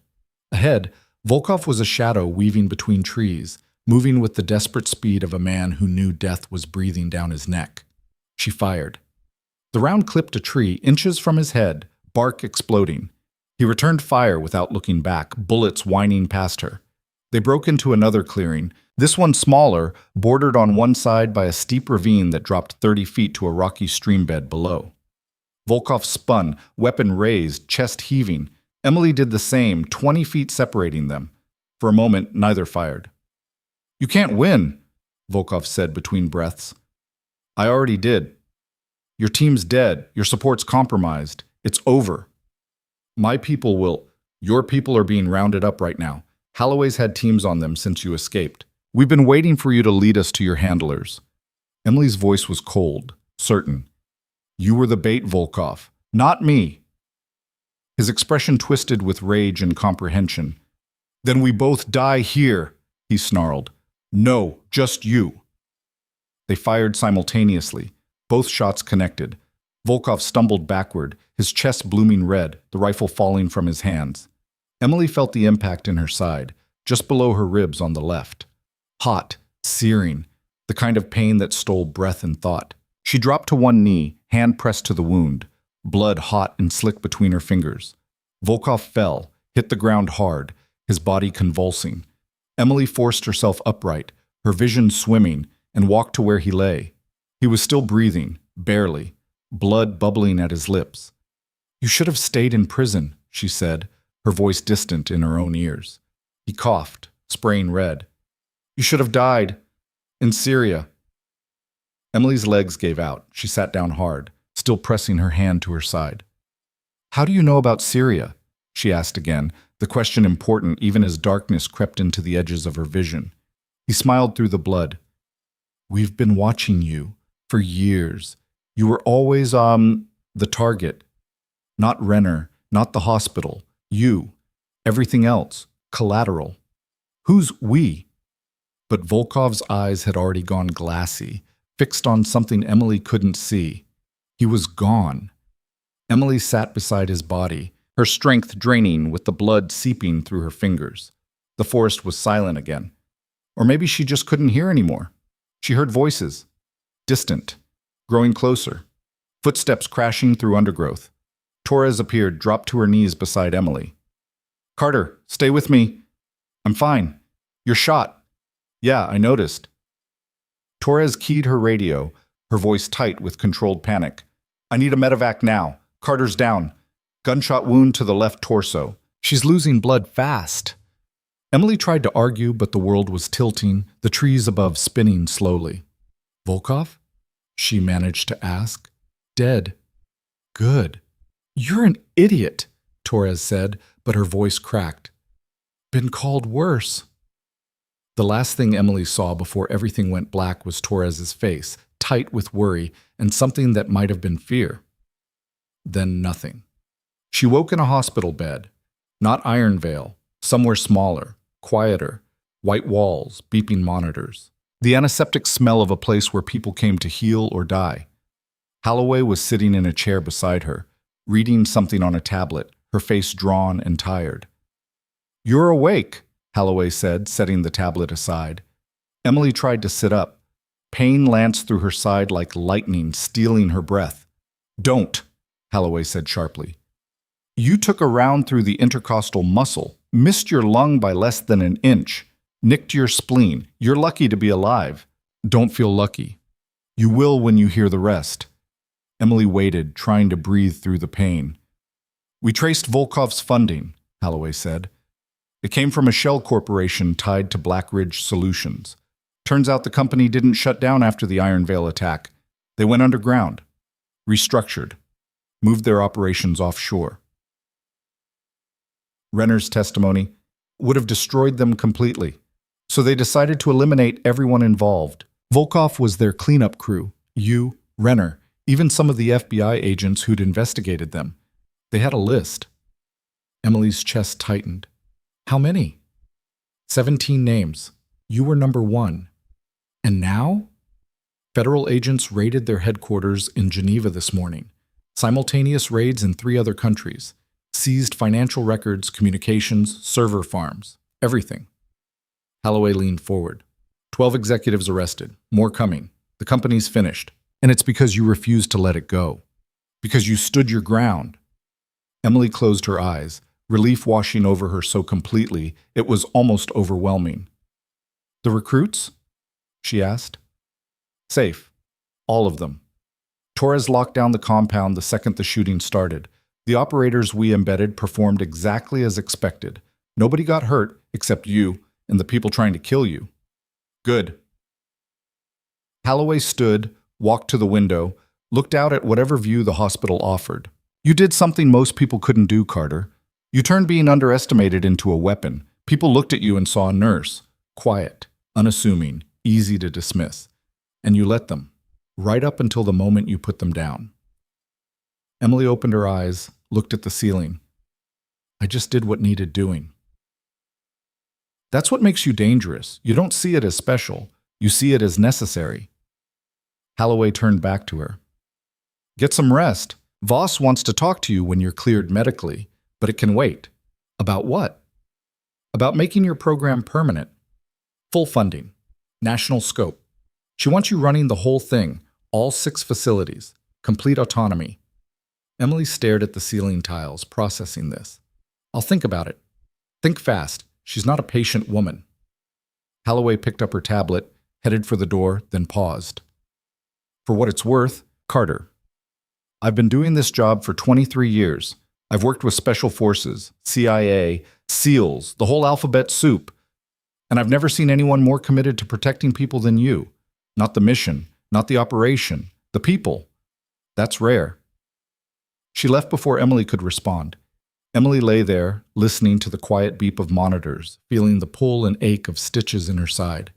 Ahead, Volkov was a shadow weaving between trees, moving with the desperate speed of a man who knew death was breathing down his neck. She fired. The round clipped a tree inches from his head, bark exploding. He returned fire without looking back, bullets whining past her. They broke into another clearing, this one smaller, bordered on one side by a steep ravine that dropped 30 feet to a rocky stream bed below. Volkov spun, weapon raised, chest heaving. Emily did the same, 20 feet separating them. For a moment, neither fired. You can't win, Volkov said between breaths. I already did. Your team's dead. Your support's compromised. It's over. My people will. Your people are being rounded up right now. Holloway's had teams on them since you escaped. We've been waiting for you to lead us to your handlers. Emily's voice was cold, certain. You were the bait, Volkov, not me. His expression twisted with rage and comprehension. Then we both die here, he snarled. No, just you. They fired simultaneously, both shots connected. Volkov stumbled backward, his chest blooming red, the rifle falling from his hands. Emily felt the impact in her side, just below her ribs on the left. Hot, searing, the kind of pain that stole breath and thought. She dropped to one knee, hand pressed to the wound, blood hot and slick between her fingers. Volkov fell, hit the ground hard, his body convulsing. Emily forced herself upright, her vision swimming, and walked to where he lay. He was still breathing, barely, blood bubbling at his lips. You should have stayed in prison, she said, her voice distant in her own ears. He coughed, spraying red. You should have died. In Syria. Emily's legs gave out. She sat down hard, still pressing her hand to her side. How do you know about Syria? She asked again, the question important even as darkness crept into the edges of her vision. He smiled through the blood. We've been watching you for years. You were always, The target. Not Renner, not the hospital. You. Everything else. Collateral. Who's we? But Volkov's eyes had already gone glassy, fixed on something Emily couldn't see. He was gone. Emily sat beside his body, her strength draining with the blood seeping through her fingers. The forest was silent again. Or maybe she just couldn't hear anymore. She heard voices. Distant. Growing closer. Footsteps crashing through undergrowth. Torres appeared, dropped to her knees beside Emily. "Carter, stay with me." "I'm fine." "You're shot." "Yeah, I noticed." Torres keyed her radio, her voice tight with controlled panic. "I need a medevac now. Carter's down. Gunshot wound to the left torso. She's losing blood fast." Emily tried to argue, but the world was tilting, the trees above spinning slowly. "Volkov?" she managed to ask. "Dead." "Good." "You're an idiot," Torres said, but her voice cracked. "Been called worse." The last thing Emily saw before everything went black was Torres's face, tight with worry and something that might have been fear. Then nothing. She woke in a hospital bed. Not Iron Vale, somewhere smaller, quieter, white walls, beeping monitors. The antiseptic smell of a place where people came to heal or die. Holloway was sitting in a chair beside her, reading something on a tablet, her face drawn and tired. "You're awake," Holloway said, setting the tablet aside. Emily tried to sit up. Pain lanced through her side like lightning, stealing her breath. "Don't," Holloway said sharply. "You took a round through the intercostal muscle, missed your lung by less than an inch, nicked your spleen. You're lucky to be alive. Don't feel lucky. You will when you hear the rest." Emily waited, trying to breathe through the pain. "We traced Volkov's funding," Holloway said. "It came from a shell corporation tied to Black Ridge Solutions. Turns out the company didn't shut down after the Iron Vale attack. They went underground, restructured, moved their operations offshore. Renner's testimony would have destroyed them completely, so they decided to eliminate everyone involved. Volkov was their cleanup crew, you, Renner, even some of the FBI agents who'd investigated them. They had a list." Emily's chest tightened. "How many?" 17 names. You were number 1. And now? Federal agents raided their headquarters in Geneva this morning. Simultaneous raids in 3 other countries. Seized financial records, communications, server farms. Everything. Holloway leaned forward. 12 executives arrested. More coming. The company's finished. And it's because you refused to let it go. Because you stood your ground. Emily closed her eyes, relief washing over her so completely it was almost overwhelming. "The recruits?" she asked. "Safe. All of them. Torres locked down the compound the second the shooting started. The operators we embedded performed exactly as expected. Nobody got hurt except you and the people trying to kill you." "Good." Holloway stood, walked to the window, looked out at whatever view the hospital offered. "You did something most people couldn't do, Carter. You turned being underestimated into a weapon. People looked at you and saw a nurse. Quiet, unassuming, easy to dismiss. And you let them, right up until the moment you put them down." Emily opened her eyes, looked at the ceiling. "I just did what needed doing." "That's what makes you dangerous. You don't see it as special. You see it as necessary." Holloway turned back to her. "Get some rest. Voss wants to talk to you when you're cleared medically, but it can wait." "About what?" "About making your program permanent. Full funding. National scope. She wants you running the whole thing, all 6 facilities. Complete autonomy." Emily stared at the ceiling tiles, processing this. "I'll think about it. Think fast. She's not a patient woman." Holloway picked up her tablet, headed for the door, then paused. "For what it's worth, Carter. I've been doing this job for 23 years. I've worked with Special Forces, CIA, SEALs, the whole alphabet soup. And I've never seen anyone more committed to protecting people than you. Not the mission, not the operation, the people. That's rare." She left before Emily could respond. Emily lay there, listening to the quiet beep of monitors, feeling the pull and ache of stitches in her side.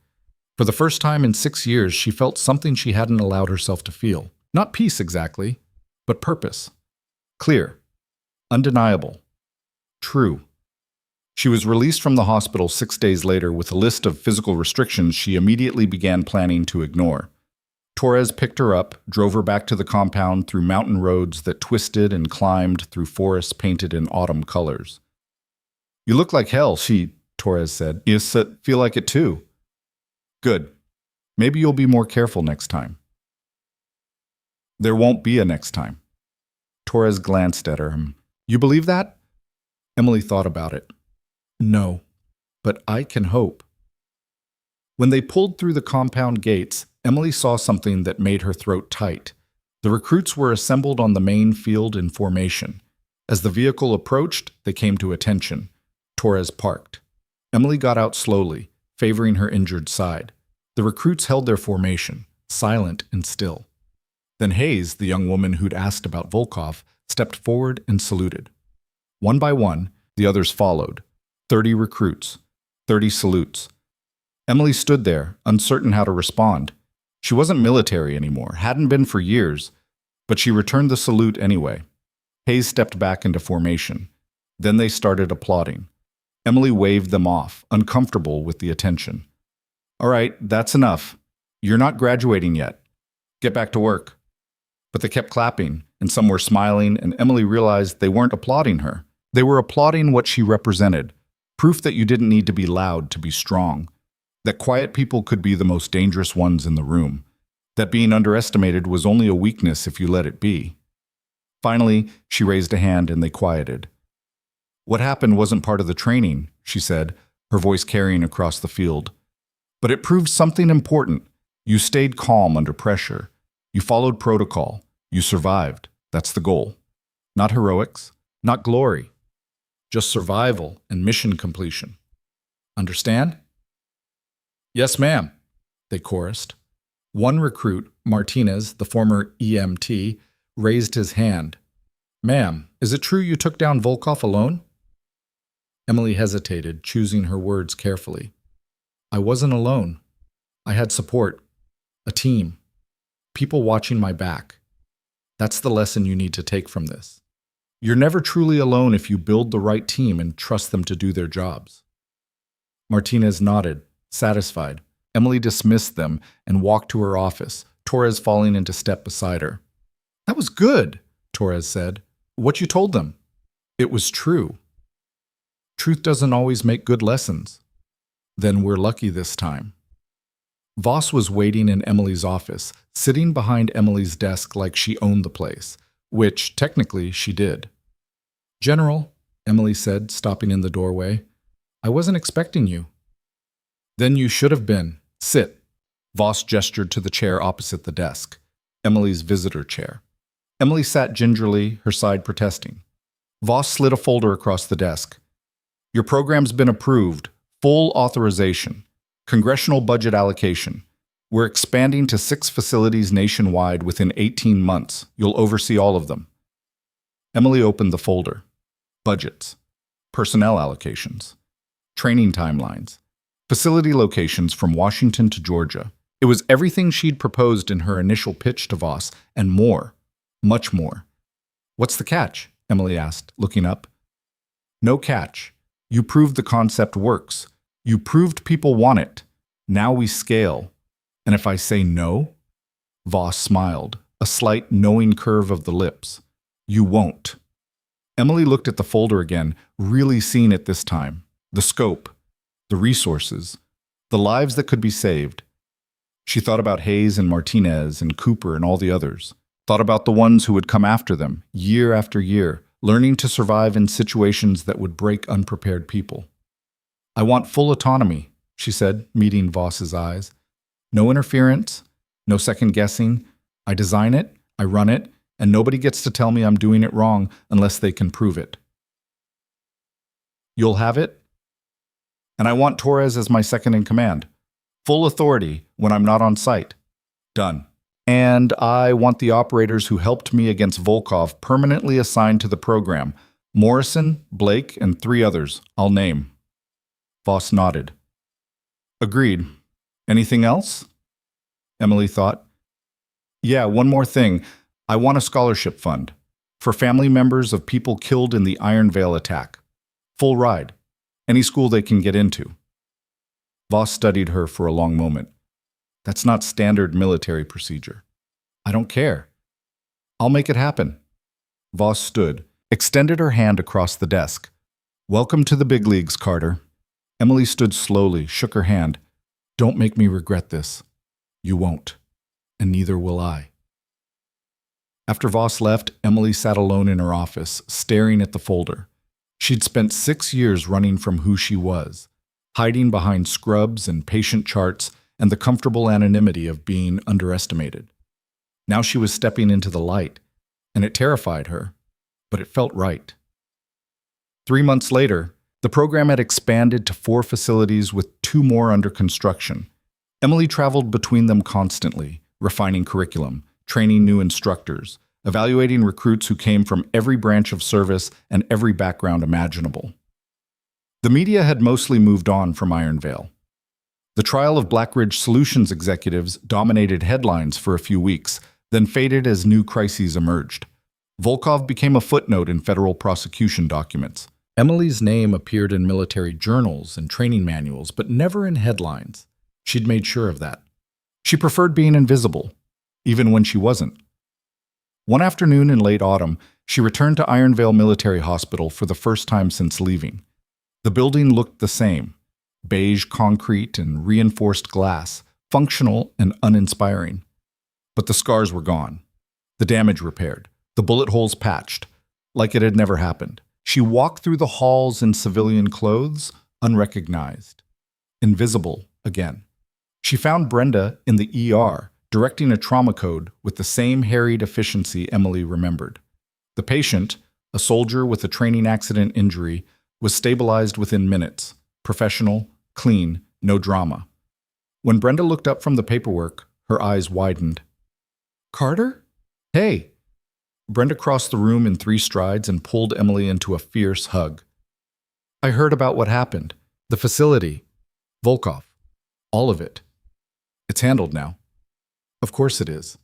For the first time in 6 years, she felt something she hadn't allowed herself to feel. Not peace exactly, but purpose. Clear. Undeniable. True. She was released from the hospital 6 days later with a list of physical restrictions she immediately began planning to ignore. Torres picked her up, drove her back to the compound through mountain roads that twisted and climbed through forests painted in autumn colors. "You look like hell," Torres said. "Yes, feel like it too." "Good. Maybe you'll be more careful next time." "There won't be a next time." Torres glanced at her. "You believe that?" Emily thought about it. "No, but I can hope." When they pulled through the compound gates, Emily saw something that made her throat tight. The recruits were assembled on the main field in formation. As the vehicle approached, they came to attention. Torres parked. Emily got out slowly, favoring her injured side. The recruits held their formation, silent and still. Then Hayes, the young woman who'd asked about Volkov, stepped forward and saluted. One by one, the others followed. 30 recruits, 30 salutes. Emily stood there, uncertain how to respond. She wasn't military anymore, hadn't been for years, but she returned the salute anyway. Hayes stepped back into formation. Then they started applauding. Emily waved them off, uncomfortable with the attention. "All right, that's enough. You're not graduating yet. Get back to work." But they kept clapping, and some were smiling, and Emily realized they weren't applauding her. They were applauding what she represented, proof that you didn't need to be loud to be strong, that quiet people could be the most dangerous ones in the room, that being underestimated was only a weakness if you let it be. Finally, she raised a hand and they quieted. "What happened wasn't part of the training," she said, her voice carrying across the field. "But it proved something important. You stayed calm under pressure. You followed protocol. You survived. That's the goal. Not heroics, not glory. Just survival and mission completion. Understand?" "Yes, ma'am," they chorused. One recruit, Martinez, the former EMT, raised his hand. "Ma'am, is it true you took down Volkov alone?" Emily hesitated, choosing her words carefully. "I wasn't alone. I had support, a team, people watching my back. That's the lesson you need to take from this. You're never truly alone if you build the right team and trust them to do their jobs." Martinez nodded, satisfied. Emily dismissed them and walked to her office, Torres falling into step beside her. "That was good," Torres said. "What you told them." "It was true. Truth doesn't always make good lessons." "Then we're lucky this time." Voss was waiting in Emily's office, sitting behind Emily's desk like she owned the place, which, technically, she did. "General," Emily said, stopping in the doorway, "I wasn't expecting you." "Then you should have been. Sit." Voss gestured to the chair opposite the desk, Emily's visitor chair. Emily sat gingerly, her side protesting. Voss slid a folder across the desk. "Your program's been approved. Full authorization. Congressional budget allocation. We're expanding to 6 facilities nationwide within 18 months. You'll oversee all of them." Emily opened the folder. Budgets. Personnel allocations. Training timelines. Facility locations from Washington to Georgia. It was everything she'd proposed in her initial pitch to Voss, and more. Much more. "What's the catch?" Emily asked, looking up. "No catch. You proved the concept works. You proved people want it. Now we scale. And if I say no?" Voss smiled, a slight knowing curve of the lips. "You won't." Emily looked at the folder again, really seeing it this time. The scope, the resources, the lives that could be saved. She thought about Hayes and Martinez and Cooper and all the others. Thought about the ones who would come after them, year after year, learning to survive in situations that would break unprepared people. "I want full autonomy," she said, meeting Voss's eyes. "No interference, no second guessing. I design it, I run it, and nobody gets to tell me I'm doing it wrong unless they can prove it." "You'll have it?" "And I want Torres as my second in command. Full authority when I'm not on site." "Done." "And I want the operators who helped me against Volkov permanently assigned to the program. Morrison, Blake, and 3 others. I'll name." Voss nodded. "Agreed. Anything else?" Emily thought. "Yeah, one more thing. I want a scholarship fund for family members of people killed in the Iron Veil attack. Full ride. Any school they can get into. Voss studied her for a long moment. That's not standard military procedure. I don't care. I'll make it happen. Voss stood, extended her hand across the desk. Welcome to the big leagues, Carter. Emily stood slowly, shook her hand. Don't make me regret this. You won't. And neither will I. After Voss left, Emily sat alone in her office, staring at the folder. She'd spent 6 years running from who she was, hiding behind scrubs and patient charts and the comfortable anonymity of being underestimated. Now she was stepping into the light, and it terrified her, but it felt right. 3 months later, the program had expanded to 4 facilities with 2 more under construction. Emily traveled between them constantly, refining curriculum, training new instructors, evaluating recruits who came from every branch of service and every background imaginable. The media had mostly moved on from Iron Veil. The trial of Blackridge Solutions executives dominated headlines for a few weeks, then faded as new crises emerged. Volkov became a footnote in federal prosecution documents. Emily's name appeared in military journals and training manuals, but never in headlines. She'd made sure of that. She preferred being invisible, even when she wasn't. One afternoon in late autumn, she returned to Iron Veil Military Hospital for the first time since leaving. The building looked the same, beige concrete and reinforced glass, functional and uninspiring. But the scars were gone, the damage repaired, the bullet holes patched, like it had never happened. She walked through the halls in civilian clothes, unrecognized, invisible again. She found Brenda in the ER, directing a trauma code with the same harried efficiency Emily remembered. The patient, a soldier with a training accident injury, was stabilized within minutes, professional, clean, no drama. When Brenda looked up from the paperwork, her eyes widened. Carter? Hey! Brenda crossed the room in 3 strides and pulled Emily into a fierce hug. I heard about what happened. The facility. Volkov. All of it. It's handled now. Of course it is.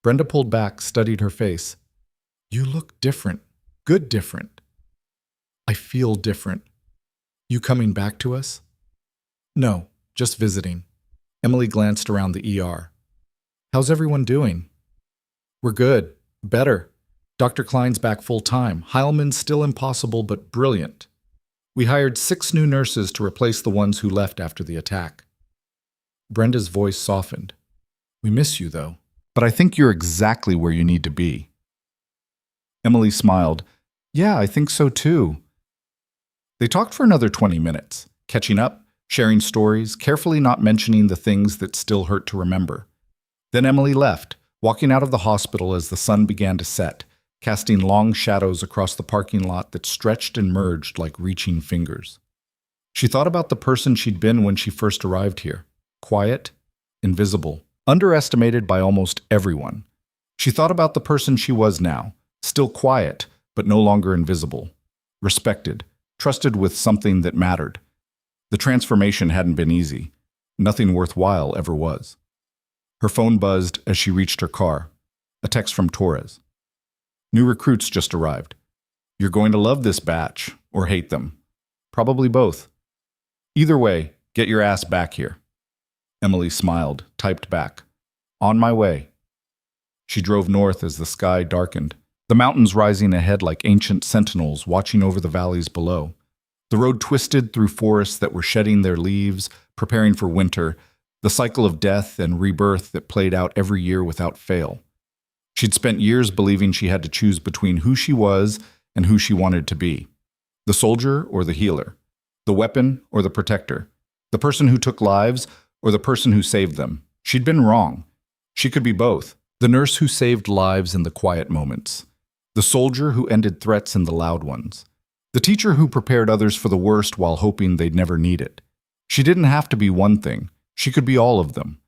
Brenda pulled back, studied her face. You look different. Good different. I feel different. You coming back to us? No, just visiting. Emily glanced around the ER. How's everyone doing? We're good. Better. Dr. Klein's back full-time. Heilman's still impossible but brilliant. We hired 6 new nurses to replace the ones who left after the attack. Brenda's voice softened. We miss you, though. But I think you're exactly where you need to be. Emily smiled. Yeah, I think so too. They talked for another 20 minutes, catching up, sharing stories, carefully not mentioning the things that still hurt to remember. Then Emily left, walking out of the hospital as the sun began to set, casting long shadows across the parking lot that stretched and merged like reaching fingers. She thought about the person she'd been when she first arrived here. Quiet, invisible, underestimated by almost everyone. She thought about the person she was now, still quiet, but no longer invisible. Respected, trusted with something that mattered. The transformation hadn't been easy. Nothing worthwhile ever was. Her phone buzzed as she reached her car. A text from Torres. New recruits just arrived. You're going to love this batch, or hate them. Probably both. Either way, get your ass back here. Emily smiled, typed back. On my way. She drove north as the sky darkened, the mountains rising ahead like ancient sentinels watching over the valleys below. The road twisted through forests that were shedding their leaves, preparing for winter, the cycle of death and rebirth that played out every year without fail. She'd spent years believing she had to choose between who she was and who she wanted to be. The soldier or the healer, the weapon or the protector, the person who took lives or the person who saved them. She'd been wrong. She could be both. The nurse who saved lives in the quiet moments. The soldier who ended threats in the loud ones. The teacher who prepared others for the worst while hoping they'd never need it. She didn't have to be one thing. She could be all of them.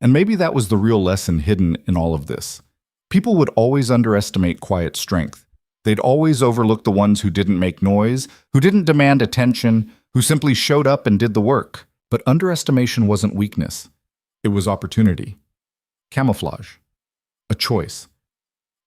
And maybe that was the real lesson hidden in all of this. People would always underestimate quiet strength. They'd always overlook the ones who didn't make noise, who didn't demand attention, who simply showed up and did the work. But underestimation wasn't weakness. It was opportunity. Camouflage. A choice.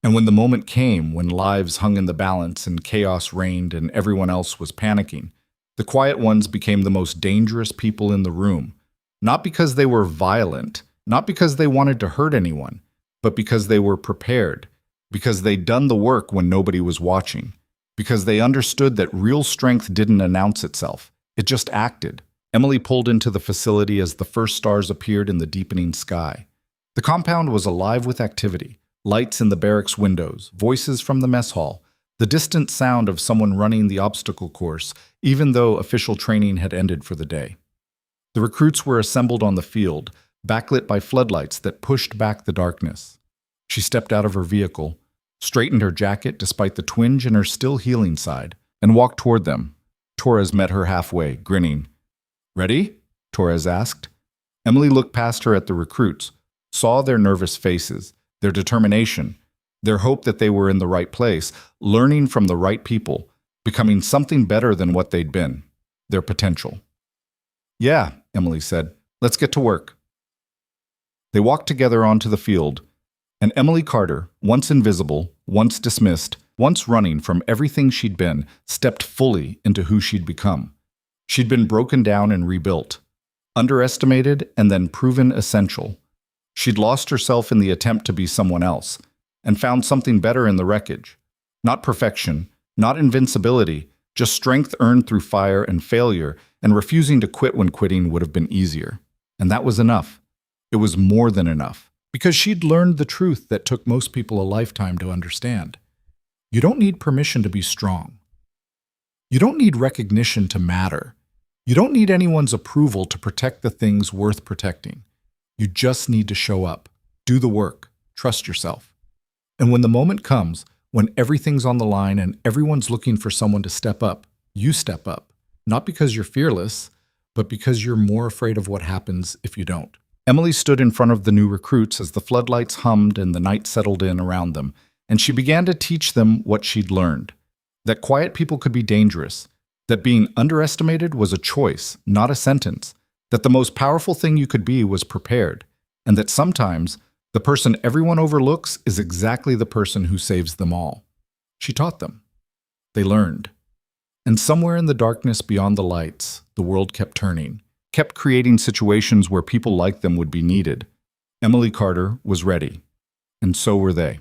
And when the moment came, when lives hung in the balance and chaos reigned and everyone else was panicking, the quiet ones became the most dangerous people in the room, not because they were violent, not because they wanted to hurt anyone, but because they were prepared, because they'd done the work when nobody was watching, because they understood that real strength didn't announce itself, it just acted. Emily pulled into the facility as the first stars appeared in the deepening sky. The compound was alive with activity. Lights in the barracks windows, voices from the mess hall, the distant sound of someone running the obstacle course, even though official training had ended for the day. The recruits were assembled on the field, backlit by floodlights that pushed back the darkness. She stepped out of her vehicle, straightened her jacket despite the twinge in her still healing side, and walked toward them. Torres met her halfway, grinning. "Ready?" Torres asked. Emily looked past her at the recruits, saw their nervous faces, their determination, their hope that they were in the right place, learning from the right people, becoming something better than what they'd been, their potential. "Yeah," Emily said, "let's get to work." They walked together onto the field, and Emily Carter, once invisible, once dismissed, once running from everything she'd been, stepped fully into who she'd become. She'd been broken down and rebuilt, underestimated and then proven essential. She'd lost herself in the attempt to be someone else, and found something better in the wreckage. Not perfection, not invincibility, just strength earned through fire and failure, and refusing to quit when quitting would have been easier. And that was enough. It was more than enough, because she'd learned the truth that took most people a lifetime to understand. You don't need permission to be strong. You don't need recognition to matter. You don't need anyone's approval to protect the things worth protecting. You just need to show up, do the work, trust yourself. And when the moment comes, when everything's on the line and everyone's looking for someone to step up, you step up, not because you're fearless, but because you're more afraid of what happens if you don't. Emily stood in front of the new recruits as the floodlights hummed and the night settled in around them, and she began to teach them what she'd learned. That quiet people could be dangerous, that being underestimated was a choice, not a sentence, that the most powerful thing you could be was prepared, and that sometimes the person everyone overlooks is exactly the person who saves them all. She taught them. They learned. And somewhere in the darkness beyond the lights, the world kept turning, kept creating situations where people like them would be needed. Emily Carter was ready, and so were they.